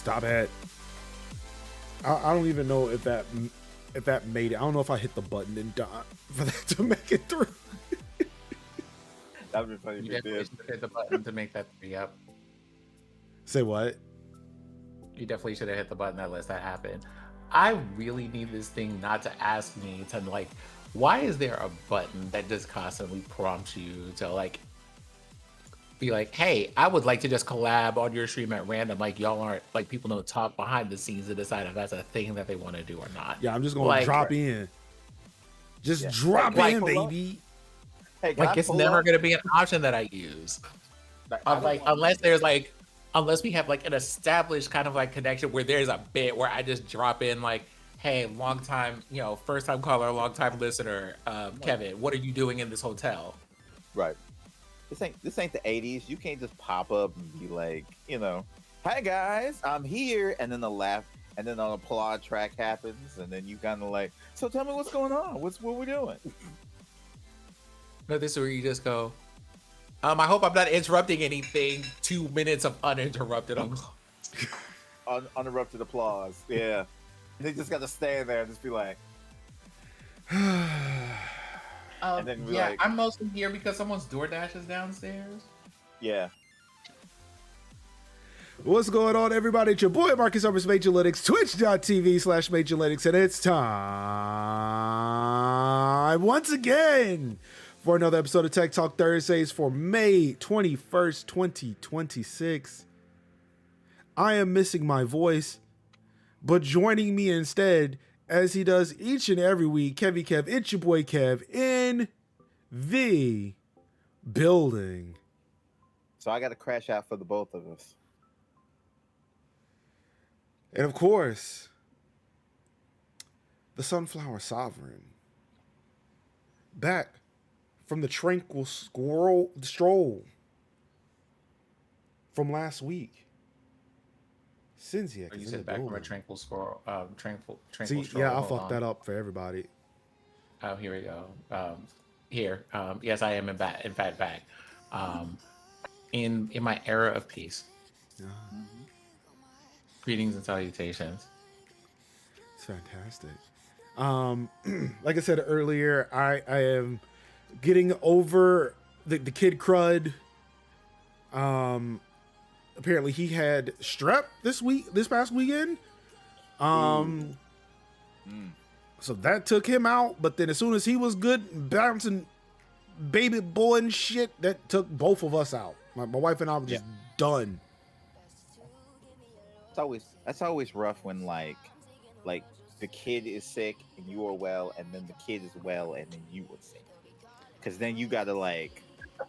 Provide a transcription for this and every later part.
Stop it. I don't even know if that made it. I don't know if I hit the button and for that to make it through. That would be funny if you did. Hit the button to make that 3 up. Say what? You definitely should have hit the button that lets that happen. I really need this thing not to ask me to like, why is there a button that just constantly prompts you to like be like, hey, I would like to just collab on your stream at random. Like y'all aren't like people don't talk behind the scenes to decide if that's a thing that they want to do or not. Yeah, I'm just gonna drop in. Just drop in, baby. Hey, like it's never gonna be an option that I use. Like unless we have like an established kind of like connection where there's a bit where I just drop in like, hey, long time, first time caller, long time listener, Kevin, what are you doing in this hotel? Right. This ain't the 80s. You can't just pop up and be like, hi guys, I'm here, and then the laugh, and then an applaud track happens, and then you kind of like, so tell me what's going on. What we doing? No, this is where you just go. I hope I'm not interrupting anything. 2 minutes of uninterrupted. Uninterrupted applause. Yeah. They just got to stand there and just be like. And then like, I'm mostly here because someone's DoorDash is downstairs. Yeah. What's going on, everybody? It's your boy Marcus Arbus Majorlytics, twitch.tv/Majorlytics, and it's time once again for another episode of Tech Talk Thursdays for May 21st, 2026. I am missing my voice, but joining me instead, as he does each and every week, Kevy Kev, it's your boy Kev in the building. So I got to crash out for the both of us. And of course, the Sunflower Sovereign, back from the tranquil stroll from last week. Cinzia, you said back from a tranquil stroll. See, stroll. yeah, I'll fuck that up for everybody. Oh, here we go. Yes, I am in fact back. In my era of peace. Greetings and salutations. It's fantastic. Like I said earlier, I am getting over the kid crud. Apparently he had strep this past weekend. So that took him out, but then as soon as he was good, bouncing baby boy and shit, that took both of us out. My wife and I were just done. That's always rough when like the kid is sick and you are well, and then the kid is well and then you are sick, because then you gotta like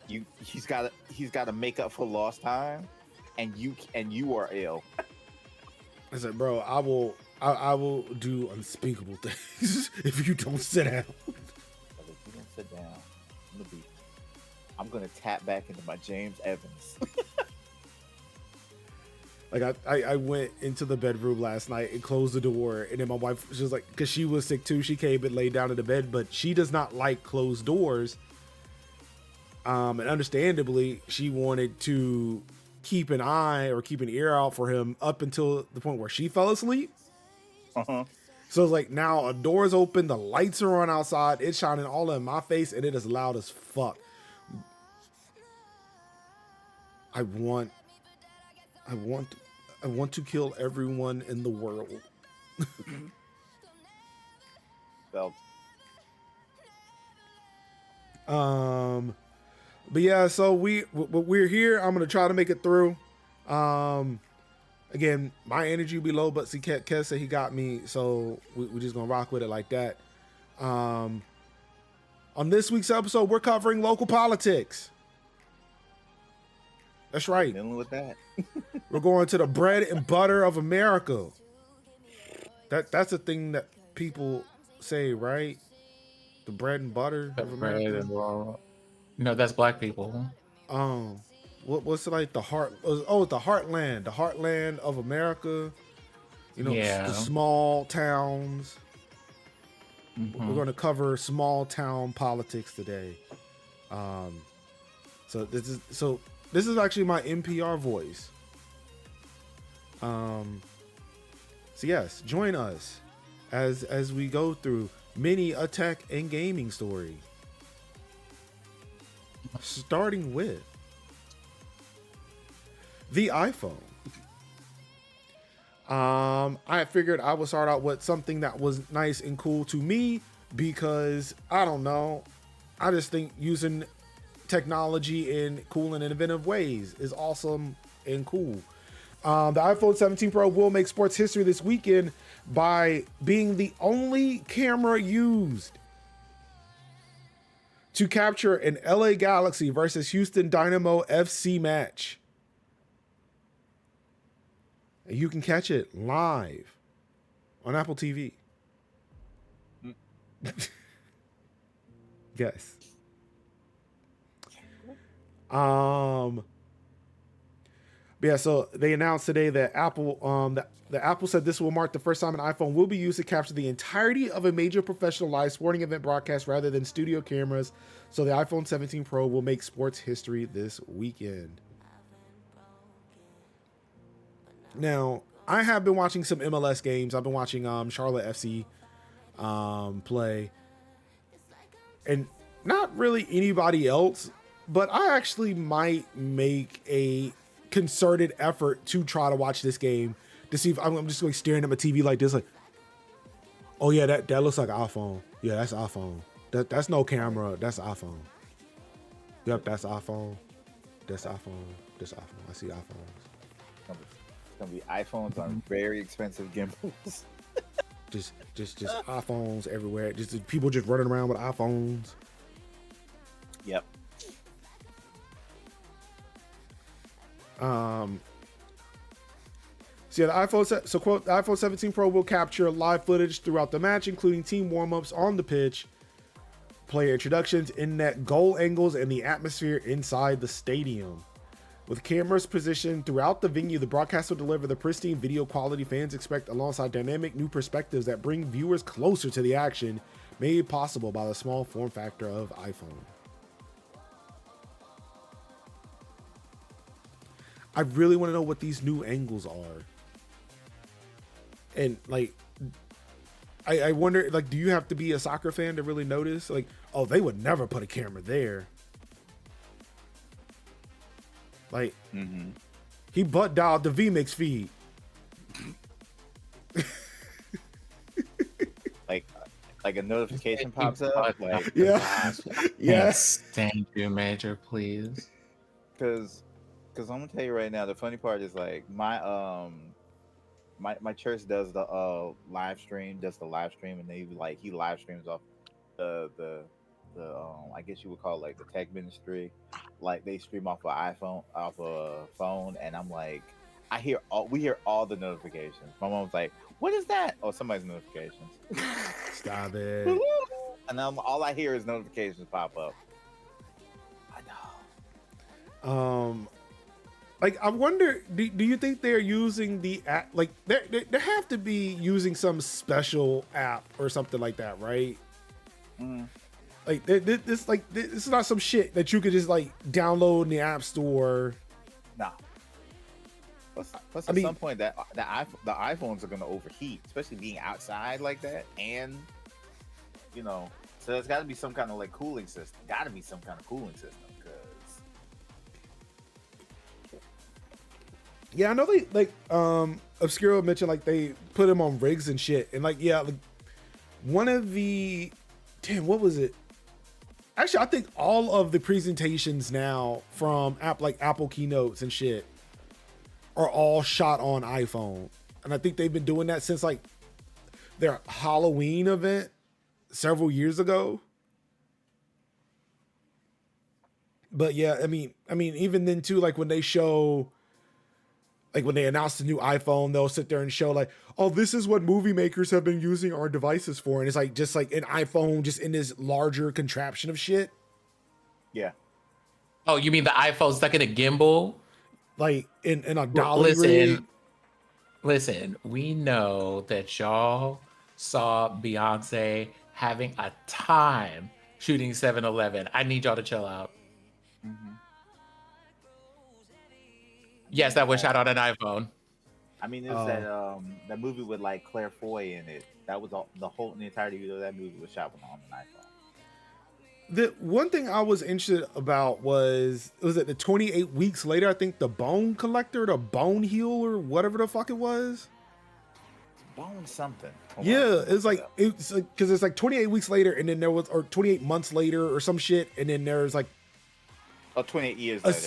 he's gotta make up for lost time, and you are ill. I said, bro, I will do unspeakable things if you don't sit down. If you don't sit down, I'm gonna tap back into my James Evans. Like I went into the bedroom last night and closed the door, and then my wife, she was like, because she was sick too, she came and laid down in the bed, but she does not like closed doors. And understandably, she wanted to keep an eye or keep an ear out for him up until the point where she fell asleep. So it's like now a door is open, the lights are on outside, it's shining all in my face, and it is loud as fuck. I want to kill everyone in the world. But yeah, so we're here. I'm gonna try to make it through. Again, my energy will be low, but see, Kes said he got me, so we're just gonna rock with it like that. On this week's episode, we're covering local politics. That's right. Dealing with that. We're going to the bread and butter of America. That's a thing that people say, right? The bread and butter of America. No, that's black people. Oh, what's it like? The heart? Oh, the heartland of America. The small towns. Mm-hmm. We're going to cover small town politics today. So this is actually my NPR voice. So yes, join us as we go through many a tech and gaming story. Starting with the iPhone. I figured I would start out with something that was nice and cool to me because I don't know. I just think using technology in cool and innovative ways is awesome and cool. The iPhone 17 Pro will make sports history this weekend by being the only camera used to capture an LA Galaxy versus Houston Dynamo FC match. And you can catch it live on Apple TV. Yes. Yeah, so they announced today that Apple, the Apple said this will mark the first time an iPhone will be used to capture the entirety of a major professional live sporting event broadcast rather than studio cameras. So the iPhone 17 Pro will make sports history this weekend. Now, I have been watching some MLS games. I've been watching Charlotte FC play. And not really anybody else, but I actually might make a concerted effort to try to watch this game to see if I'm just like staring at my TV like this, like, oh yeah, that looks like an iPhone. Yeah, that's iPhone. That's no camera. That's iPhone. Yep, that's iPhone. That's iPhone. That's iPhone. I see iPhones. It's gonna be iPhones on very expensive gimbals. just iPhones everywhere. Just people just running around with iPhones. Yep. So yeah, the iPhone 17 Pro will capture live footage throughout the match, including team warm-ups on the pitch, player introductions, in-net goal angles, and the atmosphere inside the stadium. With cameras positioned throughout the venue, the broadcast will deliver the pristine video quality fans expect alongside dynamic new perspectives that bring viewers closer to the action, made possible by the small form factor of iPhone. I really want to know what these new angles are. And like, I wonder, like, do you have to be a soccer fan to really notice? Like, oh, they would never put a camera there. Like, he butt dialed the vMix feed. like a notification pops up. Like, yeah. Yes. Thank you, Major, please. Because I'm gonna tell you right now, the funny part is like my church does the live stream, and he live streams off the I guess you would call it like the tech ministry. Like they stream off a phone, and I'm like, we hear all the notifications. My mom's like, "What is that?" Oh, somebody's notifications. Stop it. And all I hear is notifications pop up. I know. Like, I wonder, do you think they're using the app? Like, they have to be using some special app or something like that, right? Like, this is not some shit that you could just like download in the App Store. Nah. Plus at some point the iPhones are gonna overheat, especially being outside like that, and so there's got to be some kind of like cooling system. Got to be some kind of cooling system. Yeah, I know they like Obscuro mentioned like they put him on rigs and shit, and like like one of the what was it? Actually, I think all of the presentations now from Apple keynotes and shit are all shot on iPhone, and I think they've been doing that since like their Halloween event several years ago. But yeah, I mean, even then too, like when they show. Like when they announce the new iPhone, they'll sit there and show like, oh, this is what movie makers have been using our devices for. And it's like, just like an iPhone, just in this larger contraption of shit. Yeah. Oh, you mean the iPhone stuck in a gimbal? Like in a dolly rig? Listen, we know that y'all saw Beyonce having a time shooting 7-Eleven. I need y'all to chill out. Yes, that was shot on an iPhone. I mean, there's that movie with like Claire Foy in it. That was all the entirety of that movie was shot on an iPhone. The one thing I was interested about was it the 28 weeks later? I think the Bone Collector, the Bone Healer, whatever the fuck it was. Bone something. Yeah, it's like because it's like 28 weeks later, and then there was, or 28 months later, or some shit, and then there's like 28 years later.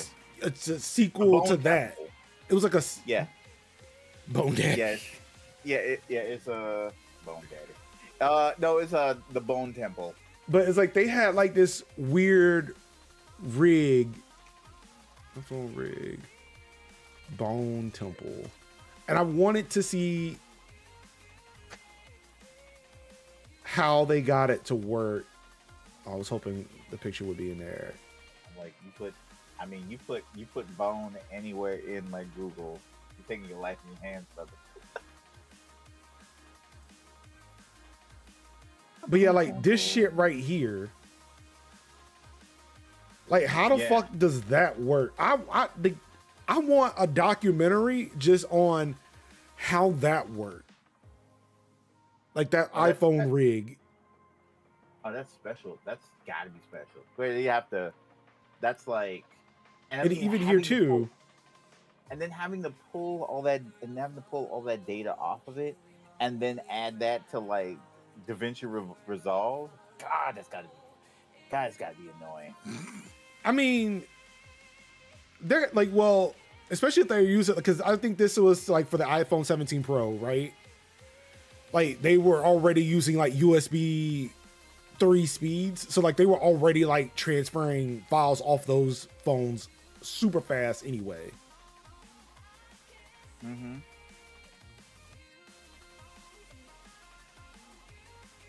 It's a sequel to that. Temple. It was like a Bone Daddy. It's a Bone Daddy. No, it's the Bone Temple. But it's like they had like this weird rig. Bone Temple, and I wanted to see how they got it to work. I was hoping the picture would be in there. Like you put bone anywhere in like Google, you're taking your life in your hands, brother. But yeah, like this shit right here. Like, how the fuck does that work? I want a documentary just on how that worked. Like that iPhone rig. Oh, that's special. That's gotta be special. Where you have to. That's like. And even here too. And then having to pull all that data off of it, and then add that to like DaVinci Resolve. God, it's gotta be annoying. I mean, they're like, well, especially if they're using, because I think this was like for the iPhone 17 Pro, right? Like they were already using like USB 3 speeds, so like they were already like transferring files off those phones super fast anyway. Mm-hmm.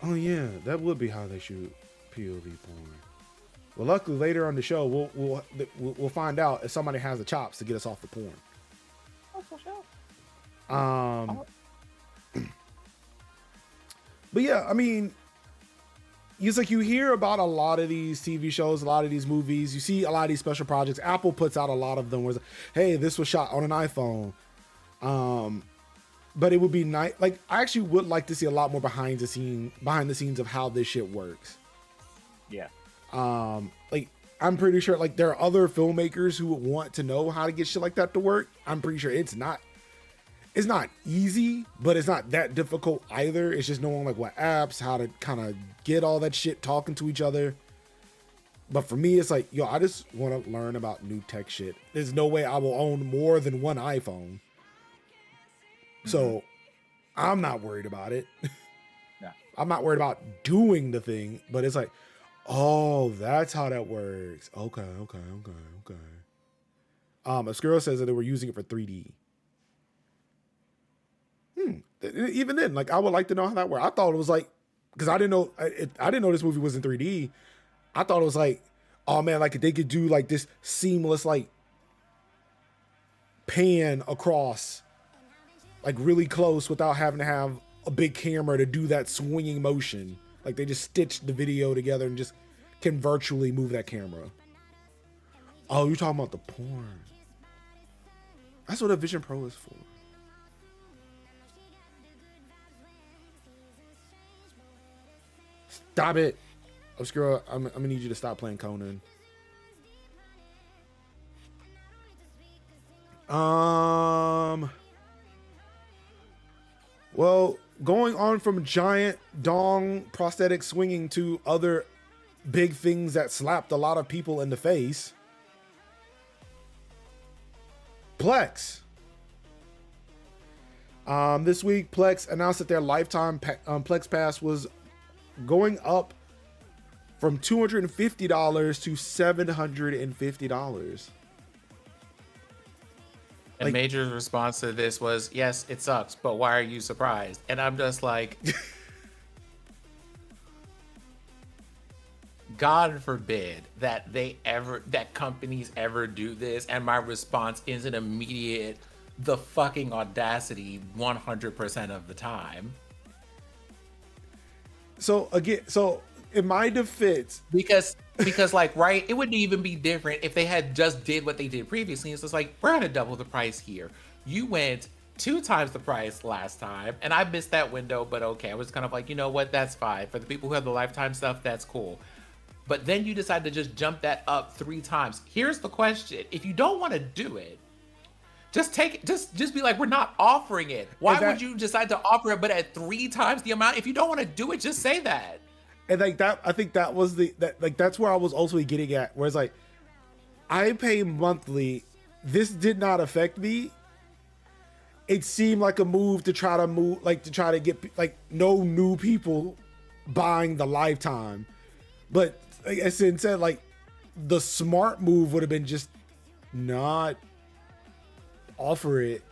Oh yeah, that would be how they shoot POV porn. Well, luckily later on the show, we'll find out if somebody has the chops to get us off the porn. Oh, for sure. But yeah, I mean, it's like you hear about a lot of these TV shows, a lot of these movies. You see a lot of these special projects. Apple puts out a lot of them where it's like, hey, this was shot on an iPhone. But it would be nice. Like, I actually would like to see a lot more behind the scenes of how this shit works. Yeah. Like, I'm pretty sure like there are other filmmakers who would want to know how to get shit like that to work. I'm pretty sure it's not easy, but it's not that difficult either. It's just knowing like what apps, how to kind of get all that shit talking to each other. But for me, it's like, yo, I just want to learn about new tech shit. There's no way I will own more than one iPhone. So I'm not worried about it. Yeah. I'm not worried about doing the thing, but it's like, oh, that's how that works. Okay. Obscuro says that they were using it for 3D. Even then, like, I would like to know how that worked. I thought it was like, because I didn't know this movie was in 3D. I thought it was like, oh man, like they could do like this seamless like pan across, like really close without having to have a big camera to do that swinging motion. Like they just stitched the video together and just can virtually move that camera. Oh, you're talking about the porn. That's what a Vision Pro is for. Stop it. Obscura, I'm gonna need you to stop playing Conan. Well, going on from giant dong prosthetic swinging to other big things that slapped a lot of people in the face. Plex. This week, Plex announced that their Lifetime Plex Pass was going up from $250 to $750. And Like, Major's response to this was, yes, it sucks, but why are you surprised? And I'm just like, God forbid that companies ever do this. And my response is an immediate, the fucking audacity 100% of the time. So in my defense, because like, right, it wouldn't even be different if they had just did what they did previously. It's just like, we're gonna double the price here. You went 2 times the price last time, and I missed that window, but okay. I was kind of like, you know what, that's fine. For the people who have the lifetime stuff, that's cool. But then you decide to just jump that up 3 times. Here's the question. If you don't want to do it, just take it, just be like, we're not offering it. Why would you decide to offer it but at 3 times the amount? If you don't want to do it, just say that. And like that, I think that was that's where I was ultimately getting at, where it's like, I pay monthly. This did not affect me. It seemed like a move to try to get like no new people buying the lifetime. But like I said, like the smart move would have been just not offer it.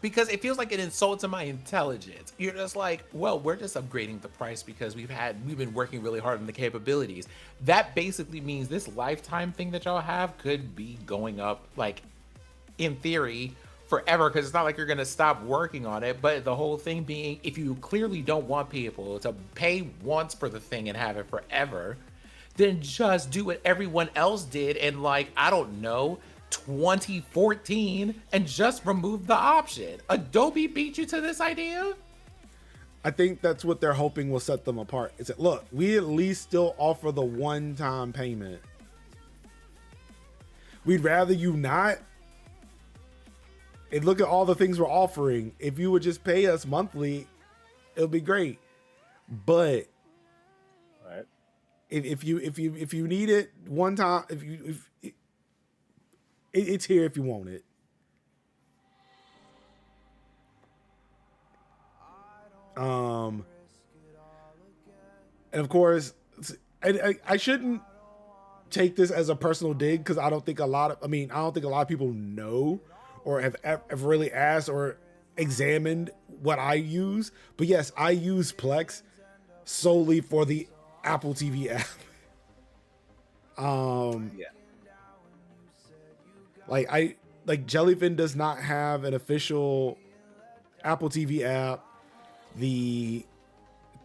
Because it feels like it insults my intelligence. You're just like, well, we're just upgrading the price because we've been working really hard on the capabilities. That basically means this lifetime thing that y'all have could be going up, like, in theory, forever, because it's not like you're gonna stop working on it. But the whole thing being, if you clearly don't want people to pay once for the thing and have it forever, then just do what everyone else did in, like, I don't know, 2014, and just remove the option. Adobe beat you to this idea? I think that's what they're hoping will set them apart. Is that, look, we at least still offer the one-time payment. We'd rather you not. And look at all the things we're offering. If you would just pay us monthly, it'll be great. But right. if you need it one time, it's here if you want it. And of course, I shouldn't take this as a personal dig, because I don't think a lot of people know or have really asked or examined what I use. But yes, I use Plex solely for the Apple TV app. Yeah. Like Jellyfin does not have an official Apple TV app. The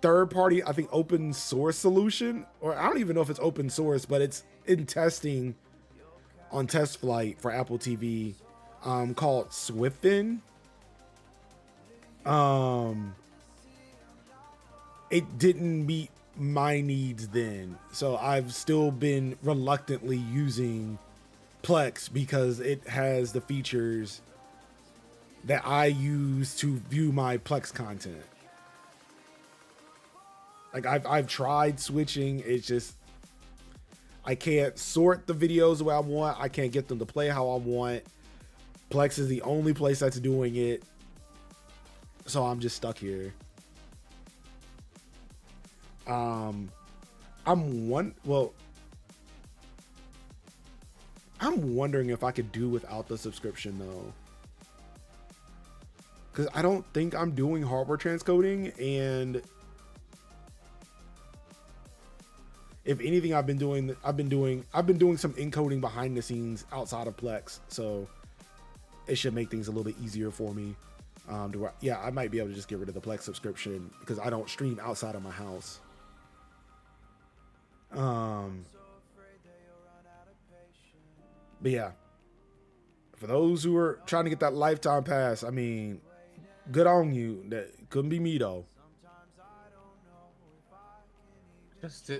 third party, I think, open source solution, or I don't even know if it's open source, but it's in testing on test flight for Apple TV, called Swiftin. It didn't meet my needs then, so I've still been reluctantly using Plex because it has the features that I use to view my Plex content. Like I've tried switching. It's just, I can't sort the videos the way I want. I can't get them to play how I want. Plex is the only place that's doing it. So I'm just stuck here. I'm wondering if I could do without the subscription though. Cause I don't think I'm doing hardware transcoding, and if anything, I've been doing some encoding behind the scenes outside of Plex. So it should make things a little bit easier for me. I might be able to just get rid of the Plex subscription because I don't stream outside of my house. But yeah, for those who are trying to get that lifetime pass, I mean, good on you. That couldn't be me though. Just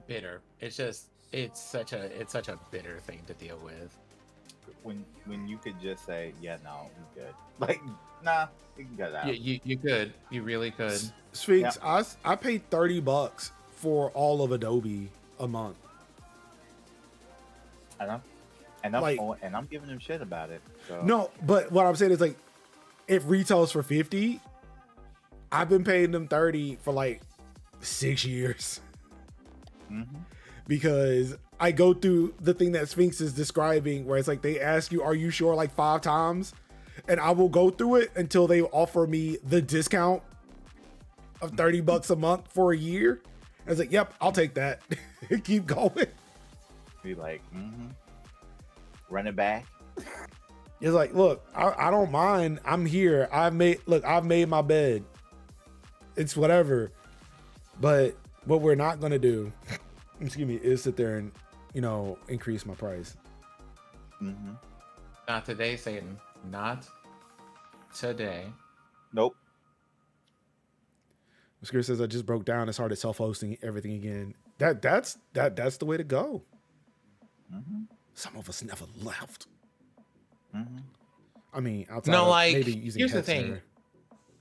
bitter. It's such a bitter thing to deal with. When you could just say, yeah, no, I'm good. Like, nah, you can get out. You could. You really could. Sphinx, Yeah. I paid $30 for all of Adobe a month. I know. And I'm giving them shit about it. So. No, but what I'm saying is, like, it retails for $50. I've been paying them $30 for like 6 years. Mm-hmm. Because I go through the thing that Sphinx is describing, where it's like they ask you, are you sure, like 5 times? And I will go through it until they offer me the discount of $30 a month for a year. I was like, yep, I'll take that. Keep going. Be like, run it back. It's like, look, I don't mind. I'm here. I've made my bed. It's whatever. But what we're not going to do, excuse me, is sit there and, increase my price. Mm-hmm. Not today, Satan. Not today. Nope. Screw says I just broke down and started self-hosting everything again. That's the way to go. Mm-hmm. Some of us never left. Mm-hmm. I mean, outside No, of like, maybe using here's the head thing. server.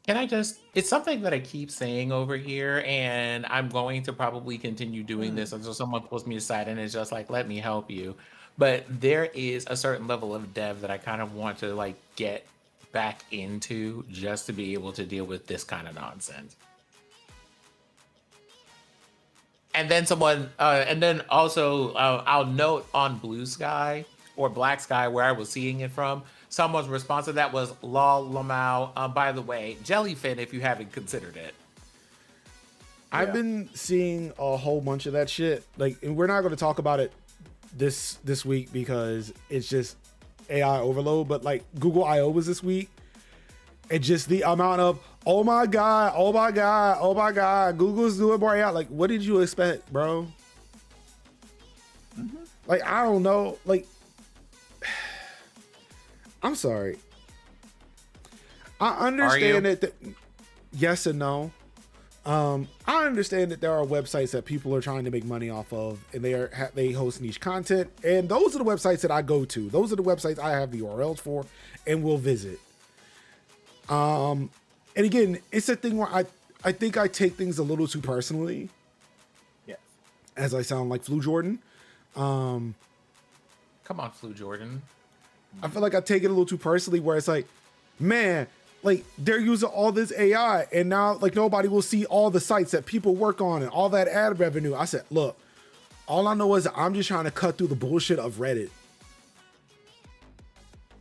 Can I just, it's something that I keep saying over here, and I'm going to probably continue doing this until someone pulls me aside and is just like, let me help you. But there is a certain level of dev that I kind of want to like get back into just to be able to deal with this kind of nonsense. And then and then also, I'll note on Blue Sky or Black Sky where I was seeing it from. Someone's response to that was "lol lamau." By the way, jellyfin if you haven't considered it. I've been seeing a whole bunch of that shit. Like, and we're not going to talk about it this week because it's just AI overload. But like Google I/O was this week, and just the amount of oh my god, Google's doing more AI. Like, what did you expect, bro? Mm-hmm. Like, I don't know. Like, I'm sorry. I understand that. Yes and no. I understand that there are websites that people are trying to make money off of, and they host niche content, and those are the websites that I go to. Those are the websites I have the URLs for and will visit. And again, it's a thing where I think I take things a little too personally. Yes. As I sound like Flu Jordan. Come on, Flu Jordan. I feel like I take it a little too personally where it's like, man, like they're using all this AI and now like nobody will see all the sites that people work on and all that ad revenue. I said, look, all I know is I'm just trying to cut through the bullshit of Reddit.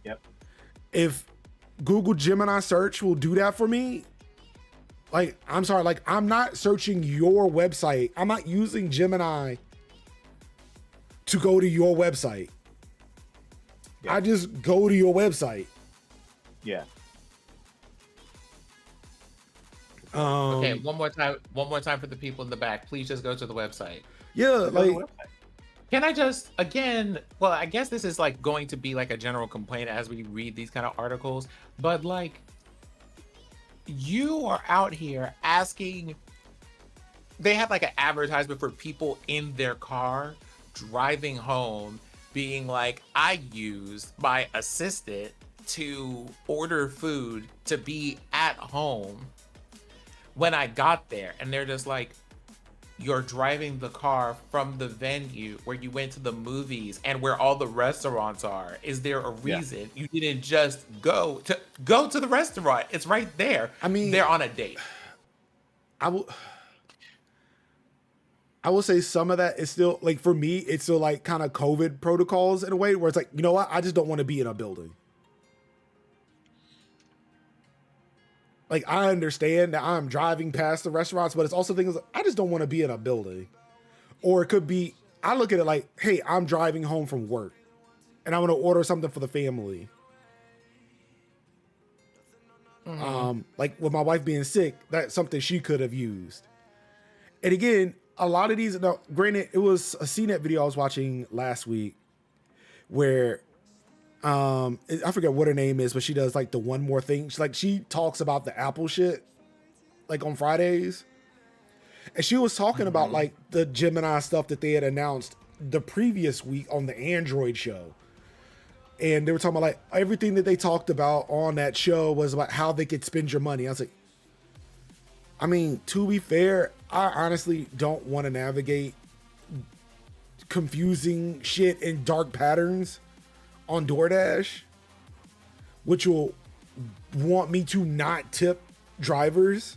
Yep. If Google Gemini search will do that for me, like, I'm sorry, like I'm not searching your website. I'm not using Gemini to go to your website. Yep. I just go to your website. Yeah. Okay, one more time for the people in the back. Please just go to the website. Yeah, like, can I just, again, well, I guess this is like going to be like a general complaint as we read these kind of articles, but like, you are out here asking, they have like an advertisement for people in their car driving home being like, I used my assistant to order food to be at home when I got there. And they're just like, you're driving the car from the venue where you went to the movies and where all the restaurants are. Is there a reason you didn't just go to the restaurant? It's right there. I mean, they're on a date. I will say some of that is still like, for me, it's still like kind of COVID protocols in a way where it's like, you know what? I just don't want to be in a building. Like, I understand that I'm driving past the restaurants, but it's also things like, I just don't want to be in a building. Or it could be, I look at it like, hey, I'm driving home from work and I want to order something for the family. Mm-hmm. Like with my wife being sick, that's something she could have used. And again, a lot of these, now, granted, it was a CNET video I was watching last week where I forget what her name is, but she does like the one more thing. She talks about the Apple shit like on Fridays. And she was talking about like the Gemini stuff that they had announced the previous week on the Android show. And they were talking about like everything that they talked about on that show was about how they could spend your money. I was like, I mean, to be fair, I honestly don't want to navigate confusing shit and dark patterns on DoorDash, which will want me to not tip drivers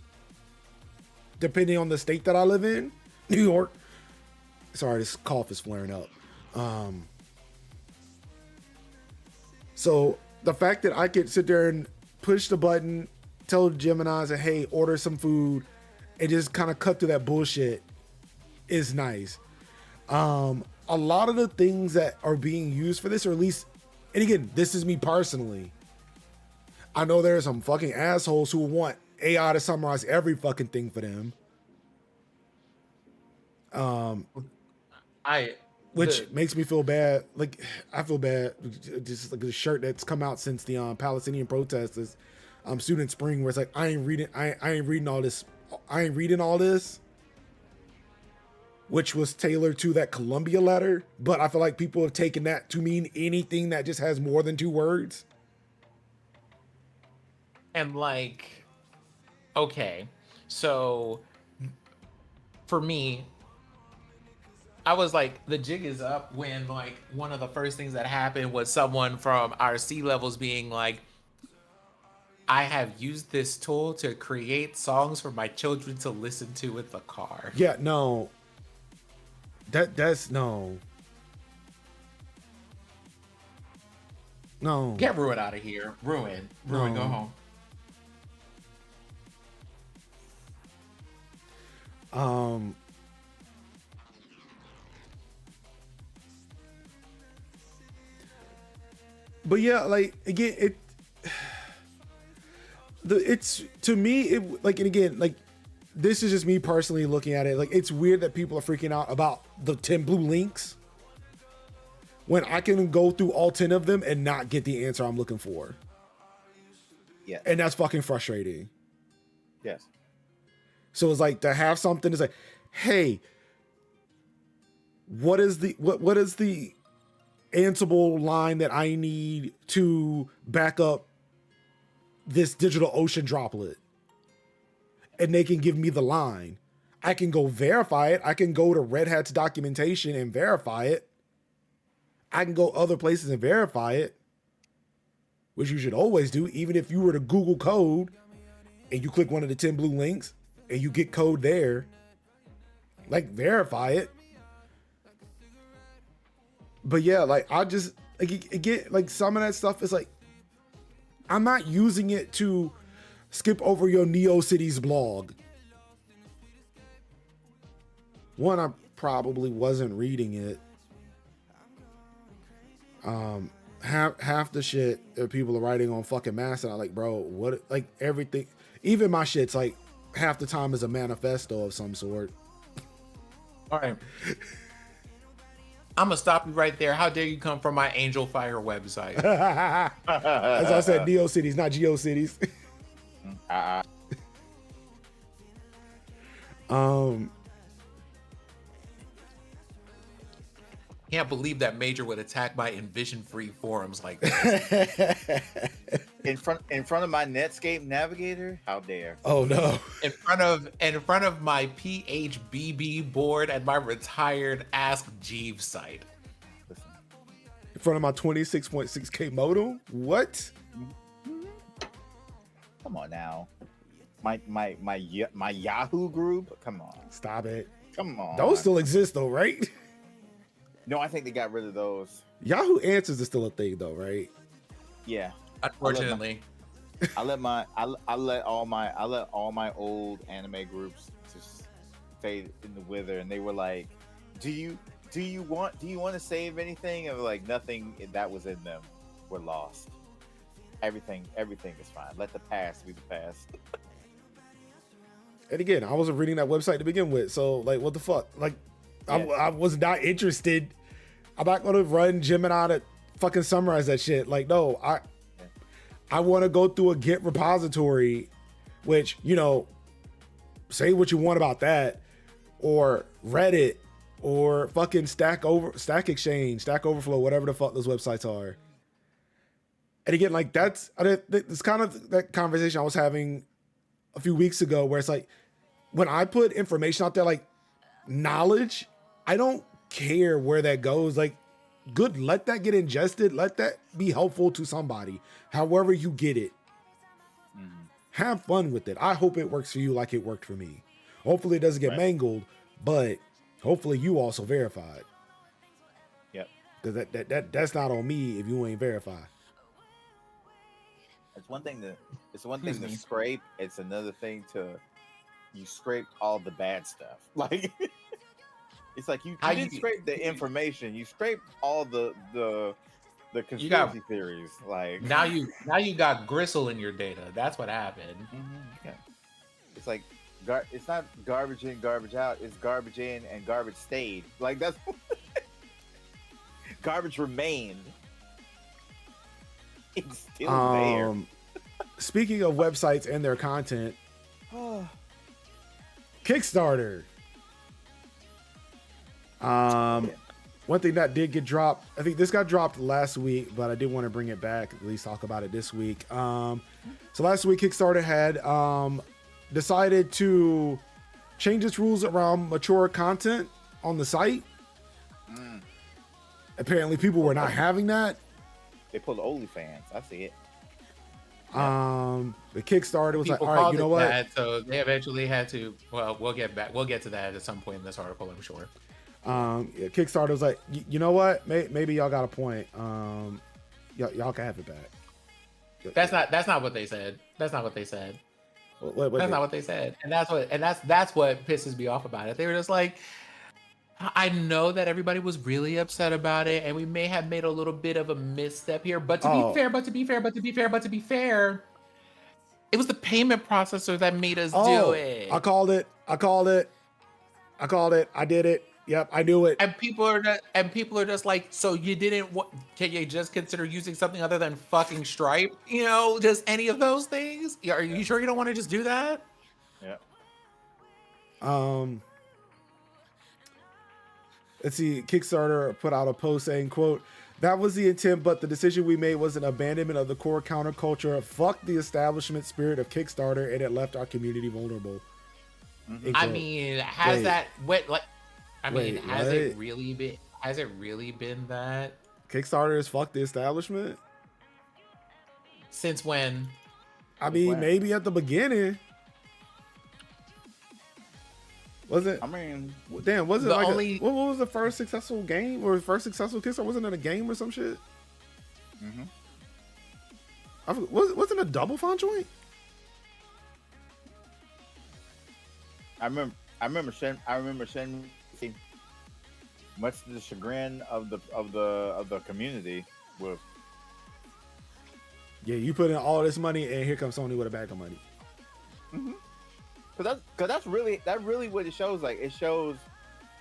depending on the state that I live in. New York. Sorry, this cough is flaring up. So the fact that I could sit there and push the button, tell Gemini, that, hey, order some food, and just kind of cut through that bullshit is nice. A lot of the things that are being used for this, or at least, and again, this is me personally, I know there are some fucking assholes who want AI to summarize every fucking thing for them. which makes me feel bad. Like I feel bad. Just like the shirt that's come out since the Palestinian protests is Student Spring, where it's like I ain't reading all this. I ain't reading all this, which was tailored to that Columbia letter. But I feel like people have taken that to mean anything that just has more than 2 words. And like, okay, so for me, I was like, the jig is up when like one of the first things that happened was someone from our C levels being like, I have used this tool to create songs for my children to listen to in the car. Yeah, no. That's no. No. Get Ruin out of here. Ruin, No. go home. But yeah, like again, it's to me it like, and again, like this is just me personally looking at it. Like it's weird that people are freaking out about the 10 blue links when I can go through all 10 of them and not get the answer I'm looking for. Yeah. And that's fucking frustrating. Yes. So it's like to have something is like, hey, what is the answerable line that I need to back up this digital ocean droplet? And they can give me the line. I can go verify it. I can go to Red Hat's documentation and verify it. I can go other places and verify it, which you should always do. Even if you were to Google code and you click one of the 10 blue links and you get code there, like verify it. But yeah, like I just, like, again, like some of that stuff is like, I'm not using it to skip over your NeoCities blog. One, I probably wasn't reading it. Half the shit that people are writing on fucking Mastodon, like, bro, what, like everything, even my shit's like half the time is a manifesto of some sort. All right. I'm gonna stop you right there. How dare you come from my Angel Fire website? As I said, NeoCities, not GeoCities. Can't believe that Major would attack my Envision-free forums like that. in front of my Netscape navigator? How dare? Oh no. In front of my PHBB board and my retired Ask Jeeves site. Listen. In front of my 26.6K modem? What? Come on now. My Yahoo group? Come on. Stop it. Come on. Those still exist though, right? No, I think they got rid of those. Yahoo Answers is still a thing though, right? Yeah. Unfortunately. I let all my old anime groups just fade in the wither, and they were like, do you want to save anything? And like, nothing that was in them were lost. Everything is fine. Let the past be the past. And again, I wasn't reading that website to begin with, so like, what the fuck? Like, yeah. I was not interested. I'm not gonna run Gemini to fucking summarize that shit. Like, no, I want to go through a Git repository, which, you know, say what you want about that, or Reddit, or fucking Stack Exchange, Stack Overflow, whatever the fuck those websites are. And again, like it's kind of that conversation I was having a few weeks ago, where it's like, when I put information out there, like knowledge, I don't care where that goes. Like, good, let that get ingested. Let that be helpful to somebody, however you get it. Have fun with it. I hope it works for you like it worked for me. Hopefully it doesn't get mangled, but hopefully you also verified. Yep. Because that's not on me if you ain't verified. It's one thing to scrape. It's another thing to you scraped all the bad stuff. Like, it's like you didn't scrape the information. You scraped all the conspiracy theories. Like, now you got gristle in your data. That's what happened. Yeah. It's like it's not garbage in, garbage out. It's garbage in and garbage stayed. Like, that's garbage remained. It's still there. Speaking of websites and their content, Kickstarter. One thing that did get dropped, I think this got dropped last week, but I did want to bring it back, at least talk about it this week. So last week, Kickstarter had decided to change its rules around mature content on the site. Apparently, people were not having that. They pulled OnlyFans. I see it. The Kickstarter was People like, all right, called you know it what? that, so they eventually had to. Well, we'll get to that at some point in this article, I'm sure. Kickstarter was like, you know what? Maybe y'all got a point. Y'all can have it back. That's not what they said. That's not what they said. What That's not what they said. And that's what pisses me off about it. They were just like, I know that everybody was really upset about it, and we may have made a little bit of a misstep here. But to be fair, it was the payment processor that made us do it. I called it. I did it. Yep, I knew it. And people are just like, so you didn't? Can you just consider using something other than fucking Stripe? You know, just any of those things? Are you sure you don't want to just do that? Yeah. Let's see. Kickstarter put out a post saying, "quote That was the intent, but the decision we made was an abandonment of the core counterculture. Fuck the establishment spirit of Kickstarter, and it left our community vulnerable." I mean, has it really been? Has it really been that? Kickstarter is fuck the establishment? Since when? I mean, maybe at the beginning. Was it? I mean, damn, was it like what was the first successful game or first successful Kickstarter? Wasn't it a game or some shit? Wasn't it a Double Fine joint? I remember Shen, much to the chagrin of the community, with you put in all this money and here comes Sony with a bag of money. Cause that's really what it shows. Like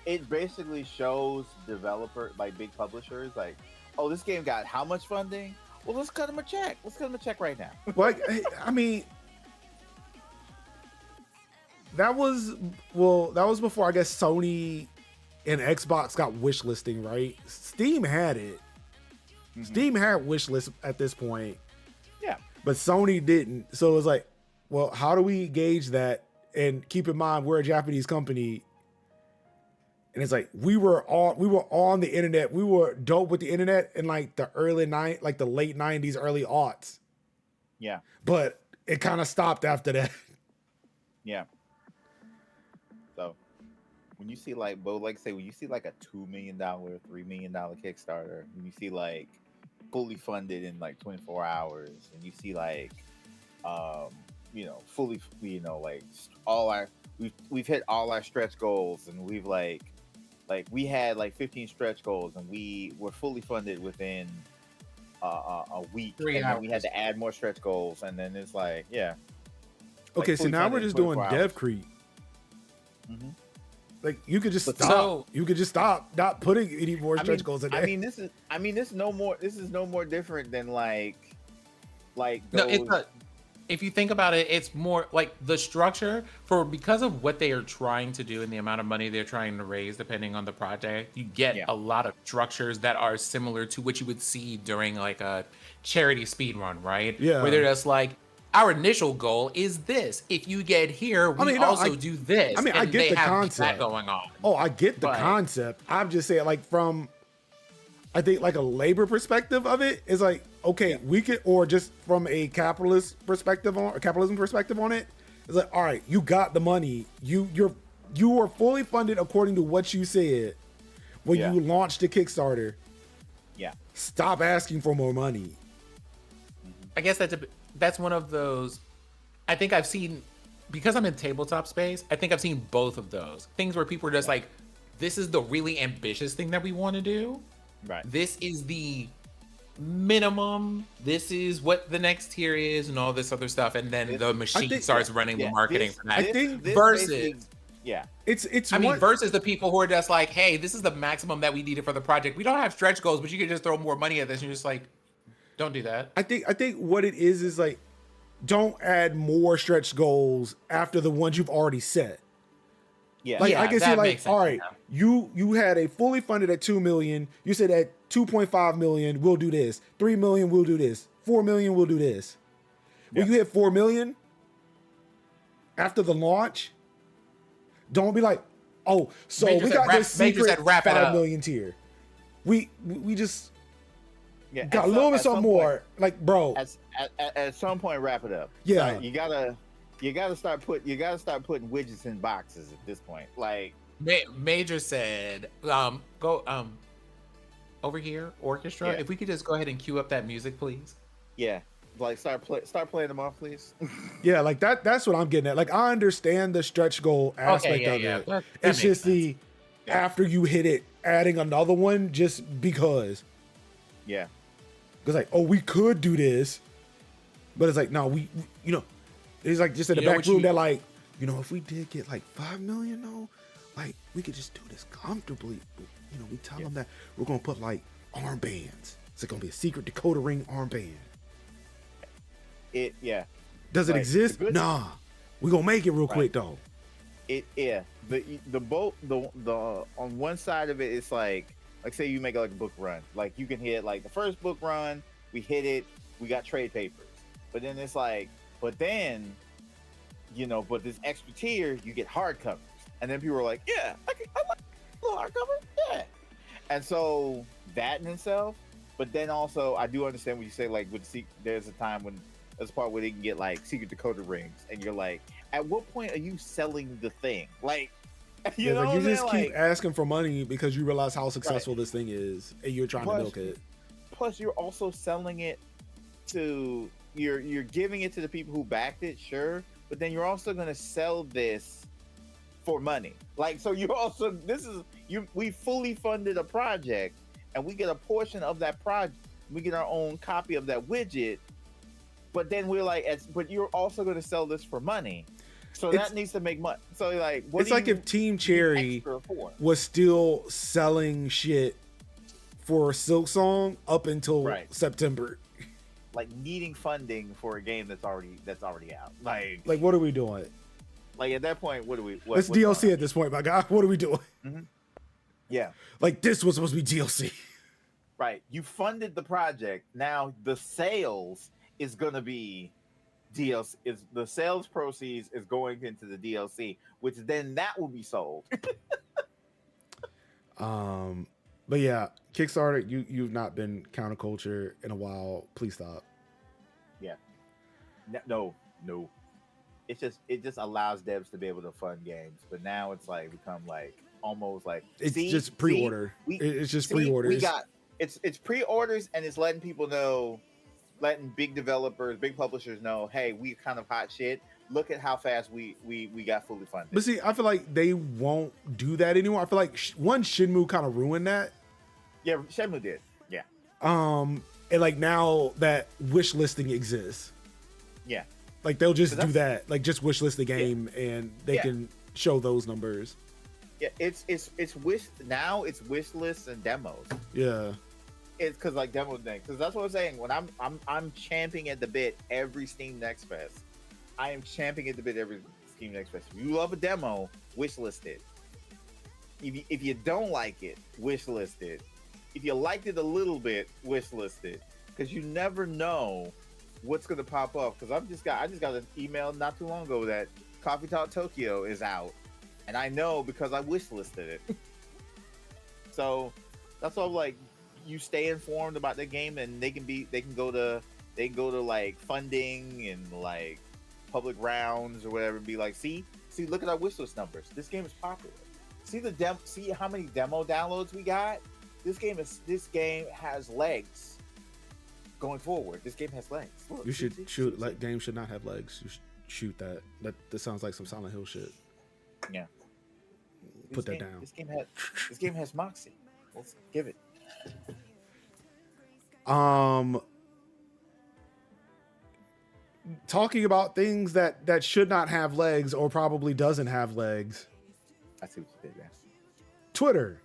it basically shows developer, like big publishers, like, oh, this game got how much funding? Well, let's cut them a check. Let's cut them a check right now. Like, I mean, that was before, I guess, Sony and Xbox got wish listing, right? Steam had it. Steam had wish list at this point. Yeah. But Sony didn't. So it was like, well, how do we gauge that? And keep in mind, we're a Japanese company. And it's like, we were on the internet. We were dope with the internet in like the late 90s, early aughts. Yeah. But it kind of stopped after that. Yeah. So when you see like when you see like a $2 million, $3 million Kickstarter, when you see like fully funded in like 24 hours, and you see like fully, like we've hit all our stretch goals, and we've like we had like 15 stretch goals, and we were fully funded within a week, and then we had to add more stretch goals, and then it's like, yeah. Okay, so now we're just doing dev creep. Like you could just stop. You could just stop not putting any more stretch goals in there. This is no more different than like those. No, it's not. If you think about it, it's more like the structure because of what they are trying to do and the amount of money they're trying to raise, depending on the project, you get a lot of structures that are similar to what you would see during like a charity speed run, right? Yeah. Where they're just like, our initial goal is this. If you get here, we do this. I mean, I get the concept going on. Oh, I get the concept. I'm just saying, like, from, I think, like a labor perspective of it is like, okay, we could, or just from a capitalism perspective on it, it's like, all right, you got the money. You are fully funded according to what you said when you launched the Kickstarter. Yeah. Stop asking for more money. I guess that's one of those. I think I've seen, because I'm in tabletop space, I think I've seen both of those things where people are just like, this is the really ambitious thing that we want to do. Right. This is the minimum. This is what the next tier is, and all this other stuff. And then the machine starts running the marketing for that. I think versus Yeah. It's I mean, one. versus the people who are just like, hey, this is the maximum that we needed for the project. We don't have stretch goals, but you can just throw more money at this. And you're just like, don't do that. I think what it is like, don't add more stretch goals after the ones you've already set. Yeah. Like Yeah, I can see that like, makes sense, all right, yeah. you had a fully funded at 2 million. You said at 2.5 million, we'll do this. 3 million, we'll do this. 4 million, we'll do this. When you hit 4 million after the launch, don't be like, oh, so Major we said got wrap- this Major secret said wrap it 5 up. million tier. We just Yeah. got a little bit something more. Like, bro. At some point, wrap it up. Yeah. You gotta start putting widgets in boxes at this point. Like, Major said, go over here, orchestra. Yeah. If we could just go ahead and cue up that music, please. yeah, like start playing them off, please. Yeah, like that's what I'm getting at. Like, I understand the stretch goal aspect of it. That It's makes just sense. the after you hit it, adding another one just because. Yeah. Because like, oh, we could do this, but it's like, no, we you know, it's like just in the You know back what room. you- They're like, you know, if we did get like 5 million, though, like we could just do this comfortably. You know, we tell them that we're gonna put like armbands. It's gonna be a secret Dakota ring armband. Does it Like, exist? the good- Nah, we gonna make it real quick though. The boat the on one side of it, it's like say you make like a book run, like you can hit like the first book run, we hit it, we got trade papers, but then it's like, but this extra tier, you get hardcovers, and then people are like, yeah, I like a little hardcover, yeah, and so that in itself. But then also, I do understand what you say. Like, there's a time when there's a part where they can get like secret Dakota rings, and you're like, at what point are you selling the thing? Like, you know, like what you I'm just saying? keep Like, asking for money because you realize how successful this thing is, and you're trying to milk it. Plus, you're also selling it to you're giving it to the people who backed it, sure, but then you're also going to sell this for money. Like, so you're also we fully funded a project, and we get a portion of that project. We get our own copy of that widget, but then we're like, but you're also going to sell this for money. So that needs to make money. So like, it's like if Team Cherry was still selling shit for Silk Song up until September. Like needing funding for a game that's already out. Like what are we doing? Like at that point, what do we? It's DLC at this point, my guy. What are we doing? Mm-hmm. Yeah. Like this was supposed to be DLC. Right. You funded the project. Now the sales is gonna be DLC. Is the sales proceeds is going into the DLC, which then that will be sold. But yeah, Kickstarter, you've not been counterculture in a while. Please stop. Yeah. No. It just allows devs to be able to fund games, but now it's like become like almost like it's just pre-order. It's just pre-orders. We got it's pre-orders, and it's letting people know, letting big developers, big publishers know, hey, we kind of hot shit. Look at how fast we got fully funded. But see, I feel like they won't do that anymore. I feel like Shenmue kind of ruined that. Yeah, Shenmue did. Yeah. And like now that wish listing exists. Yeah. Like they'll just do that. Like just wish list the game and they can show those numbers. Yeah, it's wish now. It's wish lists and demos. Yeah. It's because like demo thing. Because that's what I'm saying. When I'm champing at the bit every Steam Next Fest. I am champing at the bit every Steam Next Fest. If you love a demo, wish list it. If you don't like it, wish list it. If you liked it a little bit, wish list it. Because you never know what's gonna pop up. Because I just got an email not too long ago that Coffee Talk Tokyo is out, and I know because I wish listed it. So that's why I'm like, you stay informed about the game, and they can go to like funding and like public rounds or whatever, and be like, see, look at our wish list numbers. This game is popular. See how many demo downloads we got. This game has legs going forward. This game has legs. Look, you should shoot. Like games should not have legs. You should shoot that. That sounds like some Silent Hill shit. Yeah. Put that down. This game has moxie. Let's give it. Talking about things that should not have legs or probably doesn't have legs. I see what you did there. Twitter.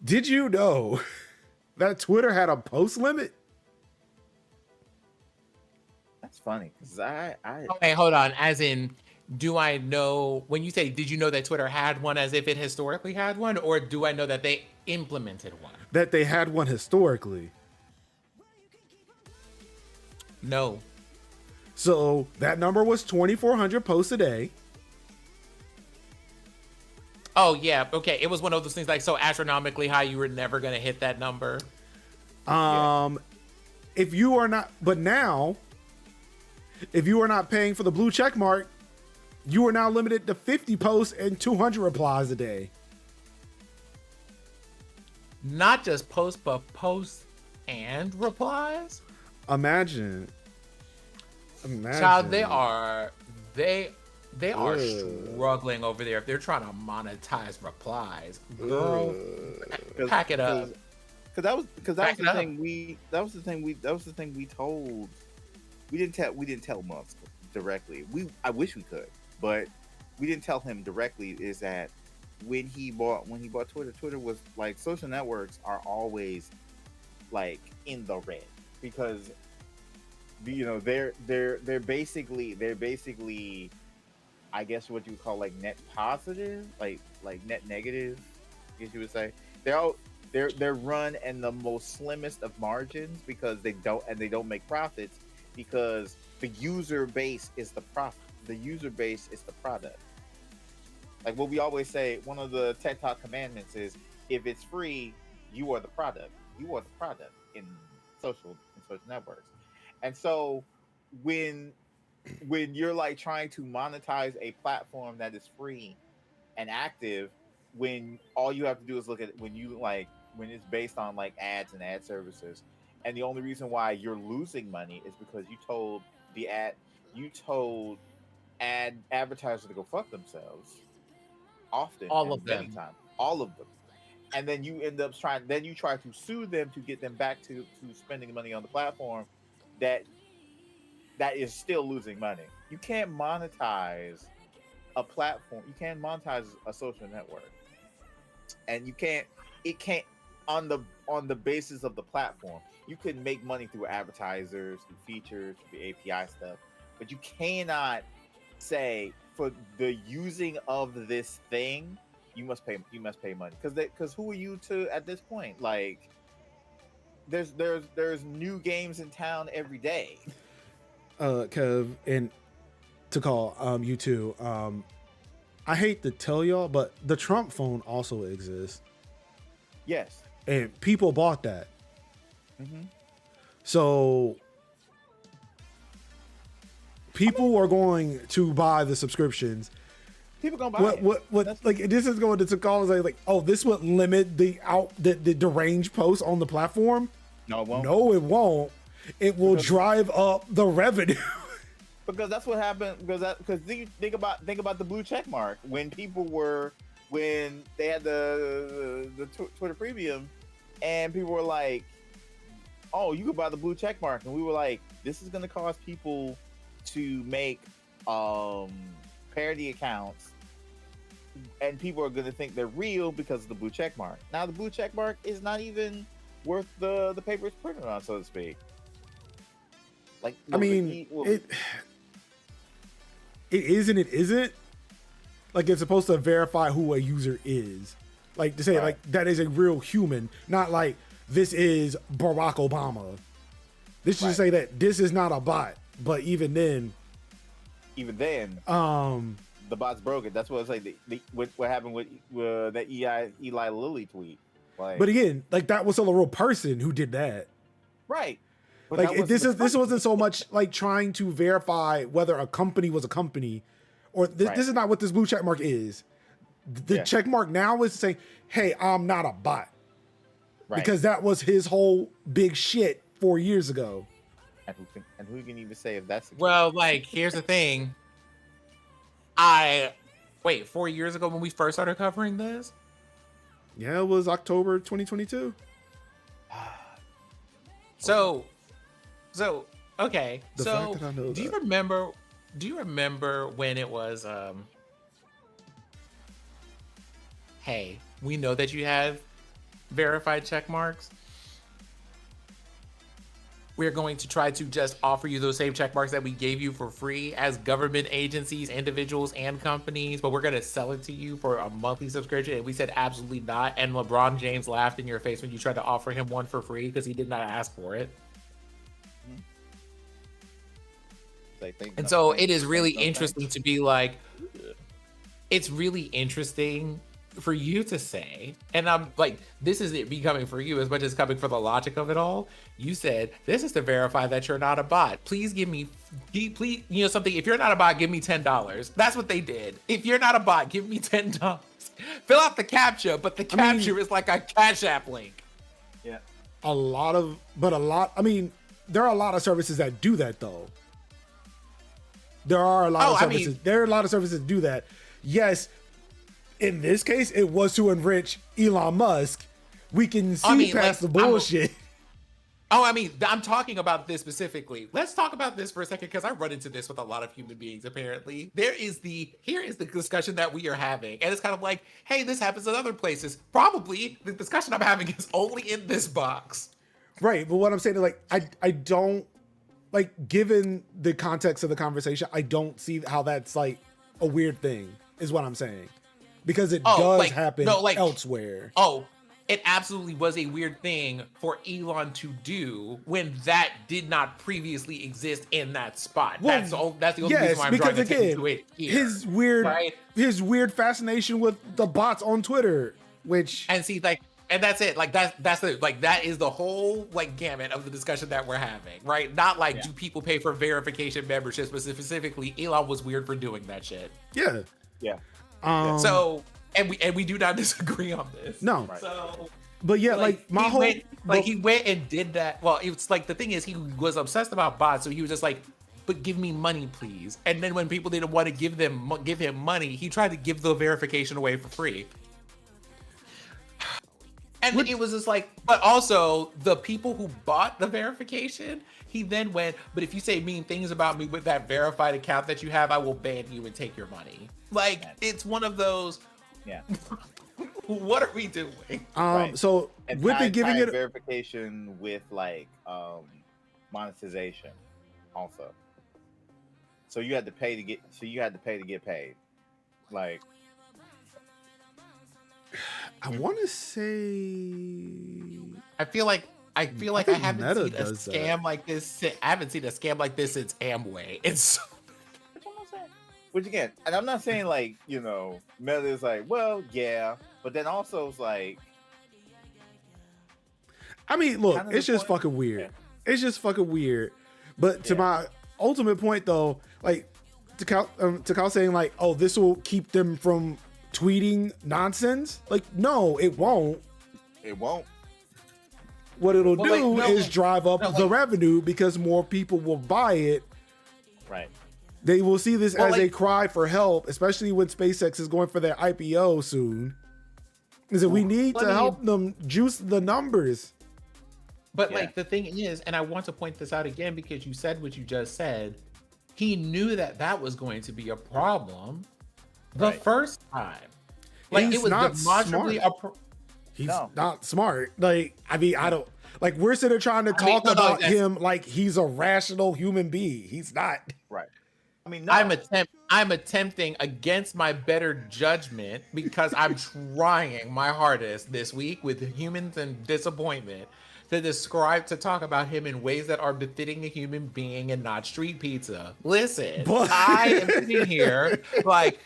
Did you know that Twitter had a post limit? That's funny because Okay, hold on. As in, do I know when you say did you know that Twitter had one as if it historically had one, or do I know that they implemented one? That they had one historically. No. So that number was 2,400 posts a day. Oh yeah, okay. It was one of those things like so astronomically high you were never gonna hit that number. If you are not, but now, if you are not paying for the blue check mark, you are now limited to 50 posts and 200 replies a day. Not just posts, but posts and replies. Imagine. Child, they are struggling over there if they're trying to monetize replies. Girl, pack it up. Because that was the thing we told. We didn't tell Musk directly. I wish we could, but we didn't tell him directly. Is that when he bought Twitter? Twitter was like, social networks are always like in the red because they're basically I guess what you would call like net positive, like net negative, I guess you would say. They're run in the most slimmest of margins because they don't make profits because the user base is the profit. The user base is the product. Like what we always say, one of the TED Talk commandments is if it's free, you are the product. You are the product in social networks. And so when you're like trying to monetize a platform that is free and active, when all you have to do is look at it, when it's based on like ads and ad services, and the only reason why you're losing money is because you told advertisers to go fuck themselves often, All of them. many times, all of them, and then you end up try to sue them to get them back to spending money on the platform that is still losing money. You can't monetize a platform. You can't monetize a social network, and it can't on the basis of the platform. You can make money through advertisers, through features, through the API stuff, but you cannot say for the using of this thing you must pay money because who are you to at this point? Like there's new games in town every day. Kev, and to call you too. I hate to tell y'all, but the Trump phone also exists. Yes. And people bought that. Mm-hmm. So people are going to buy the subscriptions. People gonna buy it. What like this is going to call like, oh, this would limit the deranged posts on the platform. No, it won't. No, it won't. It will drive up the revenue. Because that's what happened. Because think about the blue check mark when they had the Twitter Premium, and people were like, "Oh, you could buy the blue check mark," and we were like, "This is going to cause people to make parody accounts, and people are going to think they're real because of the blue check mark." Now, the blue check mark is not even worth the paper it's printed on, so to speak. Like, I mean, it is and it isn't. Like, it's supposed to verify who a user is. Like, to say, right, like, that is a real human, not like, this is Barack Obama. This should right, say that this is not a bot. But even then, the bot's broken. That's what it's like. What happened with that Eli Lilly tweet. Like, but again, like, that was still a real person who did that. Right. But like, this wasn't so much like trying to verify whether a company was a company, or this, right, this is not what this blue check mark is. The check mark now is saying, hey, I'm not a bot. Right. Because that was his whole big shit 4 years ago. And who can even say if that's the case? Well, like, here's the thing. 4 years ago when we first started covering this? Yeah, it was October 2022. So okay. So do you remember Do you remember when it was hey, we know that you have verified check marks. We're going to try to just offer you those same check marks that we gave you for free as government agencies, individuals, and companies, but we're going to sell it to you for a monthly subscription. And we said absolutely not. And LeBron James laughed in your face when you tried to offer him one for free because he did not ask for it. And so it is really interesting to be like, it's really interesting for you to say, and I'm like, this is it becoming for you as much as coming for the logic of it all. You said, this is to verify that you're not a bot. Please give me, please, you know, something. If you're not a bot, give me $10. That's what they did. If you're not a bot, give me $10. Fill out the CAPTCHA, but the CAPTCHA is like a Cash App link. Yeah. I mean, there are a lot of services that do that though. There are a lot of services. There are a lot of services that do that. Yes, in this case, it was to enrich Elon Musk. We can see past the bullshit. I'm talking about this specifically. Let's talk about this for a second because I run into this with a lot of human beings. Apparently, here is the discussion that we are having, and it's kind of like, hey, this happens in other places. Probably the discussion I'm having is only in this box. Right, but what I'm saying is like, I don't like, given the context of the conversation, I don't see how that's like a weird thing. Is what I'm saying. Because it does happen elsewhere. Oh, it absolutely was a weird thing for Elon to do when that did not previously exist in that spot. Well, that's the only reason why I'm drawing attention to it here. His weird fascination with the bots on Twitter, which and that's it. Like that is the whole like gamut of the discussion that we're having, right? Not like do people pay for verification memberships, but specifically Elon was weird for doing that shit. Yeah. Yeah. So and we do not disagree on this. No. Right. So, but yeah, he went and did that. Well, it's like the thing is he was obsessed about bots, so he was just like, but give me money, please. And then when people didn't want to give him money, he tried to give the verification away for free. And it was just like, but also the people who bought the verification, he then went, but if you say mean things about me with that verified account that you have, I will ban you and take your money. Like, it's one of those. Yeah. What are we doing? So and with the giving it verification with like monetization also. So you had to pay to get paid. Like, I want to say, I feel like I haven't seen a scam like this. I haven't seen a scam like this since Amway. It's which again, and I'm not saying like, you know, Meta is like, well, yeah, but then also it's like, I mean, look, it's just fucking weird. Yeah. It's just fucking weird. But to my ultimate point though, like to Cal saying like, oh, this will keep them from tweeting nonsense. Like, no, it won't. It won't. What it'll do is drive up the revenue because more people will buy it. Right. They will see this as a cry for help, especially when SpaceX is going for their IPO soon. Is that we need to help them juice the numbers. But like the thing is, and I want to point this out again because you said what you just said, he knew that was going to be a problem the first time. Like, it was demonstrably he's not smart. Like, I mean, I don't like, we're sitting there trying to talk about him like he's a rational human being. He's not. Right. I mean, I'm attempting against my better judgment because I'm trying my hardest this week with humans and disappointment to talk about him in ways that are befitting a human being and not street pizza. Listen, I am sitting here like,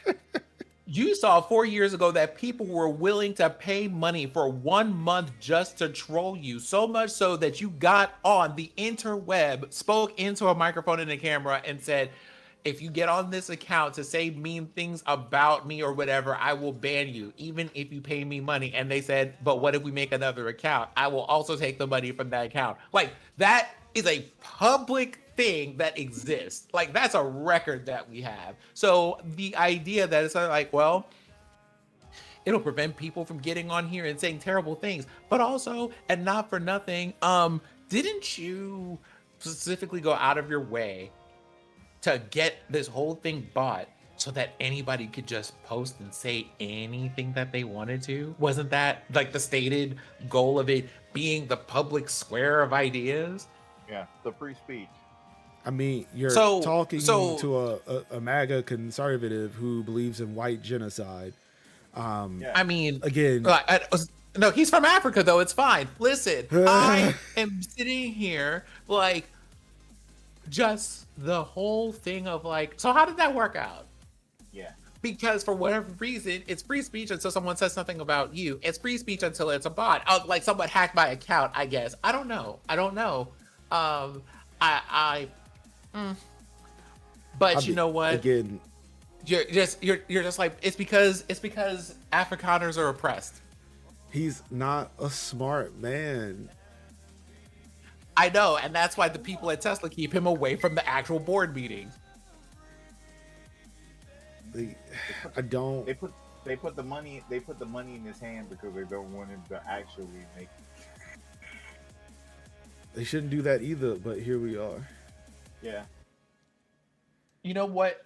you saw 4 years ago that people were willing to pay money for 1 month just to troll you, so much so that you got on the interweb, spoke into a microphone and a camera and said, if you get on this account to say mean things about me or whatever, I will ban you, even if you pay me money. And they said, but what if we make another account? I will also take the money from that account. Like, that is a public thing that exists. Like, that's a record that we have. So the idea that it's like, well, it'll prevent people from getting on here and saying terrible things. But also, and not for nothing, didn't you specifically go out of your way to get this whole thing bought so that anybody could just post and say anything that they wanted to? Wasn't that like the stated goal of it being the public square of ideas? Yeah, the free speech. I mean, you're So talking so to a MAGA conservative who believes in white genocide. Yeah. I mean, Again, no, he's from Africa though. It's fine. Listen, I am sitting here like just the whole thing of like, so how did that work out? Yeah. Because for whatever reason, it's free speech until someone says something about you. It's free speech until it's a bot. Like someone hacked my account, I guess. I don't know. But you know what? Again, You're just like, it's because Afrikaners are oppressed. he's not a smart man. I know, and that's why the people at Tesla keep him away from the actual board meetings. I don't. They put the money in his hand because they don't want him to actually make. They shouldn't do that either, but here we are. Yeah. You know what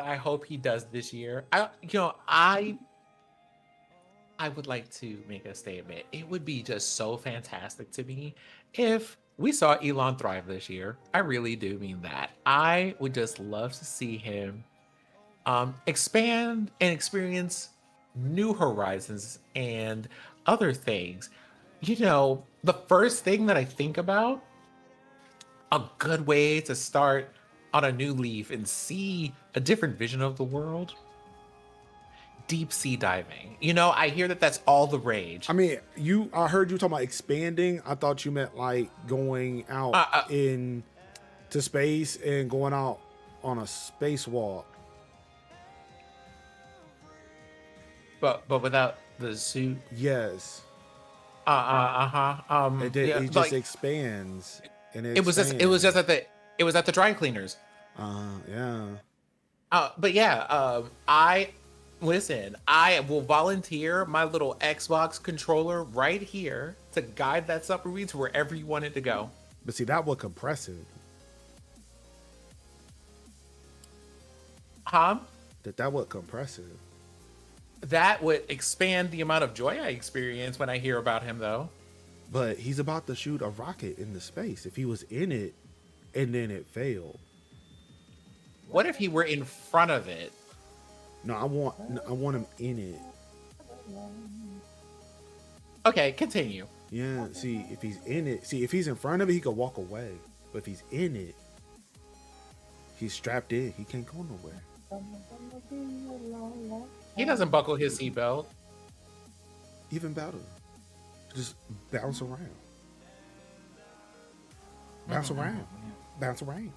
I hope he does this year? I would like to make a statement. It would be just so fantastic to me if we saw Elon thrive this year. I really do mean that. I would just love to see him expand and experience new horizons and other things. You know, the first thing that I think about, a good way to start on a new leaf and see a different vision of the world, deep sea diving. You know, I hear that that's all the rage. I mean, I heard you talking about expanding. I thought you meant like going out into space and going out on a spacewalk. But without the suit. Yes. It just like, expands, and it was just at the dry cleaners. Yeah. But yeah, I will volunteer my little Xbox controller right here to guide that submarine to wherever you want it to go. But see, that would compress it. Huh? That would compress it. That would expand the amount of joy I experience when I hear about him, though. But he's about to shoot a rocket into space. If he was in it and then it failed. What if he were in front of it? No, I want him in it. Okay, continue. Yeah, see, if he's in it, if he's in front of it, he could walk away. But if he's in it, he's strapped in. He can't go nowhere. He doesn't buckle his seatbelt. Even better. Just bounce around. Bounce around. Bounce around.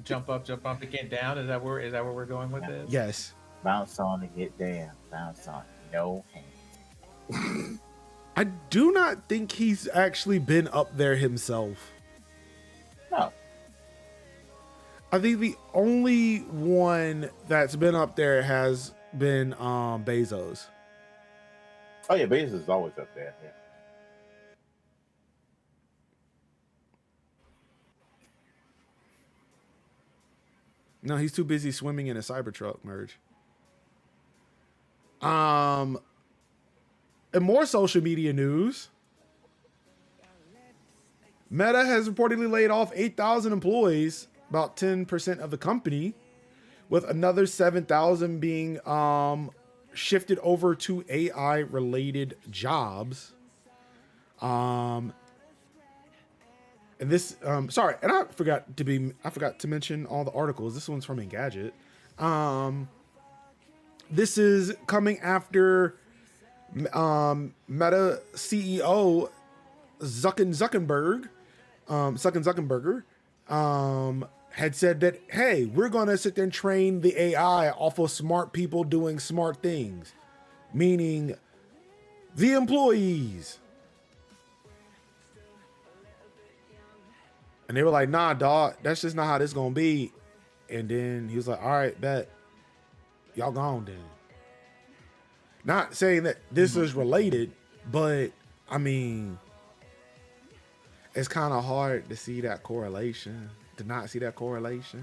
Jump up and get down. Is that where we're going with this? Yes. Bounce on and get down. Bounce on. No hands. I do not think he's actually been up there himself. No. I think the only one that's been up there has been Bezos. Oh yeah, Bezos is always up there. Yeah. No, he's too busy swimming in a Cybertruck merge. And more social media news. Meta has reportedly laid off 8,000 employees, about 10% of the company, with another 7,000 being shifted over to AI-related jobs. And this, sorry, and I forgot to mention all the articles. This one's from Engadget. This is coming after Meta CEO Zuckerberg had said that, hey, we're going to sit there and train the AI off of smart people doing smart things, meaning the employees. And they were like, nah, dog, that's just not how this going to be. And then he was like, all right, bet. Y'all gone then. Not saying that this is related, but I mean, it's kind of hard to see that correlation. Did not see that correlation.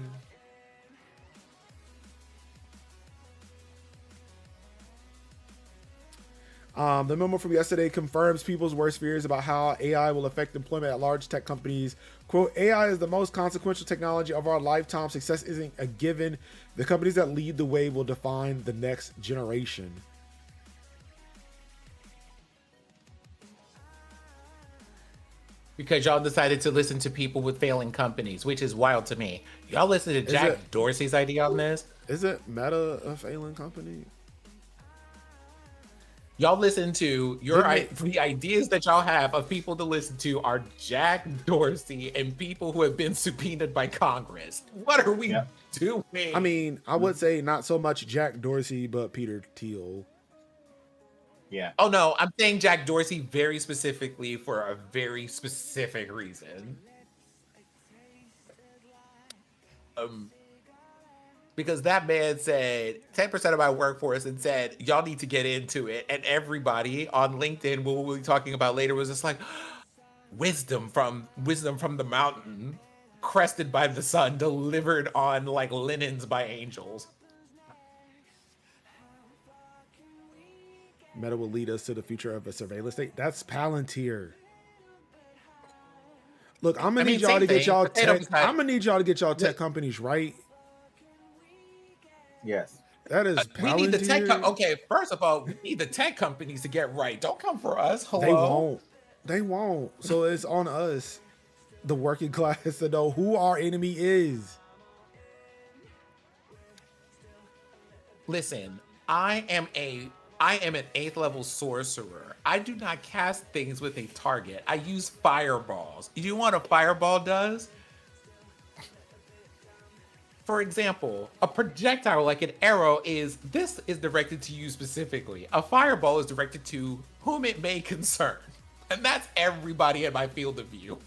The memo from yesterday confirms people's worst fears about how AI will affect employment at large tech companies. Quote, AI is the most consequential technology of our lifetime. Success isn't a given. The companies that lead the way will define the next generation. Because y'all decided to listen to people with failing companies, which is wild to me. Y'all listen to Jack Dorsey's idea on this? Is it Meta a failing company? Y'all listen to the ideas that y'all have of people to listen to are Jack Dorsey and people who have been subpoenaed by Congress. What are we doing? I mean, I would say not so much Jack Dorsey, but Peter Thiel. Yeah. Oh no, I'm saying Jack Dorsey very specifically for a very specific reason. Because that man said 10% of my workforce and said, y'all need to get into it. And everybody on LinkedIn, what we'll be talking about later, was just like, wisdom from the mountain, crested by the sun, delivered on like linens by angels. Meta will lead us to the future of a surveillance state. That's Palantir. Look, I'm gonna need y'all to get y'all tech. I'm gonna need y'all to get y'all tech companies right. Yes. That is Palantir. We need the tech. Okay, first of all, we need the tech companies to get right. Don't come for us. Hello. They won't. So it's on us, the working class, to know who our enemy is. Listen, I am an 8th level sorcerer. I do not cast things with a target. I use fireballs. You know what a fireball does? For example, a projectile like an arrow is directed to you specifically. A fireball is directed to whom it may concern. And that's everybody in my field of view.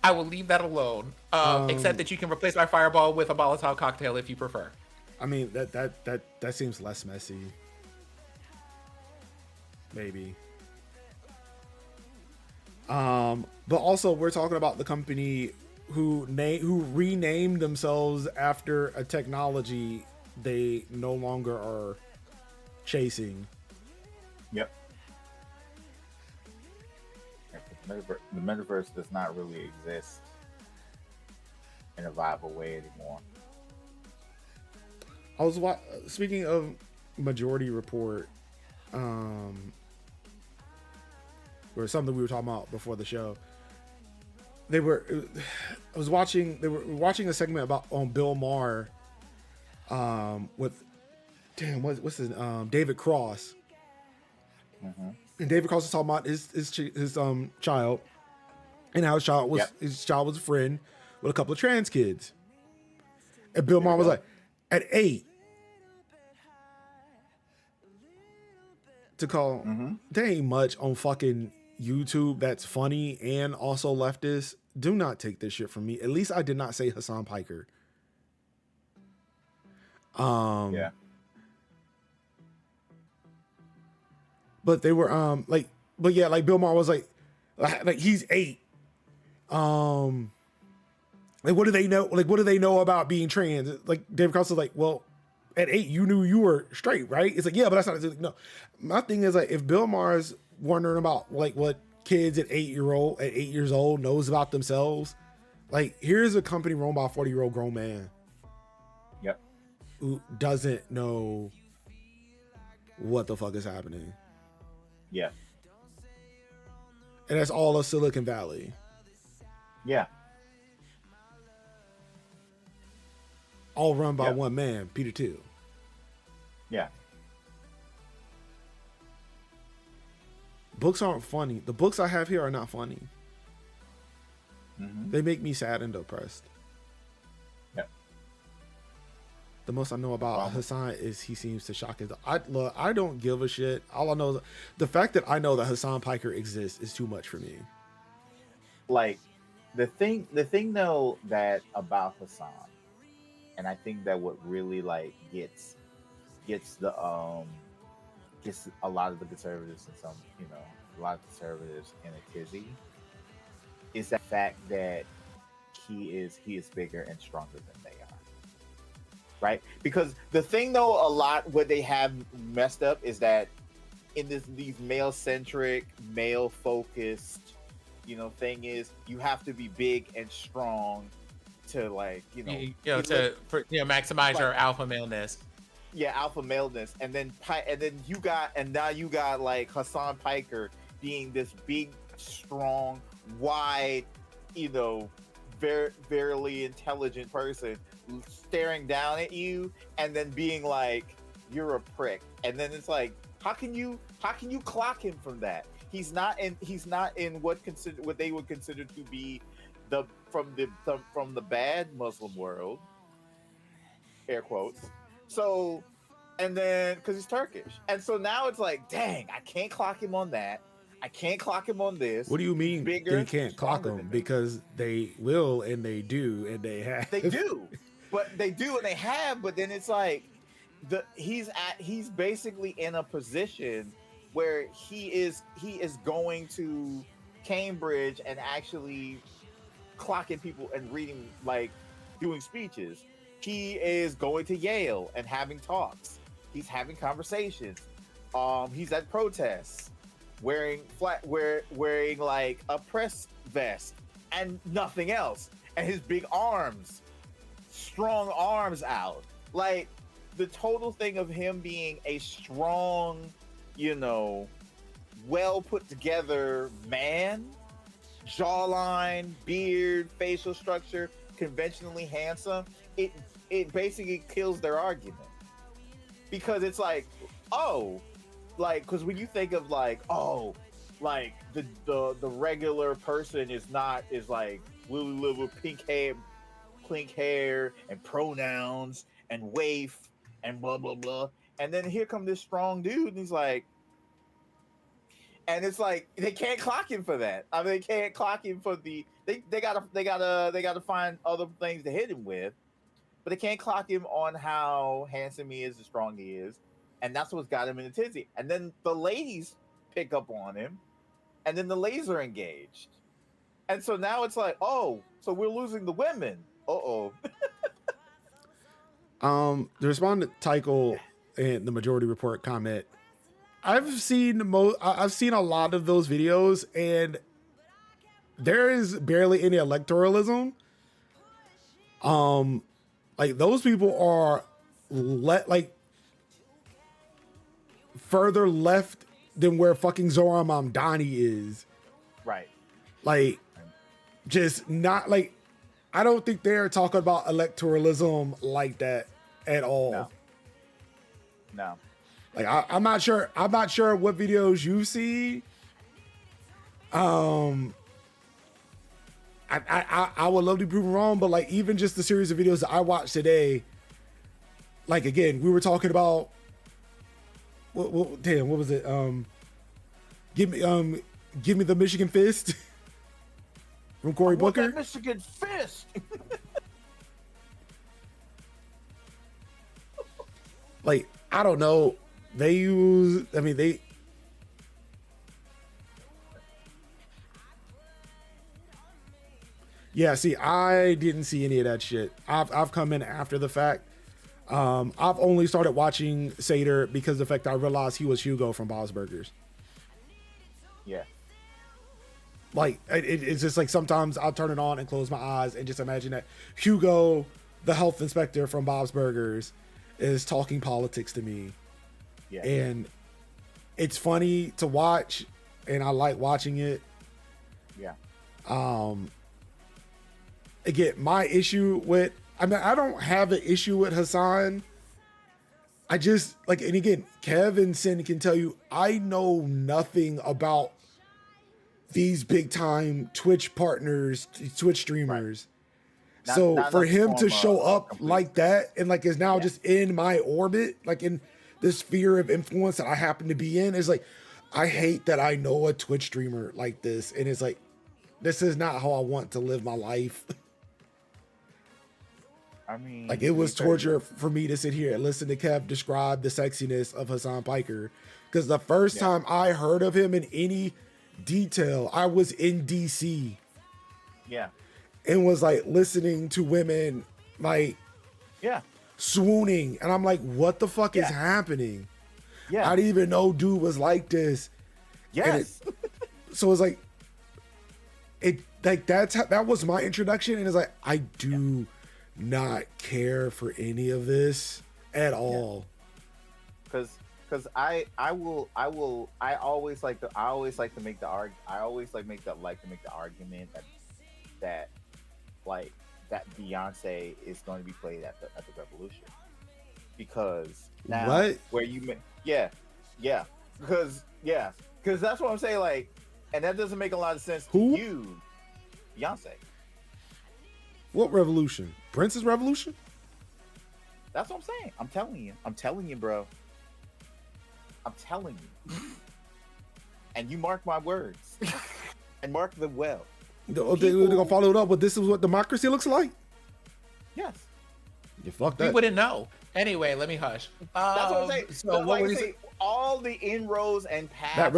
I will leave that alone, except that you can replace my fireball with a Molotov cocktail if you prefer. I mean, that seems less messy. Maybe. But also we're talking about the company who renamed themselves after a technology they no longer are chasing. Yep. The metaverse does not really exist in a viable way anymore. I was speaking of Majority Report, or something we were talking about before the show. They were watching a segment about on Bill Maher, with what's his David Cross. Mm-hmm. And David Cross was talking about his child, and how his child was a friend with a couple of trans kids. And Bill Maher was like, at 8, to call, there ain't much on fucking YouTube that's funny and also leftist. Do not take this shit from me. At least I did not say Hassan Piker. Yeah. But they were like Bill Maher was like he's 8. Like what do they know? Like what do they know about being trans? Like David Cross was like, well, at 8 you knew you were straight, right? It's like, yeah, but that's not no. My thing is like if Bill Maher's wondering about like what kids at 8 years old knows about themselves, like here's a company run by a 40-year-old grown man. Yep. Who doesn't know what the fuck is happening. Yeah. And that's all of Silicon Valley. Yeah. All run by one man, Peter Thiel. Yeah. Books aren't funny. The books I have here are not funny. Mm-hmm. They make me sad and depressed. Yep. The most I know about Hassan is he seems to shock his. I don't give a shit. All I know is the fact that I know that Hassan Piker exists is too much for me. Like the thing though that about Hassan, and I think that what really like gets a lot of the conservatives and some a lot of conservatives in a tizzy is the fact that he is bigger and stronger than they are. Right? Because the thing though, a lot what they have messed up is that in these male centric, male focused, thing is you have to be big and strong to maximize your alpha maleness. Yeah, alpha maleness, and now you got like Hassan Piker being this big, strong, wide, very, very intelligent person staring down at you, and then being like, "You're a prick," and then it's like, how can you clock him from that? He's not in what they would consider to be from the bad Muslim world, air quotes. So, and then because he's Turkish, and so now it's like, dang, I can't clock him on that. I can't clock him on this. What do you mean they can't clock him? Because they will, and they do, and they have. They do, but they do, and they have. But then it's like he's basically in a position where he is going to Cambridge and actually clocking people and reading, like doing speeches. He is going to Yale and having talks. He's having conversations. He's at protests, wearing like a press vest and nothing else, and his big arms, strong arms out. Like the total thing of him being a strong, well put together man, jawline, beard, facial structure, conventionally handsome. It basically kills their argument, because it's like, because when you think of like, the regular person is like Lily live with pink hair and pronouns and waif and blah blah blah, and then here come this strong dude, and he's like, and it's like they can't clock him for that. I mean, they can't clock him for they gotta find other things to hit him with, but they can't clock him on how handsome he is and strong he is, and that's what's got him in a tizzy. And then the ladies pick up on him, and then the ladies are engaged, and so now it's like, so we're losing the women. The respondent Tycho and the majority report comment. I've seen a lot of those videos, and there is barely any electoralism. Like those people are further left than where fucking Zohran Mamdani is. Right. Like, just not like, I don't think they're talking about electoralism like that at all. No. Like I'm not sure what videos you see. I would love to be proven wrong, but like even just the series of videos that I watched today, like again, we were talking about what was it? Give me the Michigan Fist from Cory Booker. That Michigan Fist. Like, I don't know. Yeah, see, I didn't see any of that shit. I've come in after the fact. I've only started watching Seder because of the fact I realized he was Hugo from Bob's Burgers. Yeah. Like, it's just like sometimes I'll turn it on and close my eyes and just imagine that Hugo, the health inspector from Bob's Burgers, is talking politics to me. Yeah. And it's funny to watch, and I like watching it. Yeah. Again, my issue with, I don't have an issue with Hassan. I just, like, and again, Kev and Sin can tell you, I know nothing about these big time Twitch partners, Twitch streamers. Right. Not for him to show up like that and like is now just in my orbit, like in the sphere of influence that I happen to be in, is like, I hate that I know a Twitch streamer like this. And it's like, this is not how I want to live my life. I mean, like, it was torture for me to sit here and listen to Kev describe the sexiness of Hassan Piker, Because the first Yeah. time I heard of him in any detail, I was in DC Yeah. and was like listening to women like Yeah. swooning. And I'm like, what the fuck is Yeah. happening? Yeah. I didn't even know dude was like this. Yes. So it's like, that was my introduction. And it's like, I do not care for any of this at all. Because I always like to make the argument that Beyonce is going to be played at the Revolution, because now What? where you because that's what I'm saying, like, and that doesn't make a lot of sense to Who? you, Beyonce. What revolution? Prince's revolution? That's what I'm saying. I'm telling you, bro. I'm telling you. And you mark my words. And mark them well. They're gonna follow it up, but this is what democracy looks like? Yes. You fuck We that. wouldn't know. Anyway, let me hush. That's what I'm saying. So So what like were I you say, all the inroads and paths. That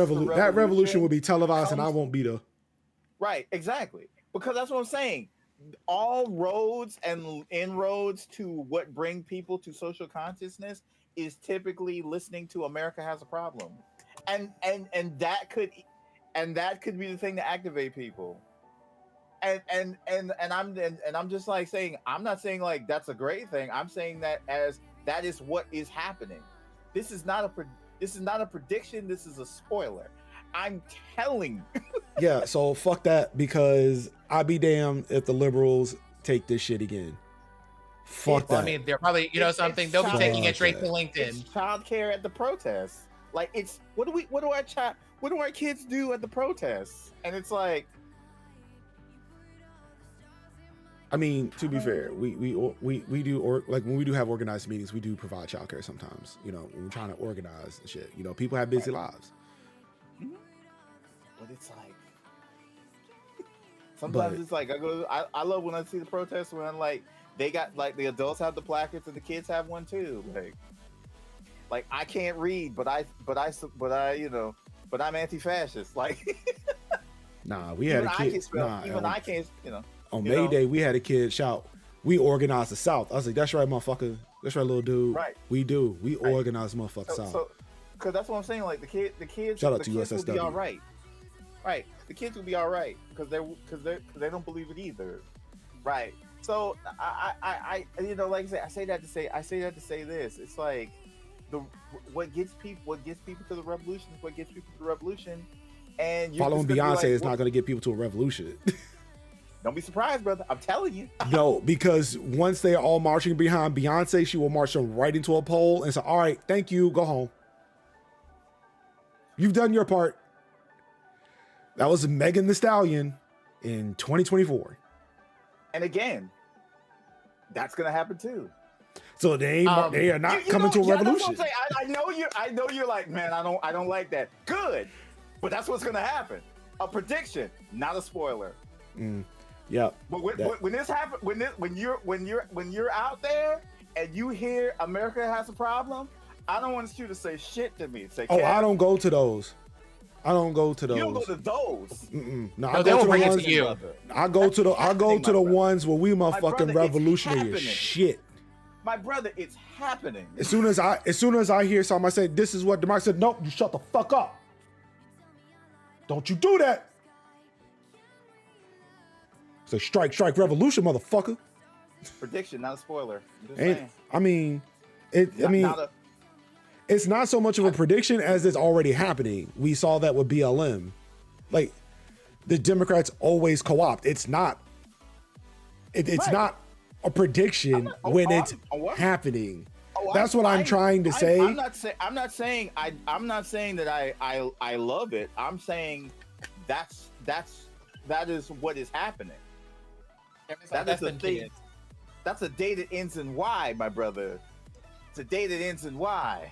revolution will be televised and I comes- won't be there. Right, exactly. Because that's what I'm saying. All roads and inroads to what bring people to social consciousness is typically listening to America Has a Problem. And that could be the thing to activate people. And I'm just like saying, I'm not saying like that's a great thing. I'm saying that as that is what is happening. This is not a prediction, this is a spoiler. I'm telling you. Yeah, so fuck that, because I'd be damned if the liberals take this shit again. Fuck Well, that. I mean, they're probably, you know, It's something. They'll be child- taking it straight to It's LinkedIn. It's childcare at the protests. Like, it's what do our kids do at the protests? And it's like, I mean, to be fair, we do, or like when we do have organized meetings, we do provide childcare sometimes. You know, when we're trying to organize and shit. You know, people have busy lives. but it's like sometimes But- it's like I love when I see the protests when I'm like they got like the adults have the placards and the kids have one too. Like I can't read, but I'm anti-fascist. Like Nah, we had even a I kid. can spell, Nah, even I can't, on you May know? Day, we had a kid shout, "We organize the South." I was like, "That's right, motherfucker. That's right, little dude. Right. We do. We Right. organize motherfucker South." So, because that's what I'm saying. Like the kids, Shout out the to kids will be USSW. all right. Right, the kids will be all right because they don't believe it either. Right. So I like I say that to say this. It's like what gets people to the revolution is what gets people to the revolution. And you're Following just gonna be Beyonce like, is "Well, not going to get people to a revolution. Don't be surprised, brother. I'm telling you. No, because once they are all marching behind Beyonce, she will march them right into a pole and say, "All right, thank you, go home. You've done your part." That was Megan Thee Stallion in 2024. And again, that's gonna happen too. So they are not coming to a revolution. That's what I'm saying. I know you're like, man, I don't like that. Good, but that's what's gonna happen. A prediction, not a spoiler. Yeah. But when this happens, when you're out there and you hear America Has a Problem, I don't want you to say shit to me. Say, Oh, Kev, I don't go to those. I don't go to those. You don't go to those. No, No, I they go won't to bring the it ones. to you. Brother. I go to the happening, my brother. ones where we brother, motherfucking it's revolutionary happening. as shit. My brother, it's happening. As soon as I hear something, I say, "This is what democracy." Said, "Nope, you shut the fuck up. Don't you do that." So strike, revolution, motherfucker. Prediction, not a spoiler. I'm just And saying. I mean, it's not so much of a prediction as it's already happening. We saw that with BLM. Like, the Democrats always co-opt. It's not Right. not a prediction when it's happening. That's what I'm trying to say. I'm not saying that I love it. I'm saying that is what is happening. That is the thing. That's a day that ends in Y, my brother. It's a day that ends in Y.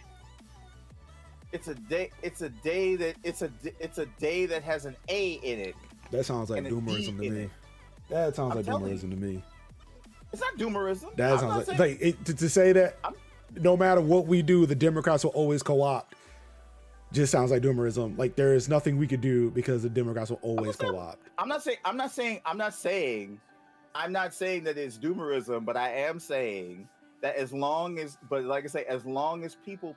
It's a day that has an A in it. That sounds like and a doomerism D to in me. it. That sounds I'm like telling doomerism to me. It's not doomerism. That I'm sounds not like saying- to say that no matter what we do, the Democrats will always co-opt. just sounds like doomerism. Like there is nothing we could do because the Democrats will always co-opt. I'm not saying that it's doomerism, but I am saying that as long as people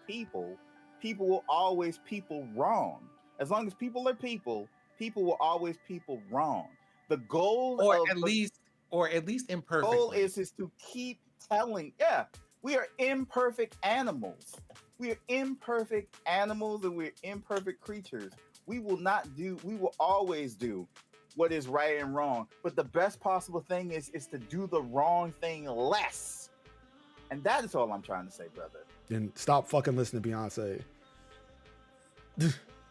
will always people wrong. As long as people are people will always people wrong. The goal, or at least imperfectly. Goal is to keep telling. Yeah, we are imperfect animals. We are imperfect animals, and we're imperfect creatures. We will always do what is right and wrong. But the best possible thing is to do the wrong thing less. And that is all I'm trying to say, brother. Then stop fucking listening to Beyonce.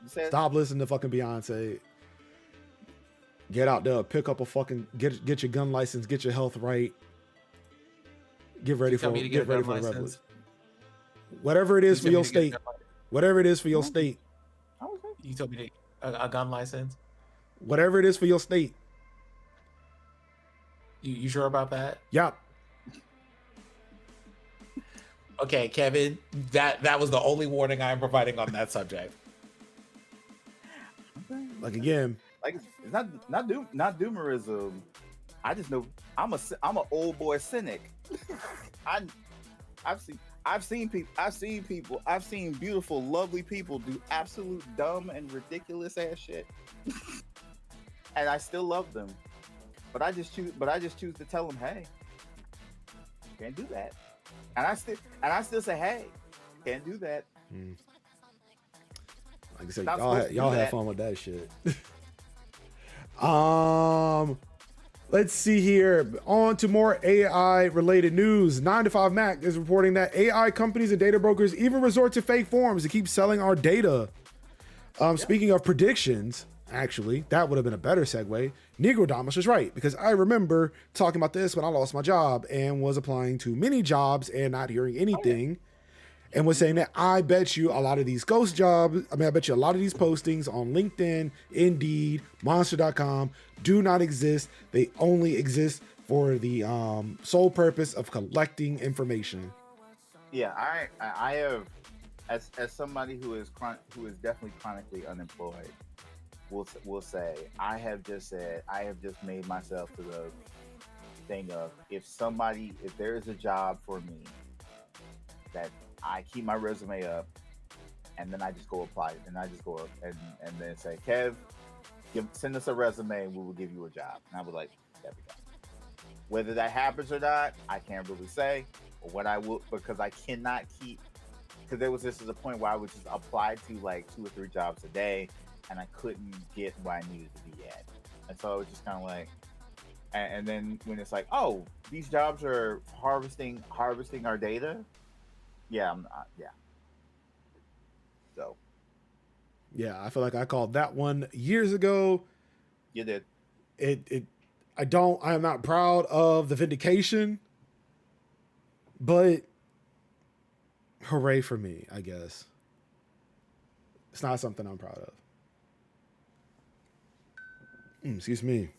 Stop listening to fucking Beyonce. Get out there, pick up a fucking get your gun license, get your health right. Get ready for the revolution. Whatever it is for your state. Whatever it is for your state. You told me a gun license? Whatever it is for your state. You sure about that? Yep. Okay, Kevin, that was the only warning I am providing on that subject. Like again, like it's not doomerism. I just know I'm an old boy cynic. I've seen beautiful, lovely people do absolute dumb and ridiculous ass shit, and I still love them. But I just choose to tell them, hey, can't do that. And I still say, hey, can't do that. Like I said, y'all have fun with that shit. Let's see here. On to more AI related news. 9to5Mac is reporting that AI companies and data brokers even resort to fake forms to keep selling our data. Speaking of predictions, actually, that would have been a better segue. Negrodamus was right, because I remember talking about this when I lost my job and was applying to many jobs and not hearing anything. And was saying that I bet you a lot of these ghost jobs, I bet you a lot of these postings on LinkedIn, Indeed, Monster.com do not exist. They only exist for the sole purpose of collecting information. Yeah, I have, as somebody who is definitely chronically unemployed, will say I have just made myself to the thing of if there is a job for me that I keep my resume up, and then I just go apply it, and I just go up and then say, Kev, send us a resume, and we will give you a job. And I was like, there we go. Whether that happens or not, I can't really say. Or what I will, because I cannot keep. Because this is a point where I would just apply to like 2 or 3 jobs a day, and I couldn't get where I needed to be at. And so it was just kind of like, and then when it's like, oh, these jobs are harvesting our data. Yeah, yeah. So. Yeah, I feel like I called that one years ago. You did. I am not proud of the vindication, but hooray for me, I guess. It's not something I'm proud of. Excuse me.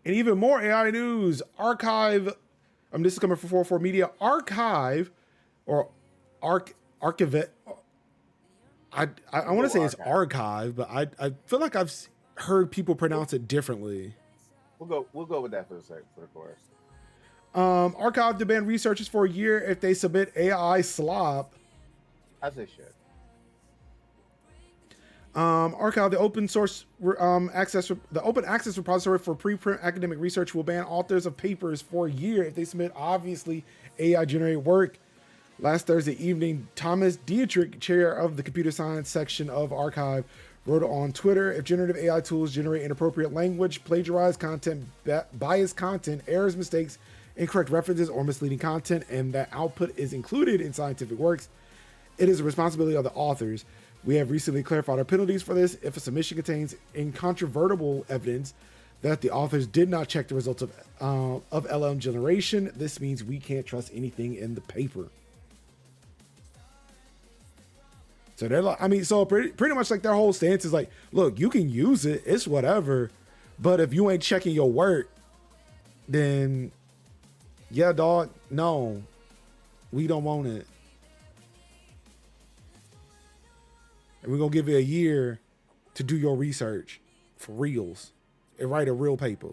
And even more AI news. ArXiv. This is coming from 44 Media. ArXiv or ArXiv. I want to say it's archive, but I feel like I've heard people pronounce it differently. We'll go with that for the chorus. ArXiv to ban researchers for a year if they submit AI slop. As they should. ArXiv, the open access repository for preprint academic research, will ban authors of papers for a year if they submit obviously AI generated work. Last Thursday evening, Thomas Dietrich, chair of the computer science section of ArXiv, wrote on Twitter, if generative AI tools generate inappropriate language, plagiarized content, biased content, errors, mistakes, incorrect references, or misleading content, and that output is included in scientific works, it is the responsibility of the authors. We have recently clarified our penalties for this. If a submission contains incontrovertible evidence that the authors did not check the results of LLM generation, this means we can't trust anything in the paper. So they're like, pretty much like their whole stance is like, look, you can use it, it's whatever, but if you ain't checking your work, then yeah, dog, no. We don't want it. And we're going to give you a year to do your research for reals and write a real paper.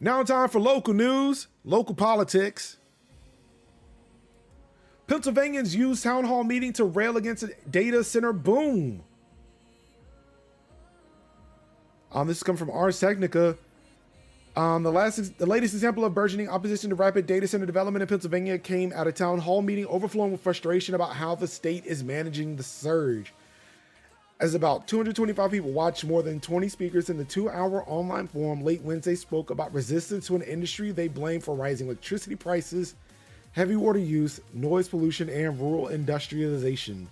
Now time for local news, local politics. Pennsylvanians use town hall meeting to rail against a data center boom. This is coming from Ars Technica. The latest example of burgeoning opposition to rapid data center development in Pennsylvania came at a town hall meeting overflowing with frustration about how the state is managing the surge. As about 225 people watched, more than 20 speakers in the 2-hour online forum late Wednesday spoke about resistance to an industry they blame for rising electricity prices, heavy water use, noise pollution, and rural industrialization.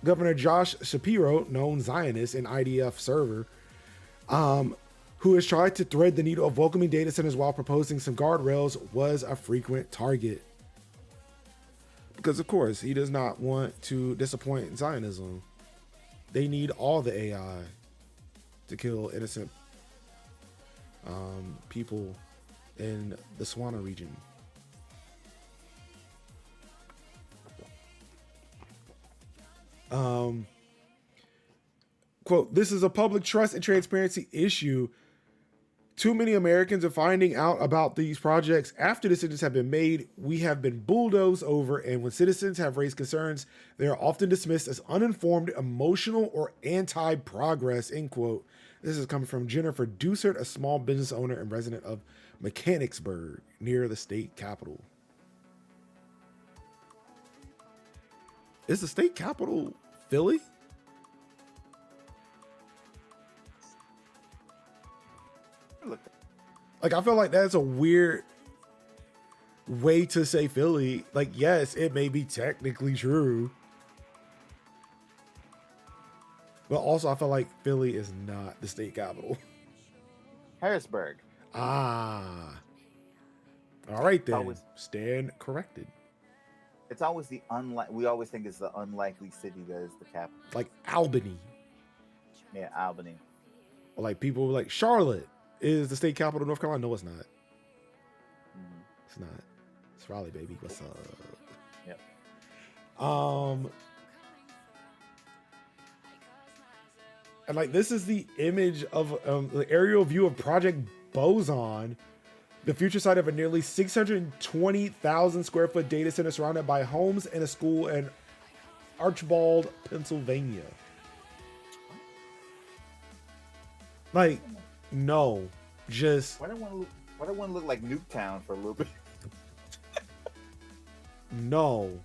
Governor Josh Shapiro, known Zionist and IDF server, who has tried to thread the needle of welcoming data centers while proposing some guardrails, was a frequent target. Because, of course, he does not want to disappoint Zionism. They need all the AI to kill innocent people in the Swana region. Quote, "This is a public trust and transparency issue. Too many Americans are finding out about these projects after decisions have been made. We have been bulldozed over, and when citizens have raised concerns, they are often dismissed as uninformed, emotional, or anti-progress," end quote. This is coming from Jennifer Dusert, a small business owner and resident of Mechanicsburg, near the state capitol. Is the state capital Philly? Like, I feel like that's a weird way to say Philly. Like, yes, it may be technically true, but also I feel like Philly is not the state capital. Harrisburg. Ah. All right, then. Stand corrected. It's always the we always think it's the unlikely city that is the capital. Like Albany. Yeah, Albany. Or like people like Charlotte is the state capital of North Carolina. No, it's not. Mm-hmm. It's not. It's Raleigh, baby. What's up? Yep. And like, this is the image of the aerial view of Project Boson, the future site of a nearly 620,000 square foot data center surrounded by homes and a school in Archbald, Pennsylvania. Like, no, just. Why don't want to look like Nuketown for a little bit? No.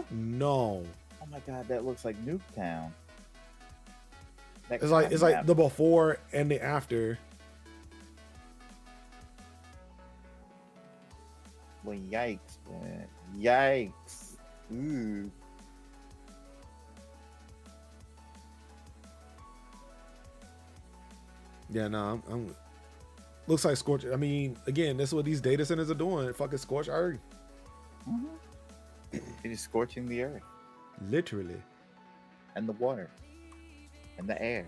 No. Oh my God, that looks like Nuketown. It's like the before and the after. Well, yikes, man. Yikes. Ooh. Yeah, no, I'm looks like scorch. I mean, again, that's what these data centers are doing. Fucking scorch earth. Mm-hmm. It is scorching the earth. Literally. And the water. And the air.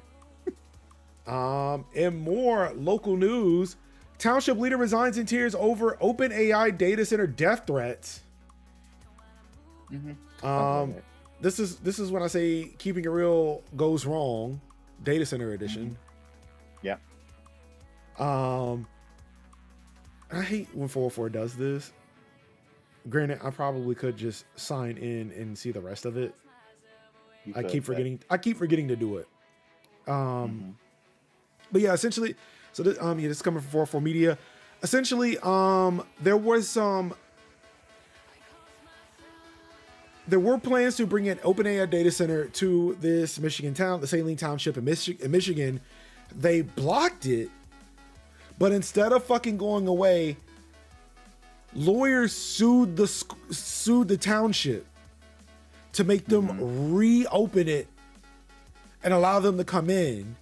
And more local news. Township leader resigns in tears over OpenAI data center death threats. Mm-hmm. This is when I say keeping it real goes wrong. Data center edition. Mm-hmm. Yeah. I hate when 404 does this. Granted, I probably could just sign in and see the rest of it. I keep forgetting to do it. But yeah, essentially, so this, this is coming from 404 Media. Essentially, there were plans to bring an OpenAI data center to this Michigan town, the Saline Township in Michigan. They blocked it, but instead of fucking going away, lawyers sued the township to make them reopen it and allow them to come in.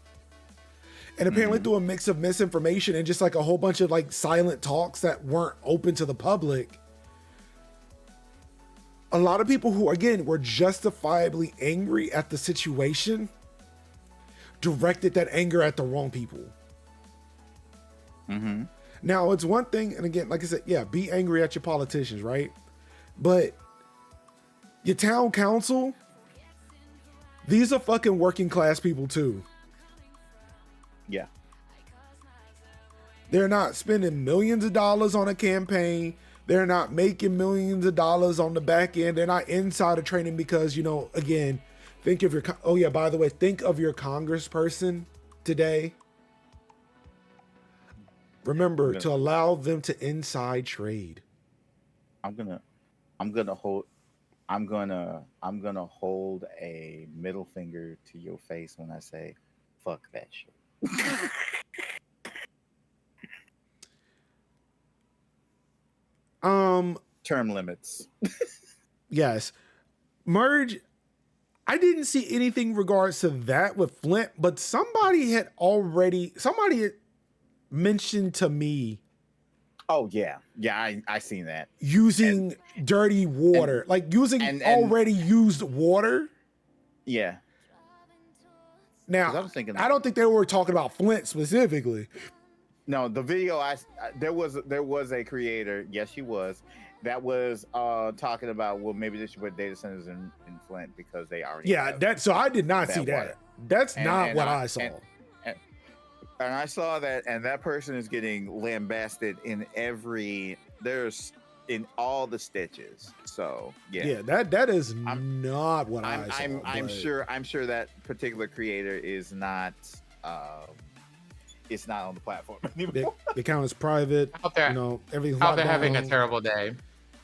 And apparently through a mix of misinformation and just like a whole bunch of like silent talks that weren't open to the public, a lot of people who, again, were justifiably angry at the situation directed that anger at the wrong people. Mm-hmm. Now, it's one thing, and again, like I said, yeah, be angry at your politicians, right? But your town council, these are fucking working class people too. Yeah. They're not spending millions of dollars on a campaign. They're not making millions of dollars on the back end. They're not insider training because, you know, again, think of your, oh yeah, by the way, think of your congressperson today. Remember to allow them to inside trade. I'm gonna hold a middle finger to your face when I say, fuck that shit. Term limits. Yes. Merge. I didn't see anything regards to that with Flint, but somebody had mentioned to me. Oh yeah. Yeah, I seen that. Using dirty water, like using already used water. Yeah. Now, I don't think they were talking about Flint specifically. No, the video there was a creator, yes, she was, that was talking about, well, maybe they should put data centers in Flint because they already so I did not see that. Water. That's not what I saw. And I saw that, and that person is getting lambasted in all the stitches. So yeah, that is not what I saw. I'm sure that particular creator is not. It's not on the platform anymore. The account is private. Out there, you know, everything's out there having a terrible day.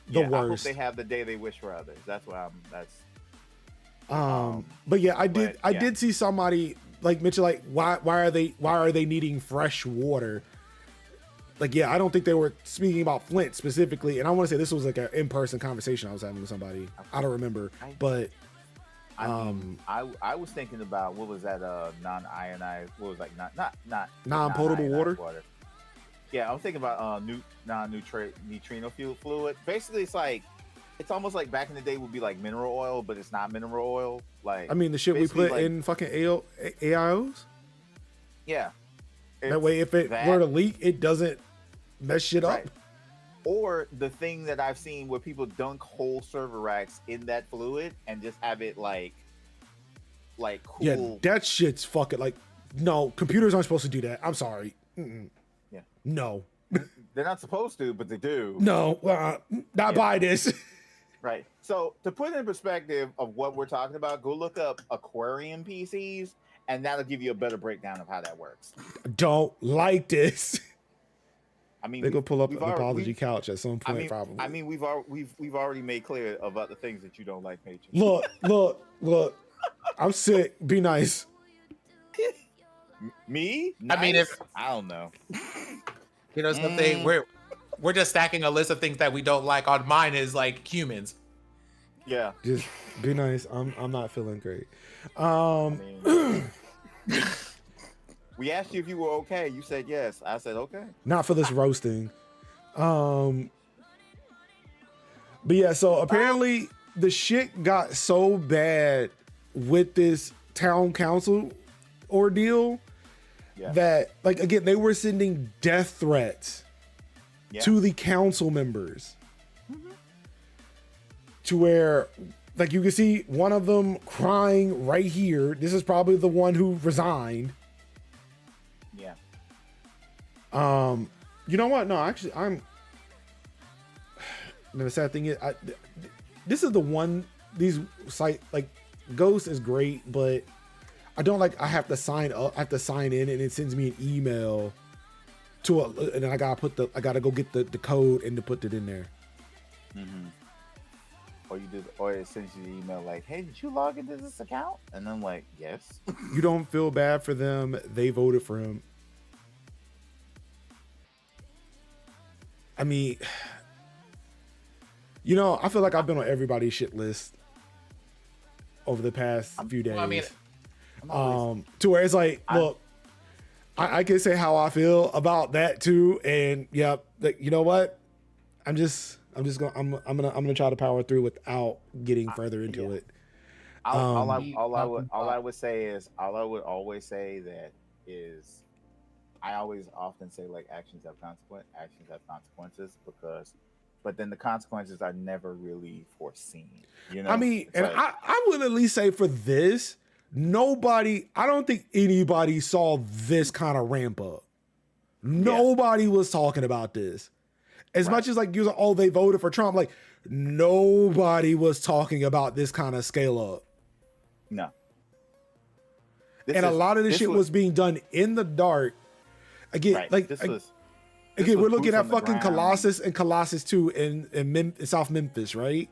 The worst. I hope they have the day they wish for others. That's what but yeah, I did see somebody like mention, like, why are they needing fresh water? Like, yeah, I don't think they were speaking about Flint specifically, and I want to say this was like an in-person conversation I was having with somebody. I don't remember, but I was thinking about, what was that non-ionized, what was, like, not non-potable water? Yeah, I was thinking about neutrino fluid. Basically, it's almost like back in the day would be like mineral oil, but it's not mineral oil. Like, I mean, the shit we put in fucking AIOs. Yeah. That way, if it were to leak, it doesn't mess shit up. Right. Or the thing that I've seen where people dunk whole server racks in that fluid and just have it like cool. Yeah, that shit's fucking like, no, computers aren't supposed to do that. I'm sorry. Mm-mm. Yeah. No. They're not supposed to, but they do. No, not buy this. Right. So to put it in perspective of what we're talking about, go look up aquarium PCs, and that'll give you a better breakdown of how that works. Don't like this. I mean, they go pull up an apology couch at some point, probably. I mean, we've already made clear about the things that you don't like, Paige. Look. I'm sick. Be nice. Me? Nice? I mean, I don't know. You know something? We're just stacking a list of things that we don't like. On mine is like humans. Yeah. Just be nice. I'm not feeling great. We asked you if you were okay. You said yes. I said okay. Not for this roasting. But yeah, so apparently the shit got so bad with this town council ordeal that, like, again, they were sending death threats to the council members. Mm-hmm. To where, like, you can see one of them crying right here. This is probably the one who resigned. Yeah. You know what? No, actually, the sad thing is, this is the one, these site, like, Ghost is great, but I don't like, I have to sign up, I have to sign in, and it sends me an email to and then I gotta go get the code and to put it in there. Mm-hmm. Or it sends you the email like, hey, did you log into this account? And I'm like, yes. You don't feel bad for them. They voted for him. I mean, you know, I feel like I've been on everybody's shit list over the past few days. I mean, to where it's like, look, I can say how I feel about that too. And yeah, like, you know what? I'm I'm gonna try to power through without getting further into it. All I would always say that is, I always often say like actions have consequences, but then the consequences are never really foreseen. You know, I mean, it's and like, I would at least say for this, I don't think anybody saw this kind of ramp up. Nobody was talking about this. As much as like you was like, oh, they voted for Trump, like nobody was talking about this kind of scale up. No. And a lot of this shit was being done in the dark. Again, we're looking at fucking Colossus and Colossus 2 in South Memphis, right?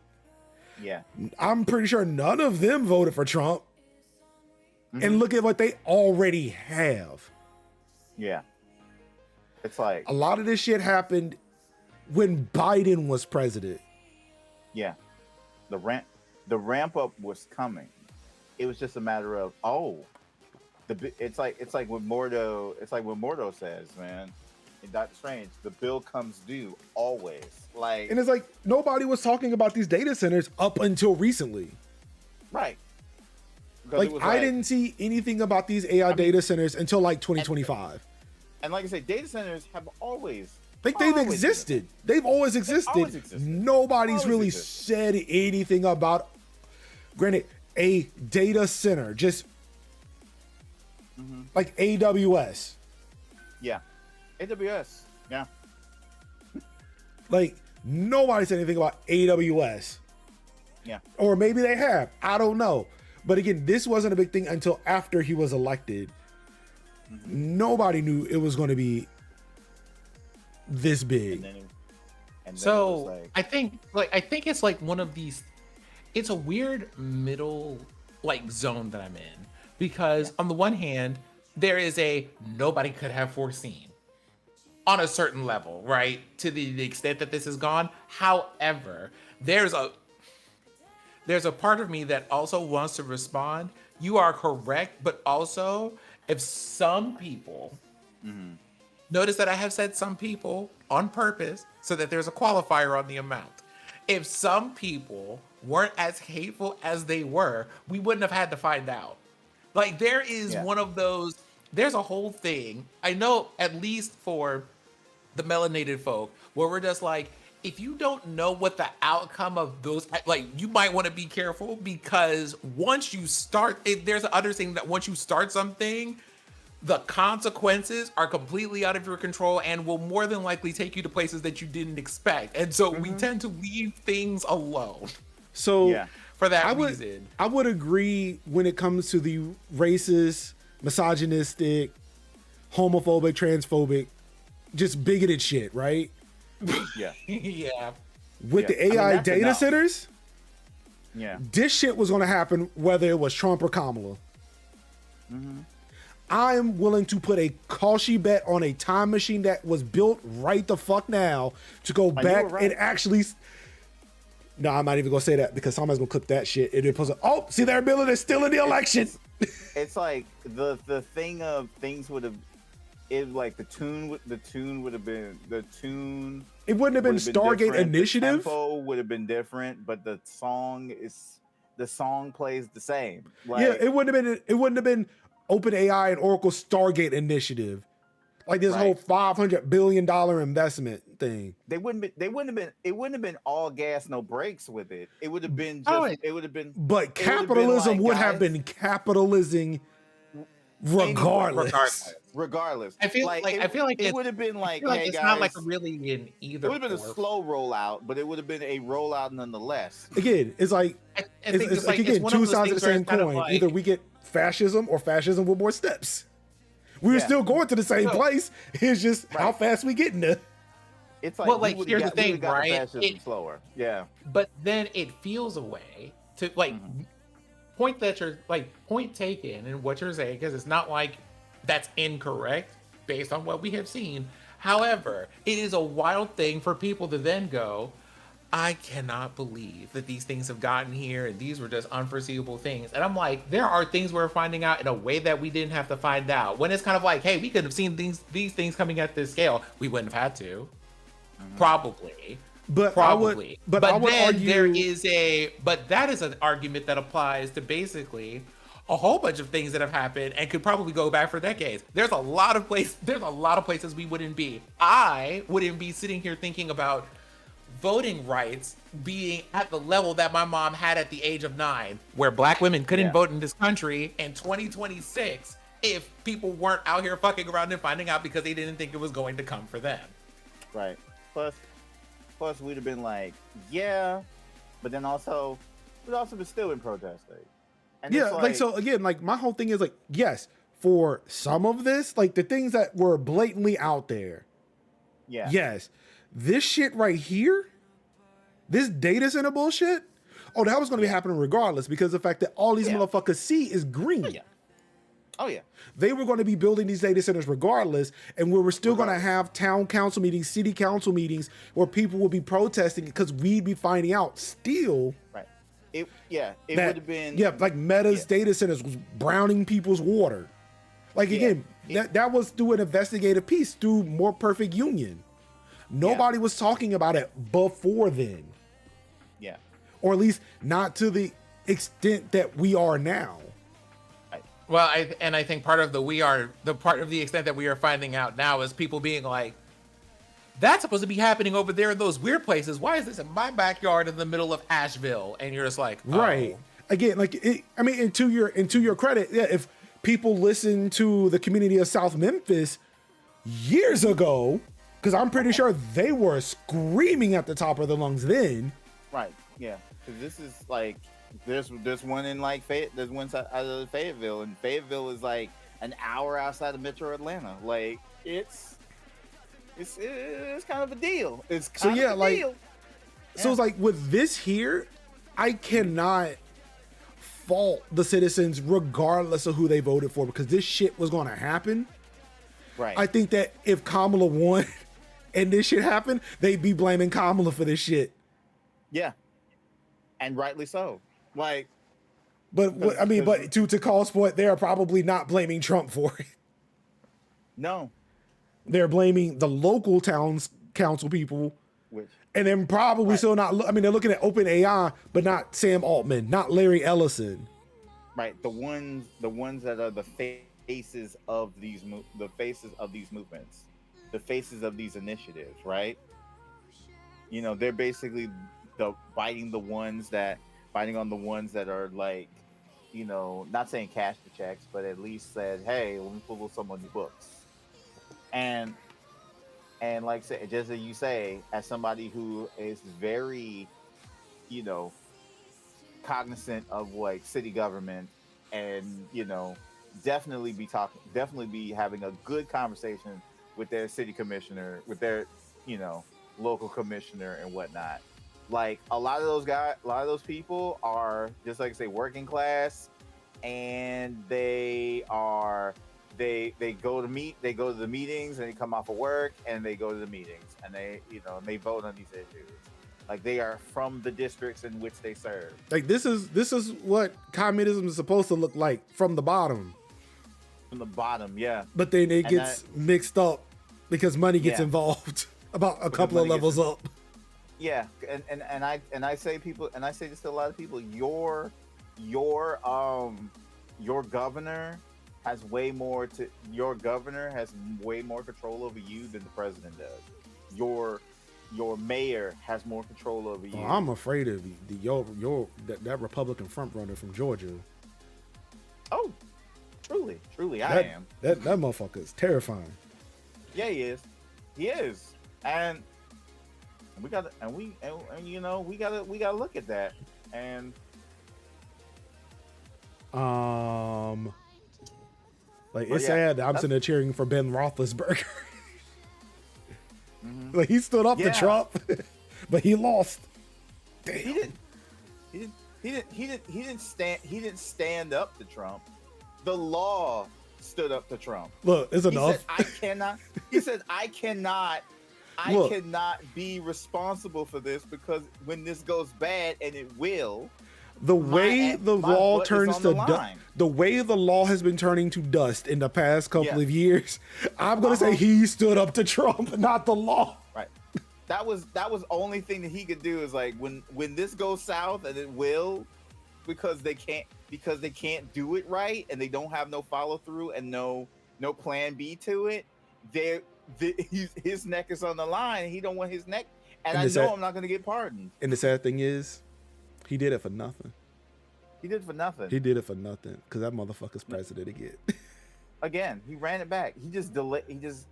Yeah. I'm pretty sure none of them voted for Trump. And look at what they already have. Yeah. It's like a lot of this shit happened when Biden was president. Yeah. The ramp up was coming. It was just a matter of, it's like what Mordo says, man. In Doctor Strange, the bill comes due always. Like, and it's like nobody was talking about these data centers up until recently. Right. Like I didn't see anything about these AI data centers until like 2025. And like I said, data centers have always they've existed. They've always existed. Nobody's really said anything about, granted, a data center, just like AWS. Yeah. AWS. Yeah. Like nobody said anything about AWS. Yeah. Or maybe they have. I don't know. But again, this wasn't a big thing until after he was elected. Nobody knew it was going to be this big. So I think it's like one of these. It's a weird middle like zone that I'm in, because on the one hand, there is a nobody could have foreseen on a certain level, right? To the extent that this is gone. However, there's a part of me that also wants to respond. You are correct, but also if some people, notice that I have said some people on purpose so that there's a qualifier on the amount. If some people weren't as hateful as they were, we wouldn't have had to find out. Like there is one of those, there's a whole thing, I know at least for the melanated folk, where we're just like, if you don't know what the outcome of those, like you might want to be careful, because once you start, there's an understanding that once you start something, the consequences are completely out of your control and will more than likely take you to places that you didn't expect. And so we tend to leave things alone. So for that reason, I would agree when it comes to the racist, misogynistic, homophobic, transphobic, just bigoted shit, right? Yeah. With the AI data centers, yeah, this shit was going to happen whether it was Trump or Kamala. I'm willing to put a caution bet on a time machine that was built right the fuck now to go back and actually. No, I'm not even gonna say that because somebody's gonna clip that shit. See their ability is still in the election. It's like the thing of things would have. It like the tune would have been the tune. It wouldn't have been Stargate Initiative. The tempo would have been different, but the song plays the same. Like, yeah, it wouldn't have been OpenAI and Oracle Stargate Initiative, like this whole $500 billion investment thing. It wouldn't have been all gas, no brakes with it. It would have been just. It would have been. But capitalism would have been capitalizing regardless. I feel like it would have been like, hey it's guys, not like really in either. It would have been a slow rollout, but it would have been a rollout nonetheless. Again, it's like it's two sides of the same coin. Like, either we get fascism or fascism with more steps. We're still going to the same place. It's just how fast we getting there. It's like, here's the thing, right? Slower. Yeah. But then it feels a way to like point taken in what you're saying, because it's not like that's incorrect based on what we have seen. However, it is a wild thing for people to then go, I cannot believe that these things have gotten here and these were just unforeseeable things. And I'm like, there are things we're finding out in a way that we didn't have to find out. When it's kind of like, hey, we could have seen these things coming at this scale. We wouldn't have had to, probably. But Probably. I would then argue but that is an argument that applies to basically a whole bunch of things that have happened and could probably go back for decades. There's a lot of places we wouldn't be. I wouldn't be sitting here thinking about voting rights being at the level that my mom had at the age of 9, where black women couldn't vote in this country in 2026 if people weren't out here fucking around and finding out because they didn't think it was going to come for them. Right. Plus we'd have been like, yeah, but then also we'd also been still in protesting. And yeah, like so again, like my whole thing is like, yes, for some of this, like the things that were blatantly out there. Yeah. Yes. This shit right here, this data center bullshit, oh, that was going to be happening regardless because the fact that all these motherfuckers see is green. Oh, yeah. Oh, yeah. They were going to be building these data centers regardless, and we were still going to have town council meetings, city council meetings, where people would be protesting because we'd be finding out still. Right. It would have been. Yeah, like Meta's data centers was browning people's water. Like, again, that was through an investigative piece, through More Perfect Union. Nobody was talking about it before then. Yeah. Or at least not to the extent that we are now. Well, I think part of the extent that we are finding out now is people being like, that's supposed to be happening over there in those weird places. Why is this in my backyard in the middle of Asheville? And you're just like, oh. Right. Again, like, and to your credit, yeah, if people listen to the community of South Memphis years ago, because I'm pretty sure they were screaming at the top of their lungs then. Right. Yeah. Because this is like, there's one in like there's one out of Fayetteville, and Fayetteville is like an hour outside of Metro Atlanta. Like it's kind of a deal. It's kind of a deal. So it's like with this here, I cannot fault the citizens regardless of who they voted for because this shit was going to happen. Right. I think that if Kamala won and this shit happened, they'd be blaming Kamala for this shit. Yeah. And rightly so. Like, but to Call's point, they are probably not blaming Trump for it. No, they're blaming the local towns council people, and then probably still not. I mean, they're looking at OpenAI, but not Sam Altman, not Larry Ellison. Right, the ones that are the faces of these movements, the faces of these initiatives. Right, you know, they're basically biting on the ones that are like, you know, not saying cash the checks, but at least said, hey, let me pull some on your books. And like say, just as you say, as somebody who is very, you know, cognizant of like city government and, you know, definitely be having a good conversation with their city commissioner, with their, you know, local commissioner and whatnot. Like a lot of those people are just like say working class, and they go to the meetings, and they come off of work and they go to the meetings, and they vote on these issues. Like they are from the districts in which they serve. Like this is what communism is supposed to look like from the bottom. From the bottom, yeah. But then it gets mixed up because money gets involved about a couple of levels up. Yeah, and I say this to a lot of people. Your governor has way more control over you than the president does. Your mayor has more control over you. I'm afraid of that Republican front runner from Georgia. Oh, truly, I am. That motherfucker is terrifying. Yeah, he is, and we gotta look at that. And it's sad that I'm sitting there cheering for Ben Roethlisberger. Mm-hmm. Like he stood up to Trump, but he lost. Damn. He didn't stand up to Trump. The law stood up to Trump. Look, it's enough. He said I cannot be responsible for this because when this goes bad, and it will, the way the law turns to dust, the way the law has been turning to dust in the past couple of years, I'm going to say he stood up to Trump, not the law. Right. that was the only thing that he could do is like when this goes south, and it will, because they can't do it right, and they don't have no follow through and no plan B to it. His neck is on the line. He don't want his neck, and I know I'm not going to get pardoned. And the sad thing is, he did it for nothing. He did it for nothing. He did it for nothing because that motherfucker's president again. Again, he ran it back. He just delayed. He just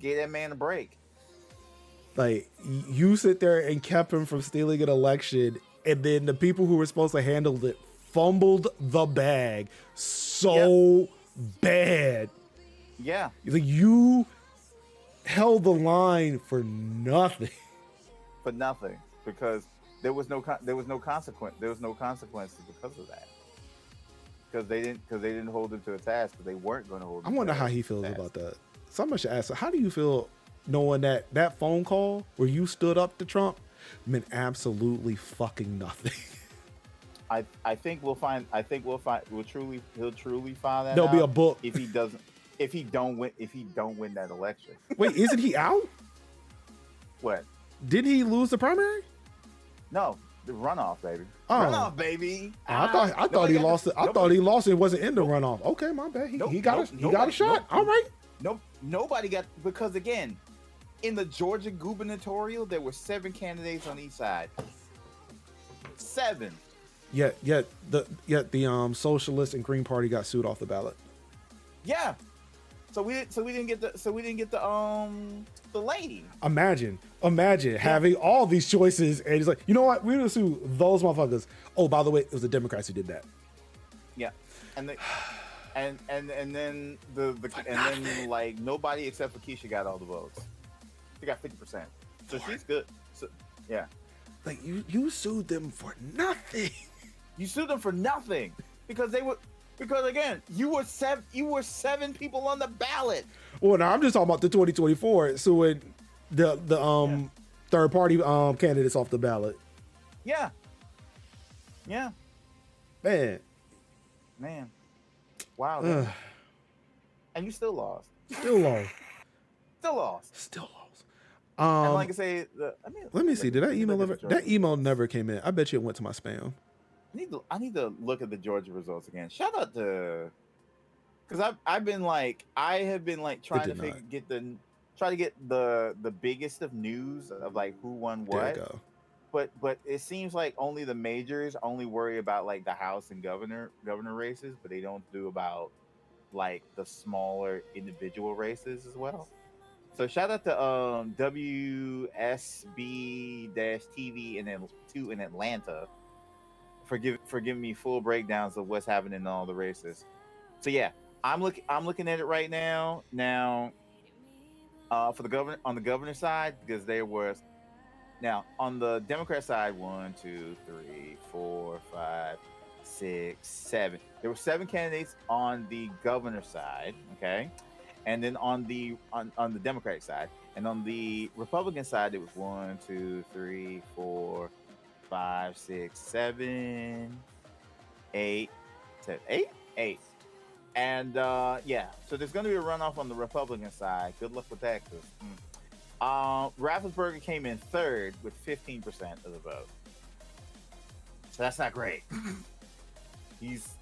gave that man a break. Like, you sit there and kept him from stealing an election, and then the people who were supposed to handle it fumbled the bag so bad. Yeah. Like, you held the line for nothing. For nothing, because there was no consequence. There was no consequences because of that. Because they didn't hold him to a task. Because they weren't going to hold him. I wonder how he feels about that. Somebody should ask him, how do you feel knowing that phone call where you stood up to Trump meant absolutely fucking nothing? I think we'll find. He'll truly find that. There'll be a book if he doesn't. If he don't win that election. Wait, isn't he out? What? Did he lose the primary? No, the runoff, baby. Oh. Runoff, baby. I thought he lost it. I thought he lost it. It wasn't in the runoff. Okay, my bad. He got a shot. All right. Nope. Nobody got, because again, in the Georgia gubernatorial, there were 7 candidates on each side. 7. Yet the Socialist and Green Party got sued off the ballot. Yeah. So we didn't get the lady. Imagine having all these choices, and he's like, you know what? We're gonna sue those motherfuckers. Oh, by the way, it was the Democrats who did that. Yeah, and then like nobody except for Keisha got all the votes. She got 50%, so she's good. So yeah, like you sued them for nothing. You sued them for nothing because they were. Because again, you were 7 people on the ballot. Well, now I'm just talking about the 2024 suing the third party candidates off the ballot. Yeah. Yeah. Man. Wow. And you still lost. Still lost. And like I say, let me see. Did that email ever? That email never came in. I bet you it went to my spam. I need to look at the Georgia results again. Shout out to, because I have been trying to get the biggest of news of like who won what. There you go. But it seems like only the majors only worry about like the House and governor races, but they don't do about like the smaller individual races as well. So shout out to WSB-TV in Atlanta for giving me full breakdowns of what's happening in all the races. So yeah, I'm looking at it right now. Now, for the governor side, because there was now on the Democrat side 1, 2, 3, 4, 5, 6, 7. There were 7 candidates on the governor side. Okay. And then on the Democratic side, and on the Republican side, it was 1, 2, 3, 4, 5, 6, 7, 8, 8. And yeah, so there's going to be a runoff on the Republican side. Good luck with that, because Raffensperger came in 3rd with 15% of the vote. So that's not great. He's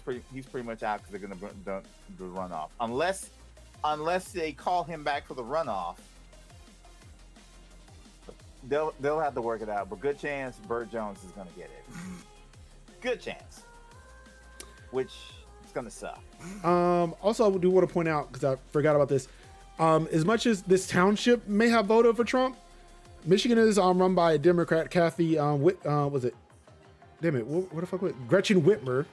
pretty much out because they're going to do the runoff, unless they call him back for the runoff. They'll have to work it out, but good chance Burt Jones is going to get it. Good chance, which is going to suck. Also, I do want to point out, because I forgot about this. As much as this township may have voted for Trump, Michigan is run by a Democrat, Kathy. Was it? Damn it! What the fuck was it? Gretchen Whitmer.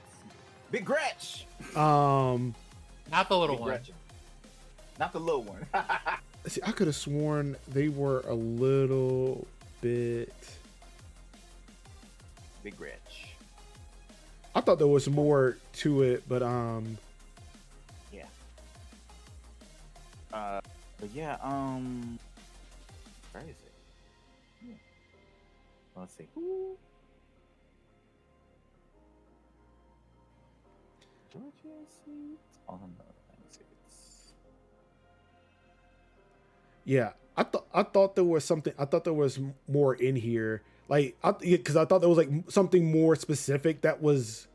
Big Gretch. Not the little one. Gretchen. Not the little one. See, I could have sworn they were a little bit. Big Gretch. I thought there was more to it, but yeah. But yeah, where is it? Yeah. Let's see. Georgia seats on the 96. Yeah, I thought there was something. I thought there was more in here, like because I thought there was like something more specific that was.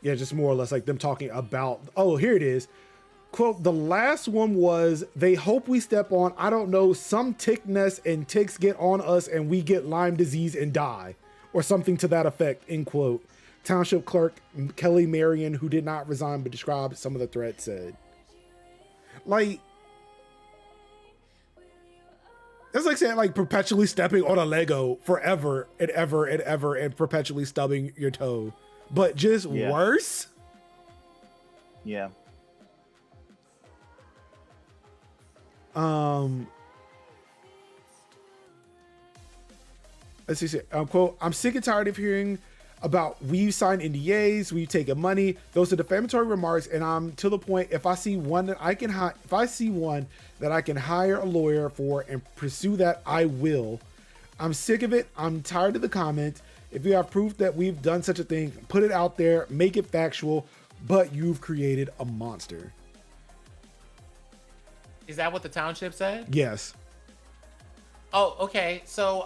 Yeah, just more or less like them talking about. Oh, here it is. Quote, the last one was, they hope we step on, I don't know, some tick nest and ticks get on us and we get Lyme disease and die. Or something to that effect, end quote. Township clerk Kelly Marion, who did not resign but described some of the threats, said. Like, it's like saying like perpetually stepping on a Lego forever and ever and ever and perpetually stubbing your toe. But just worse? Yeah. Let's see. Quote, I'm sick and tired of hearing about we've signed NDAs, we've taken money. Those are defamatory remarks, and I'm to the point. If I see one that I can hire a lawyer for and pursue that, I will. I'm sick of it. I'm tired of the comments. If you have proof that we've done such a thing, put it out there, make it factual. But you've created a monster. Is that what the township said? Yes. Oh, okay. So,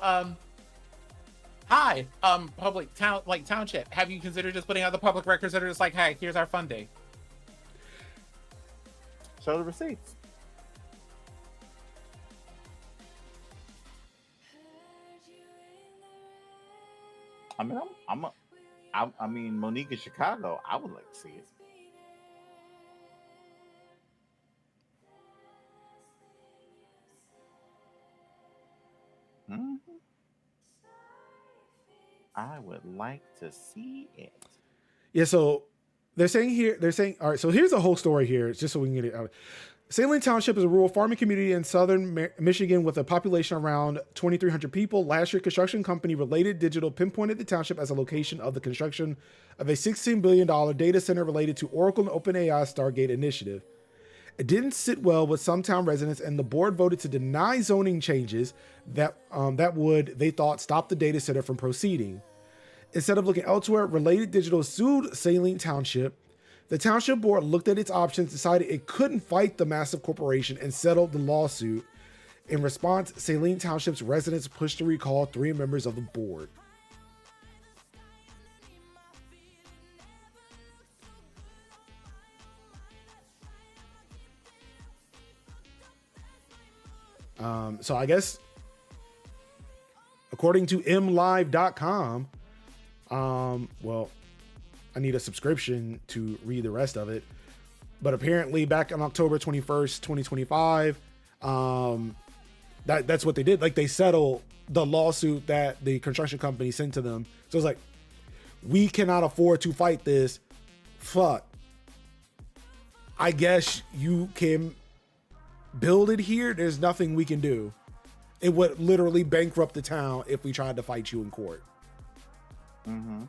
hi, township. Have you considered just putting out the public records that are just like, hey, here's our funding? Show the receipts. I mean, I mean, Monique in Chicago, I would like to see it. Mm-hmm. I would like to see it. Yeah, so they're saying, all right, so here's the whole story here, just so we can get it out. Saline Township is a rural farming community in southern Michigan with a population around 2,300 people. Last year, construction company Related Digital pinpointed the township as a location of the construction of a $16 billion data center related to Oracle and OpenAI Stargate initiative. It didn't sit well with some town residents, and the board voted to deny zoning changes that would, they thought, stop the data center from proceeding. Instead of looking elsewhere, Related Digital sued Saline Township. The township board looked at its options, decided it couldn't fight the massive corporation, and settled the lawsuit. In response, Saline Township's residents pushed to recall 3 members of the board. So I guess, according to mlive.com, well, I need a subscription to read the rest of it. But apparently back on October 21st, 2025, that's what they did. Like, they settled the lawsuit that the construction company sent to them. So it's like, we cannot afford to fight this. Fuck. I guess you can build it here. There's nothing we can do. It would literally bankrupt the town if we tried to fight you in court. Mm-hmm.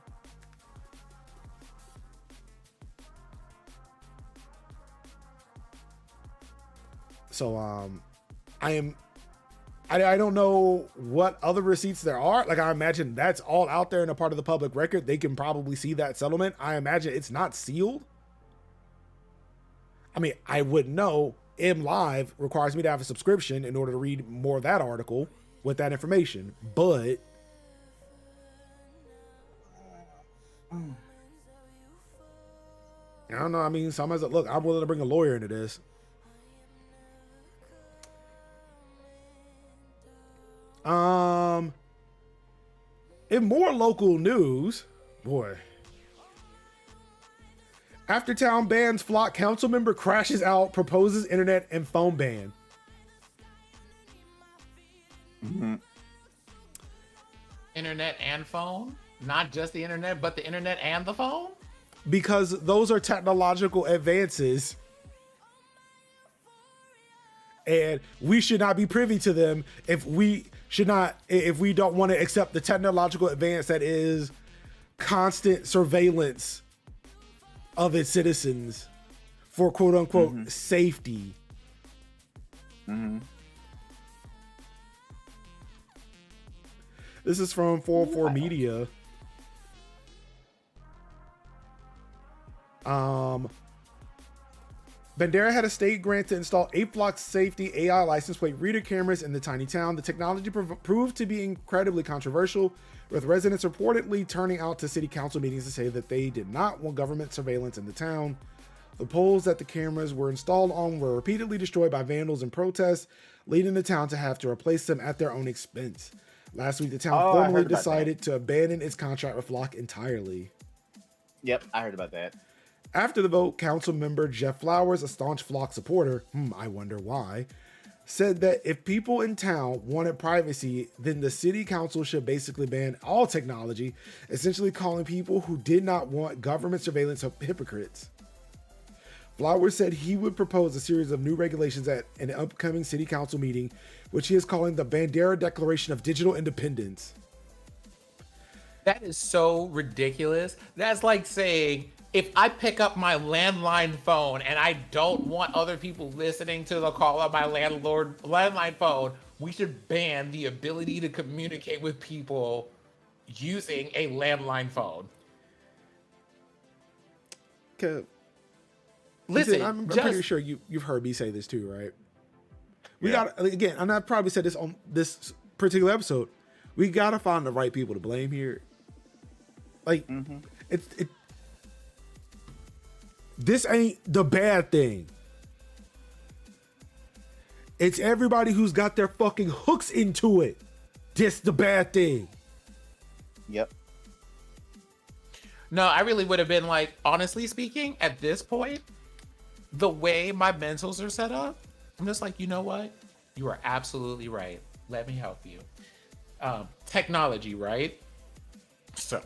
So I don't know what other receipts there are. Like, I imagine that's all out there in a part of the public record. They can probably see that settlement. I imagine it's not sealed. I mean, I wouldn't know. MLive requires me to have a subscription in order to read more of that article with that information. But I don't know. I mean, somebody's like, look, I'm willing to bring a lawyer into this. In more local news, boy. After town bans flock, council member crashes out, proposes internet and phone ban. Mm-hmm. Internet and phone? Not just the internet, but the internet and the phone? Because those are technological advances. And we should not be privy to them if we don't want to accept the technological advance that is constant surveillance of its citizens for quote unquote safety. Mm-hmm. This is from 404 Media. Bandera had a state grant to install 8 block safety AI license plate reader cameras in the tiny town. The technology proved to be incredibly controversial, with residents reportedly turning out to city council meetings to say that they did not want government surveillance in the town. The poles that the cameras were installed on were repeatedly destroyed by vandals and protests, leading the town to have to replace them at their own expense. Last week, the town formally decided to abandon its contract with Flock entirely. Yep, I heard about that. After the vote, Councilmember Jeff Flowers, a staunch Flock supporter, I wonder why, said that if people in town wanted privacy, then the city council should basically ban all technology, essentially calling people who did not want government surveillance hypocrites. Flowers said he would propose a series of new regulations at an upcoming city council meeting, which he is calling the Bandera Declaration of Digital Independence. That is so ridiculous. That's like saying, if I pick up my landline phone and I don't want other people listening to the call on my landline phone, we should ban the ability to communicate with people using a landline phone. Okay. Listen, I'm pretty sure you've heard me say this too, right? We got, again, and I probably said this on this particular episode, we gotta find the right people to blame here. Like, this ain't the bad thing. It's everybody who's got their fucking hooks into it. This the bad thing. Yep. No, I really would have been like, honestly speaking, at this point, the way my mentals are set up, I'm just like, you know what? You are absolutely right. Let me help you. Technology, right? So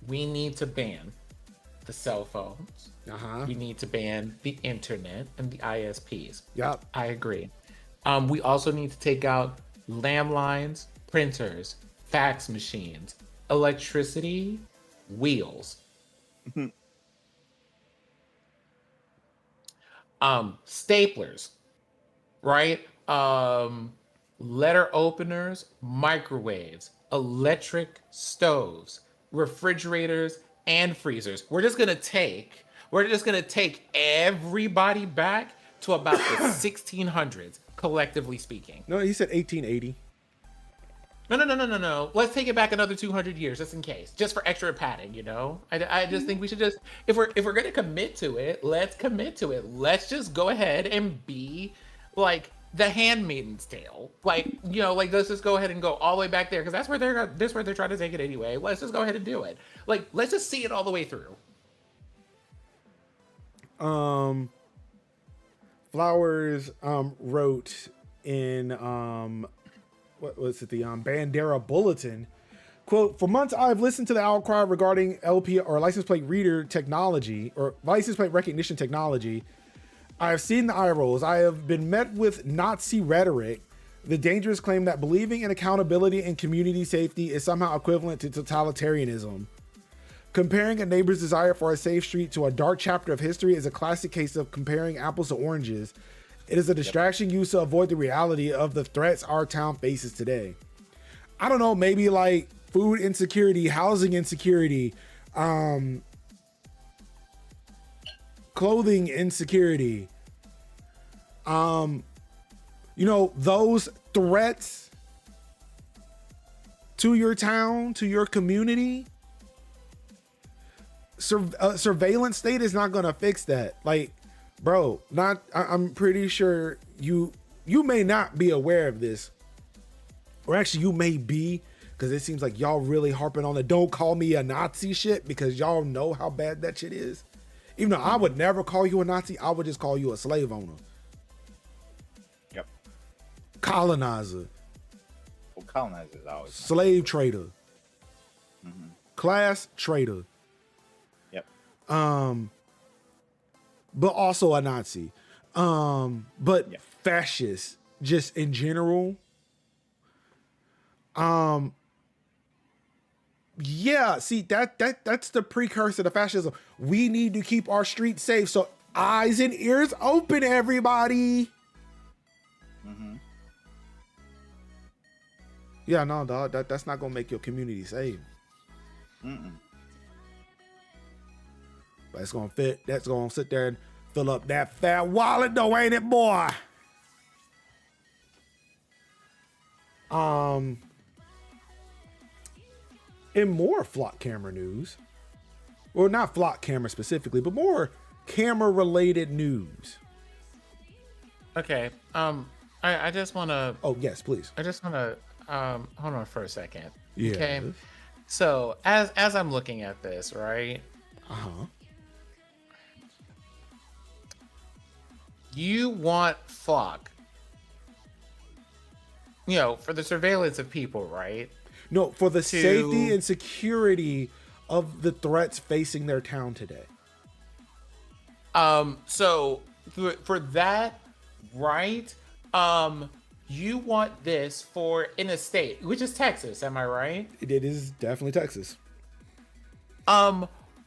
we need to ban the cell phones. We need to ban the internet and the ISPs. Yep. I agree. We also need to take out landlines, printers, fax machines, electricity, wheels. Staplers, right? Letter openers, microwaves, electric stoves, refrigerators, and freezers. We're just gonna take everybody back to about the 1600s, collectively speaking. No, he said 1880. No. Let's take it back another 200 years, just in case, just for extra padding. You know, I just think we should just, if we're gonna commit to it, let's commit to it. Let's just go ahead and be like the Handmaiden's Tale, like, you know, like, let's just go ahead and go all the way back there, because that's where they're trying to take it anyway. Let's just go ahead and do it. Like, let's just see it all the way through. Flowers wrote in what was it, the Bandera Bulletin, quote, "For months I've listened to the outcry regarding LP or license plate reader technology or license plate recognition technology. I have seen the eye rolls. I have been met with Nazi rhetoric, the dangerous claim that believing in accountability and community safety is somehow equivalent to totalitarianism. Comparing a neighbor's desire for a safe street to a dark chapter of history is a classic case of comparing apples to oranges. It is a distraction used to avoid the reality of the threats our town faces today." I don't know, maybe like food insecurity, housing insecurity, clothing insecurity. You know, those threats to your town, to your community. Surveillance state is not going to fix that. Like, bro, I'm pretty sure you may not be aware of this, or actually you may be, because it seems like y'all really harping on the "don't call me a Nazi" shit, because y'all know how bad that shit is. Even though I would never call you a Nazi, I would just call you a slave owner. Yep. Colonizer. Well, colonizer is always slave trader. Class traitor. Yep. But also a Nazi. But fascist, just in general. Yeah, see, that's the precursor to fascism. We need to keep our streets safe, so eyes and ears open, everybody. Yeah, no, dog, that's not gonna make your community safe. But it's gonna fit. That's gonna sit there and Fill up that fat wallet though, ain't it, boy? In more flock camera news, or not flock camera specifically, but more camera related news. Okay. I just want to. Oh yes, please. I just want to. Hold on for a second. Yeah. Okay. So as I'm looking at this, right? You want flock, for the surveillance of people, right? No, for the safety and security of the threats facing their town today. So for that, right? You want this for in a state, which is Texas, am I right? It is definitely Texas.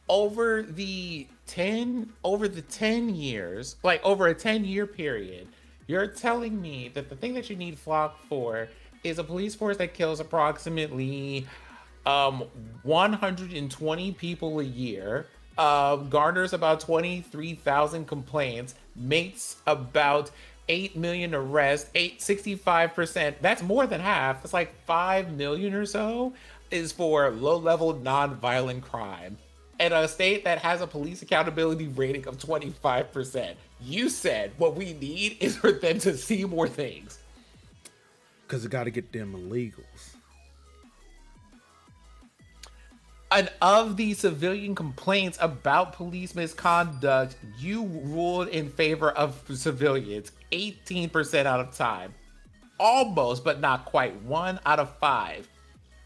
Over the 10 years, like over a 10-year period, you're telling me that the thing that you need flock for is a police force that kills approximately 120 people a year, garners about 23,000 complaints, makes about 8 million arrests, 65%. That's more than half. It's like 5 million or so is for low-level non-violent crime. In a state that has a police accountability rating of 25%. You said what we need is for them to see more things. Because it got to get them illegals. And of the civilian complaints about police misconduct, you ruled in favor of civilians 18% out of time. Almost, but not quite, 1 out of 5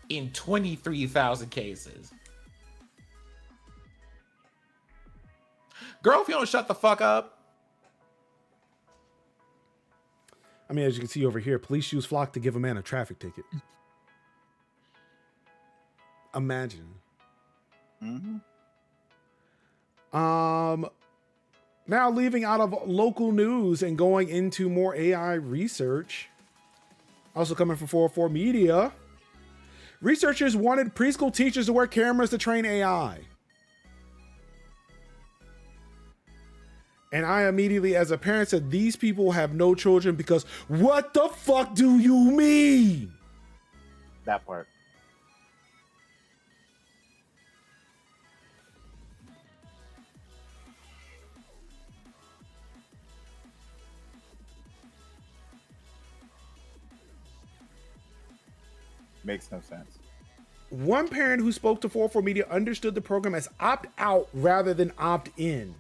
in 23,000 cases. Girl, if you don't shut the fuck up. I mean, as you can see over here, police use flock to give a man a traffic ticket. Imagine. Mm-hmm. Now leaving out of local news and going into more AI research. Also coming from 404 Media. Researchers wanted preschool teachers to wear cameras to train AI. And I immediately, as a parent, said, these people have no children because what the fuck do you mean? That part. Makes no sense. One parent who spoke to 404 Media understood the program as opt-out rather than opt-in.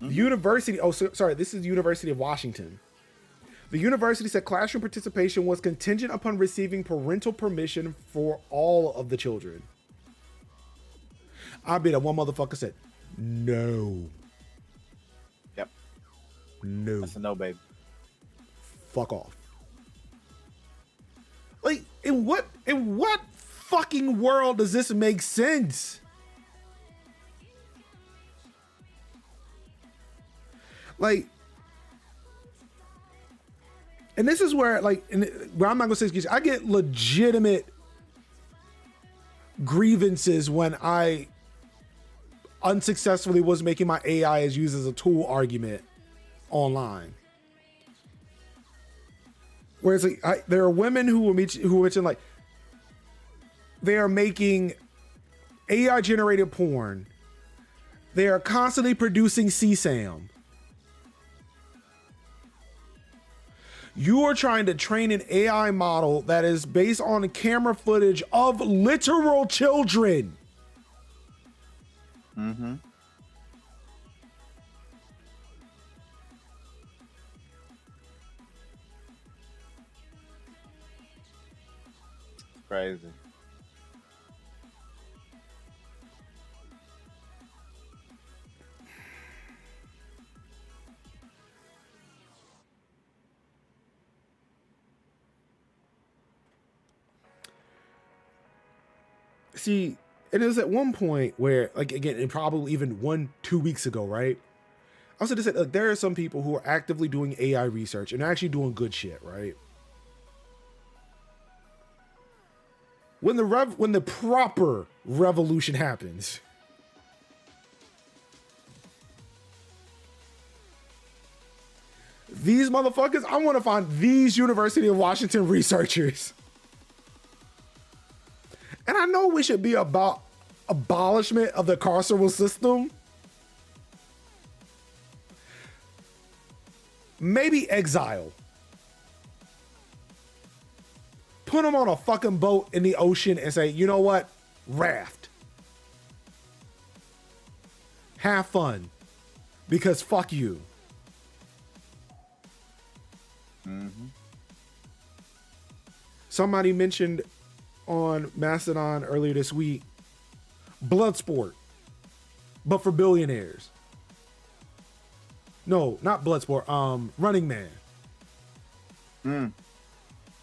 The university, this is the University of Washington. The university said classroom participation was contingent upon receiving parental permission for all of the children. I bet one motherfucker said, no. Yep. No. That's a no, babe. Fuck off. Like, in what fucking world does this make sense? Like, and this is where, like, where I'm not gonna say excuse. I get legitimate grievances when I unsuccessfully was making my AI as used as a tool argument online. Whereas like, there are women who mention like they are making AI generated porn. They are constantly producing CSAM. You are trying to train an AI model that is based on camera footage of literal children. Mm-hmm. Crazy. See, it is at one point where, like, again, and probably even 1-2 weeks ago, right? I was going to say, look, there are some people who are actively doing AI research and actually doing good shit, right? When the proper revolution happens, these motherfuckers, I want to find these University of Washington researchers. And I know we should be about abolishment of the carceral system. Maybe exile. Put them on a fucking boat in the ocean and say, you know what? Raft. Have fun. Because fuck you. Mm-hmm. Somebody mentioned on Mastodon earlier this week, Bloodsport, but for billionaires. No, not Bloodsport. Running Man.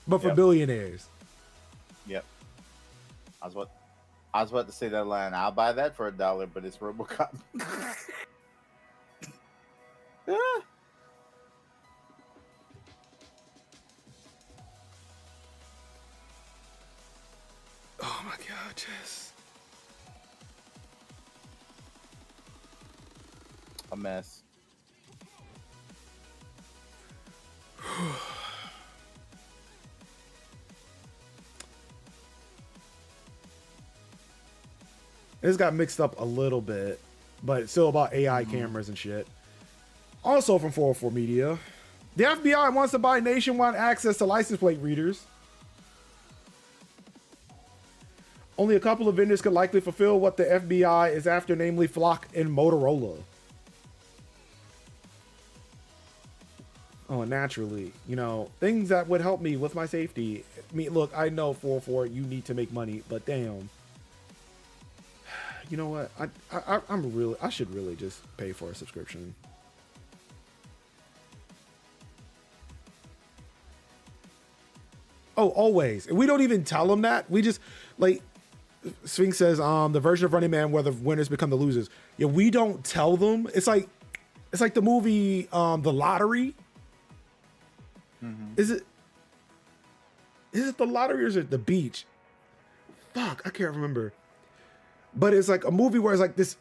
But for billionaires. Yep. I was about to say that line. I'll buy that for $1, but it's RoboCop. Ah. Oh my God, Jess. A mess. This got mixed up a little bit, but it's still about AI cameras and shit. Also from 404 Media, the FBI wants to buy nationwide access to license plate readers. Only a couple of vendors could likely fulfill what the FBI is after, namely Flock and Motorola. Oh, naturally, you know, things that would help me with my safety. I mean, look, I know 404, you need to make money, but damn. You know what? I should really just pay for a subscription. Oh, always. And we don't even tell them that. We just, like, Sphinx says, the version of Running Man where the winners become the losers. Yeah, we don't tell them. It's like the movie, The Lottery. Is it The Lottery or is it The Beach? Fuck, I can't remember. But it's like a movie where it's like this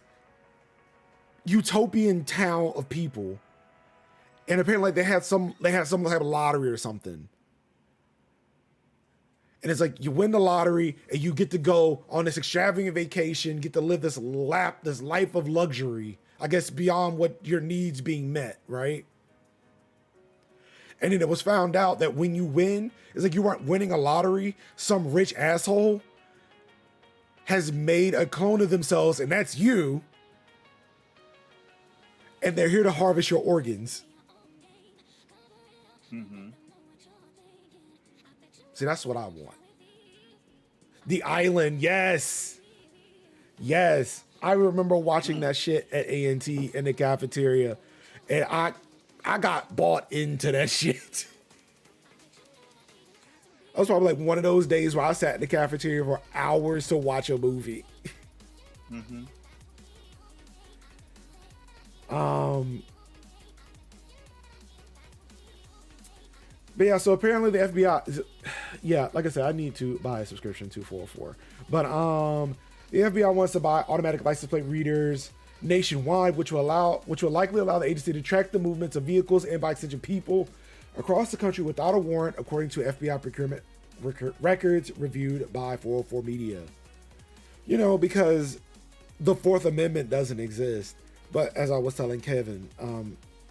utopian town of people. And apparently like they had some type of lottery or something. And it's like you win the lottery and you get to go on this extravagant vacation, get to live this life of luxury, I guess beyond what your needs being met, right? And then it was found out that when you win, it's like you weren't winning a lottery. Some rich asshole has made a clone of themselves, and that's you. And they're here to harvest your organs. See, that's what I want. The Island, yes. Yes. I remember watching that shit at A&T in the cafeteria, and I got bought into that shit. That was probably like one of those days where I sat in the cafeteria for hours to watch a movie. But yeah, so apparently the FBI, yeah, like I said, I need to buy a subscription to 404. But the FBI wants to buy automatic license plate readers nationwide, which will likely allow the agency to track the movements of vehicles and by extension people across the country without a warrant, according to FBI procurement records reviewed by 404 Media. You know, because the Fourth Amendment doesn't exist. But as I was telling Kevin,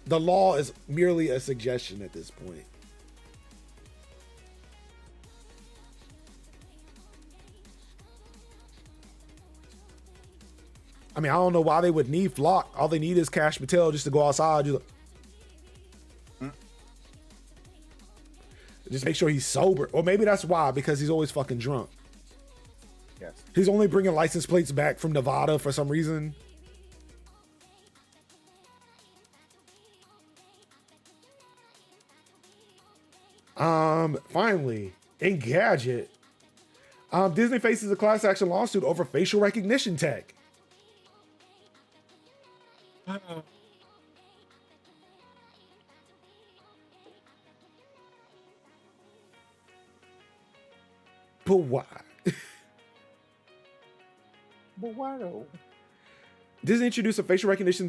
the law is merely a suggestion at this point. I mean, I don't know why they would need Flock. All they need is Cash Patel just to go outside. Just make sure he's sober. Or maybe that's why, because he's always fucking drunk. Yes. He's only bringing license plates back from Nevada for some reason. Finally, Engadget. Disney faces a class action lawsuit over facial recognition tech. But why? But why though? Disney introduced facial recognition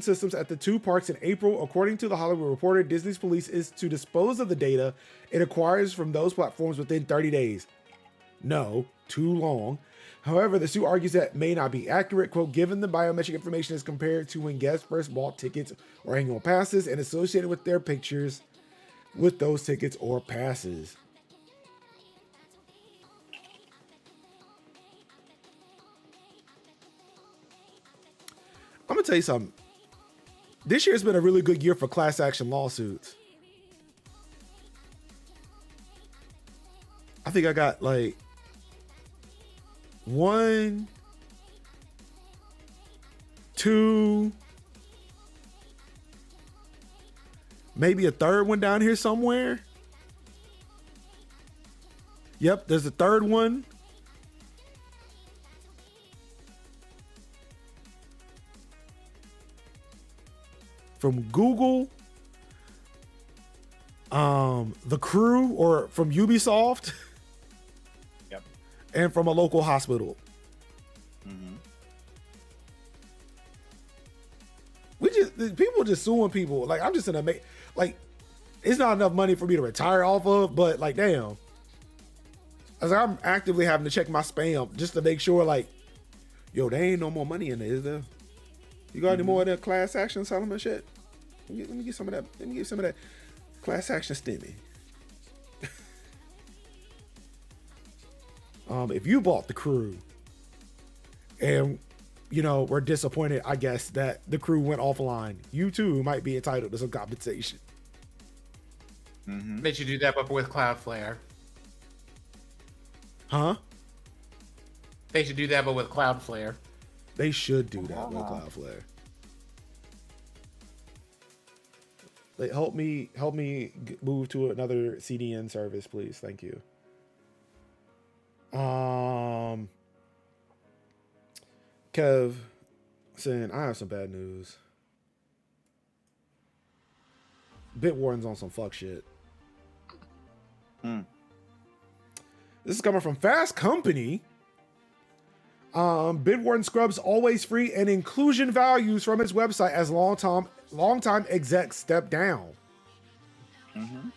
systems at the two parks in April. According to the Hollywood Reporter, Disney's police is to dispose of the data it acquires from those platforms within 30 days. No, too long. However, the suit argues that may not be accurate. Quote, given the biometric information is compared to when guests first bought tickets or annual passes and associated with their pictures with those tickets or passes. I'm gonna tell you something. This year's been a really good year for class action lawsuits. I think I got like 1, 2, maybe a third one down here somewhere. Yep, there's a third one. From Google, the Crew, or from Ubisoft, Yep. and from a local hospital. Mm-hmm. People just suing people. Like, I'm just gonna make, like, it's not enough money for me to retire off of, but like, damn. As I'm actively having to check my spam just to make sure, like, yo, there ain't no more money in there, is there? You got any more of that class action settlement shit? Let me get some of that. Let me get some of that class action stimmy. If you bought the Crew and, you know, were disappointed, I guess, that the Crew went offline, you too might be entitled to some compensation. Mm-hmm. They should do that, but with Cloudflare. Huh? They should do that, but with Cloudflare. They should do that with Cloudflare. Like, help me move to another CDN service, please. Thank you. Kev saying, I have some bad news. Bitwarden's on some fuck shit. This is coming from Fast Company. Bitwarden scrubs always free and inclusion values from its website as longtime execs step down. Mm-hmm.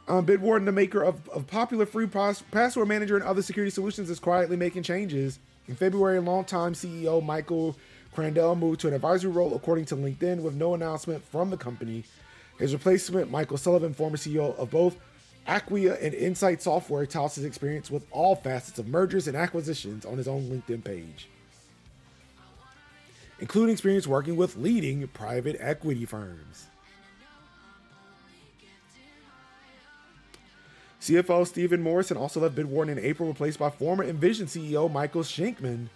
Bitwarden, the maker of popular free password manager and other security solutions, is quietly making changes. In February, longtime CEO Michael Crandell moved to an advisory role, according to LinkedIn, with no announcement from the company. His replacement, Michael Sullivan, former CEO of both Acquia and Insight Software, touts his experience with all facets of mergers and acquisitions on his own LinkedIn page, including experience working with leading private equity firms. CFO Stephen Morrison also left Bitwarden in April, replaced by former Envision CEO Michael Schenkman.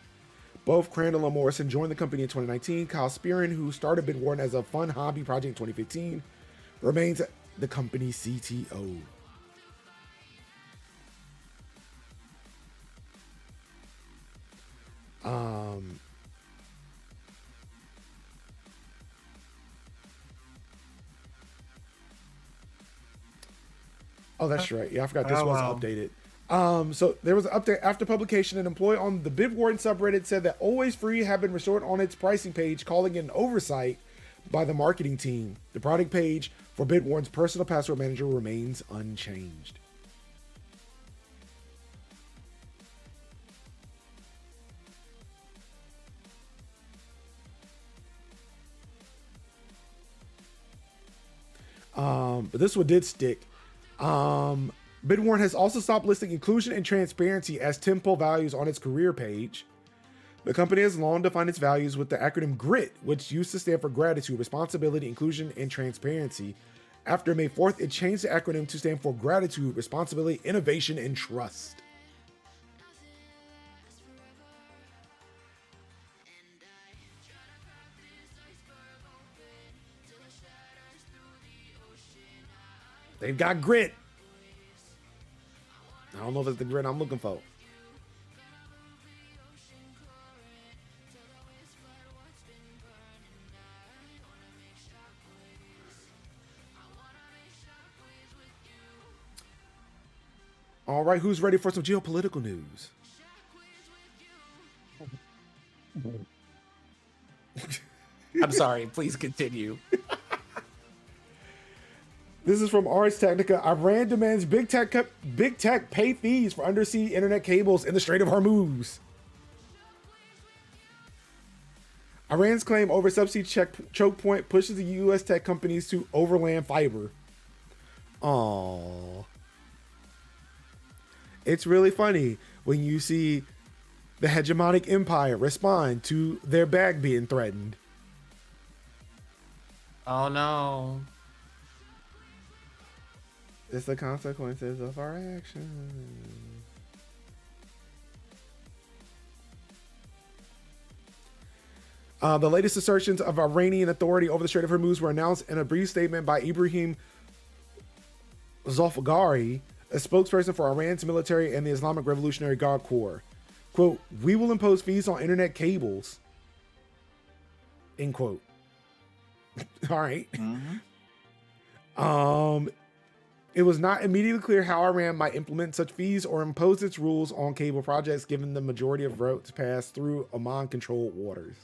Both Crandall and Morrison joined the company in 2019. Kyle Spearin, who started Bitwarden as a fun hobby project in 2015, remains the company's CTO. Oh, that's right. Yeah, I forgot this was updated. So there was an update after publication. An employee on the Bitwarden subreddit said that Always Free had been restored on its pricing page, calling it an oversight by the marketing team. The product page for Bitwarden's personal password manager remains unchanged. But this one did stick. Bitwarden has also stopped listing inclusion and transparency as tempo values on its career page. The company has long defined its values with the acronym GRIT, which used to stand for gratitude, responsibility, inclusion, and transparency. After May 4th, it changed the acronym to stand for gratitude, responsibility, innovation, and trust. They've got grit. I don't know if it's the grit I'm looking for. All right, who's ready for some geopolitical news? I'm sorry. Please continue. This is from Ars Technica. Iran demands big tech pay fees for undersea internet cables in the Strait of Hormuz. Iran's claim over subsea choke point pushes the U.S. tech companies to overland fiber. Aww. It's really funny when you see the hegemonic empire respond to their bag being threatened. Oh no. It's the consequences of our actions. The latest assertions of Iranian authority over the Strait of Hormuz were announced in a brief statement by Ibrahim Zolfagari, a spokesperson for Iran's military and the Islamic Revolutionary Guard Corps. Quote, "We will impose fees on internet cables." End quote. All right. Mm-hmm. It was not immediately clear how Iran might implement such fees or impose its rules on cable projects, given the majority of routes pass through Oman-controlled waters.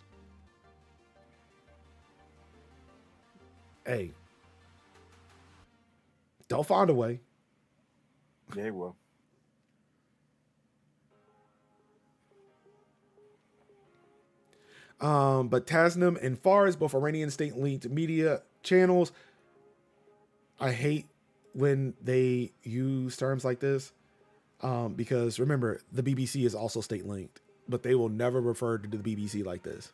Hey, they'll find a way. Yeah, well. But Tasnim and Fars, both Iranian state-linked media channels, I hate when they use terms like this, because remember, the BBC is also state-linked, but they will never refer to the BBC like this.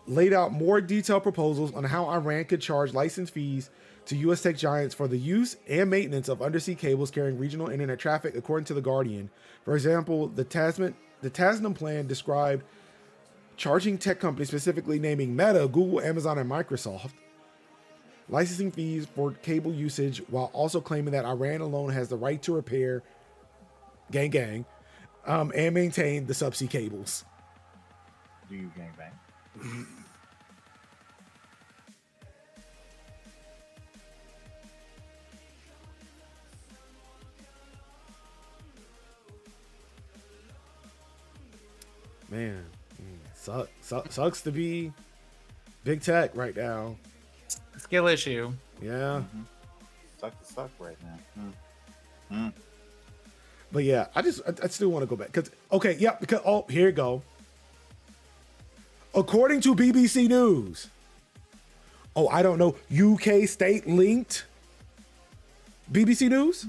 Laid out more detailed proposals on how Iran could charge license fees to U.S. tech giants for the use and maintenance of undersea cables carrying regional internet traffic, according to The Guardian. For example, the Tasnim plan described charging tech companies, specifically naming Meta, Google, Amazon, and Microsoft, licensing fees for cable usage, while also claiming that Iran alone has the right to repair, and maintain the subsea cables. Do you gangbang? Man, sucks to be big tech right now. Skill issue. Yeah. Suck right now. But yeah, I still want to go back because here you go. According to BBC News, I don't know, UK state linked BBC News.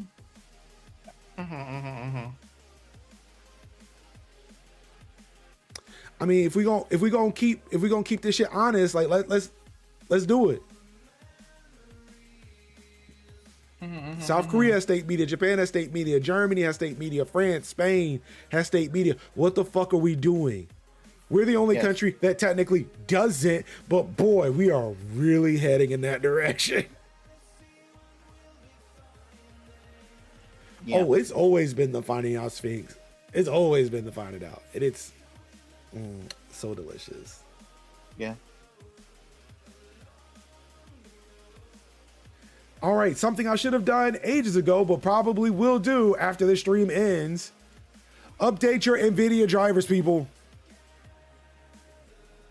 I mean, if we gonna keep this shit honest, like let's do it. South Korea has state media, Japan has state media, Germany has state media, France, Spain has state media. What the fuck are we doing? We're the only country that technically doesn't, but boy, we are really heading in that direction. Yeah. Oh, it's always been the finding out Sphinx. It's always been the finding out. And it's so delicious. Yeah. All right, something I should have done ages ago, but probably will do after this stream ends. Update your NVIDIA drivers, people.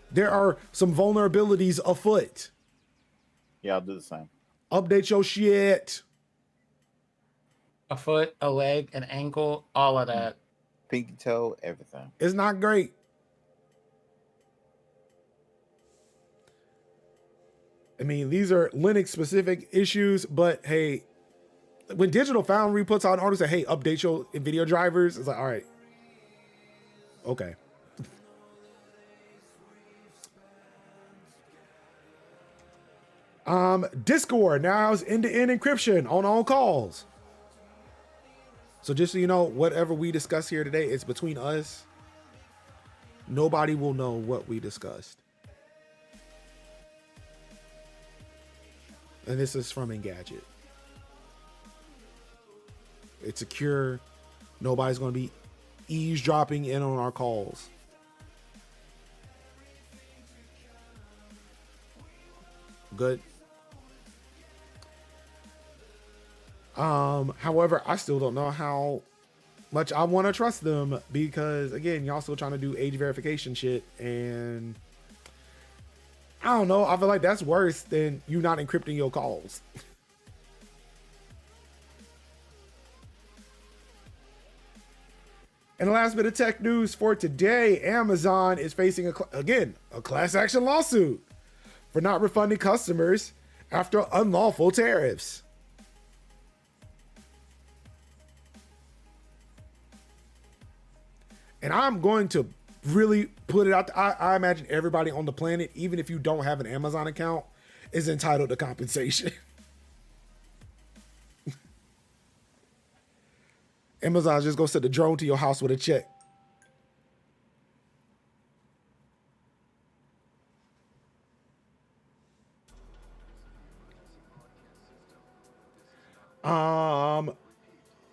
There are some vulnerabilities afoot. Yeah, I'll do the same. Update your shit. A foot, a leg, an ankle, all of that. Pinky toe, everything. It's not great. I mean, these are Linux specific issues, but hey, when Digital Foundry puts out an order say, hey, update your NVIDIA drivers, it's like, all right. Okay. Discord now has end-to-end encryption on all calls. So just so you know, whatever we discuss here today is between us. Nobody will know what we discussed. And this is from Engadget. It's secure. Nobody's going to be eavesdropping in on our calls. Good. However, I still don't know how much I want to trust them, because again, y'all still trying to do age verification shit, and I don't know. I feel like that's worse than you not encrypting your calls. And the last bit of tech news for today, Amazon is facing a class action lawsuit for not refunding customers after unlawful tariffs. And I'm going to really put it out. I imagine everybody on the planet, even if you don't have an Amazon account, is entitled to compensation. Amazon's just gonna send a drone to your house with a check.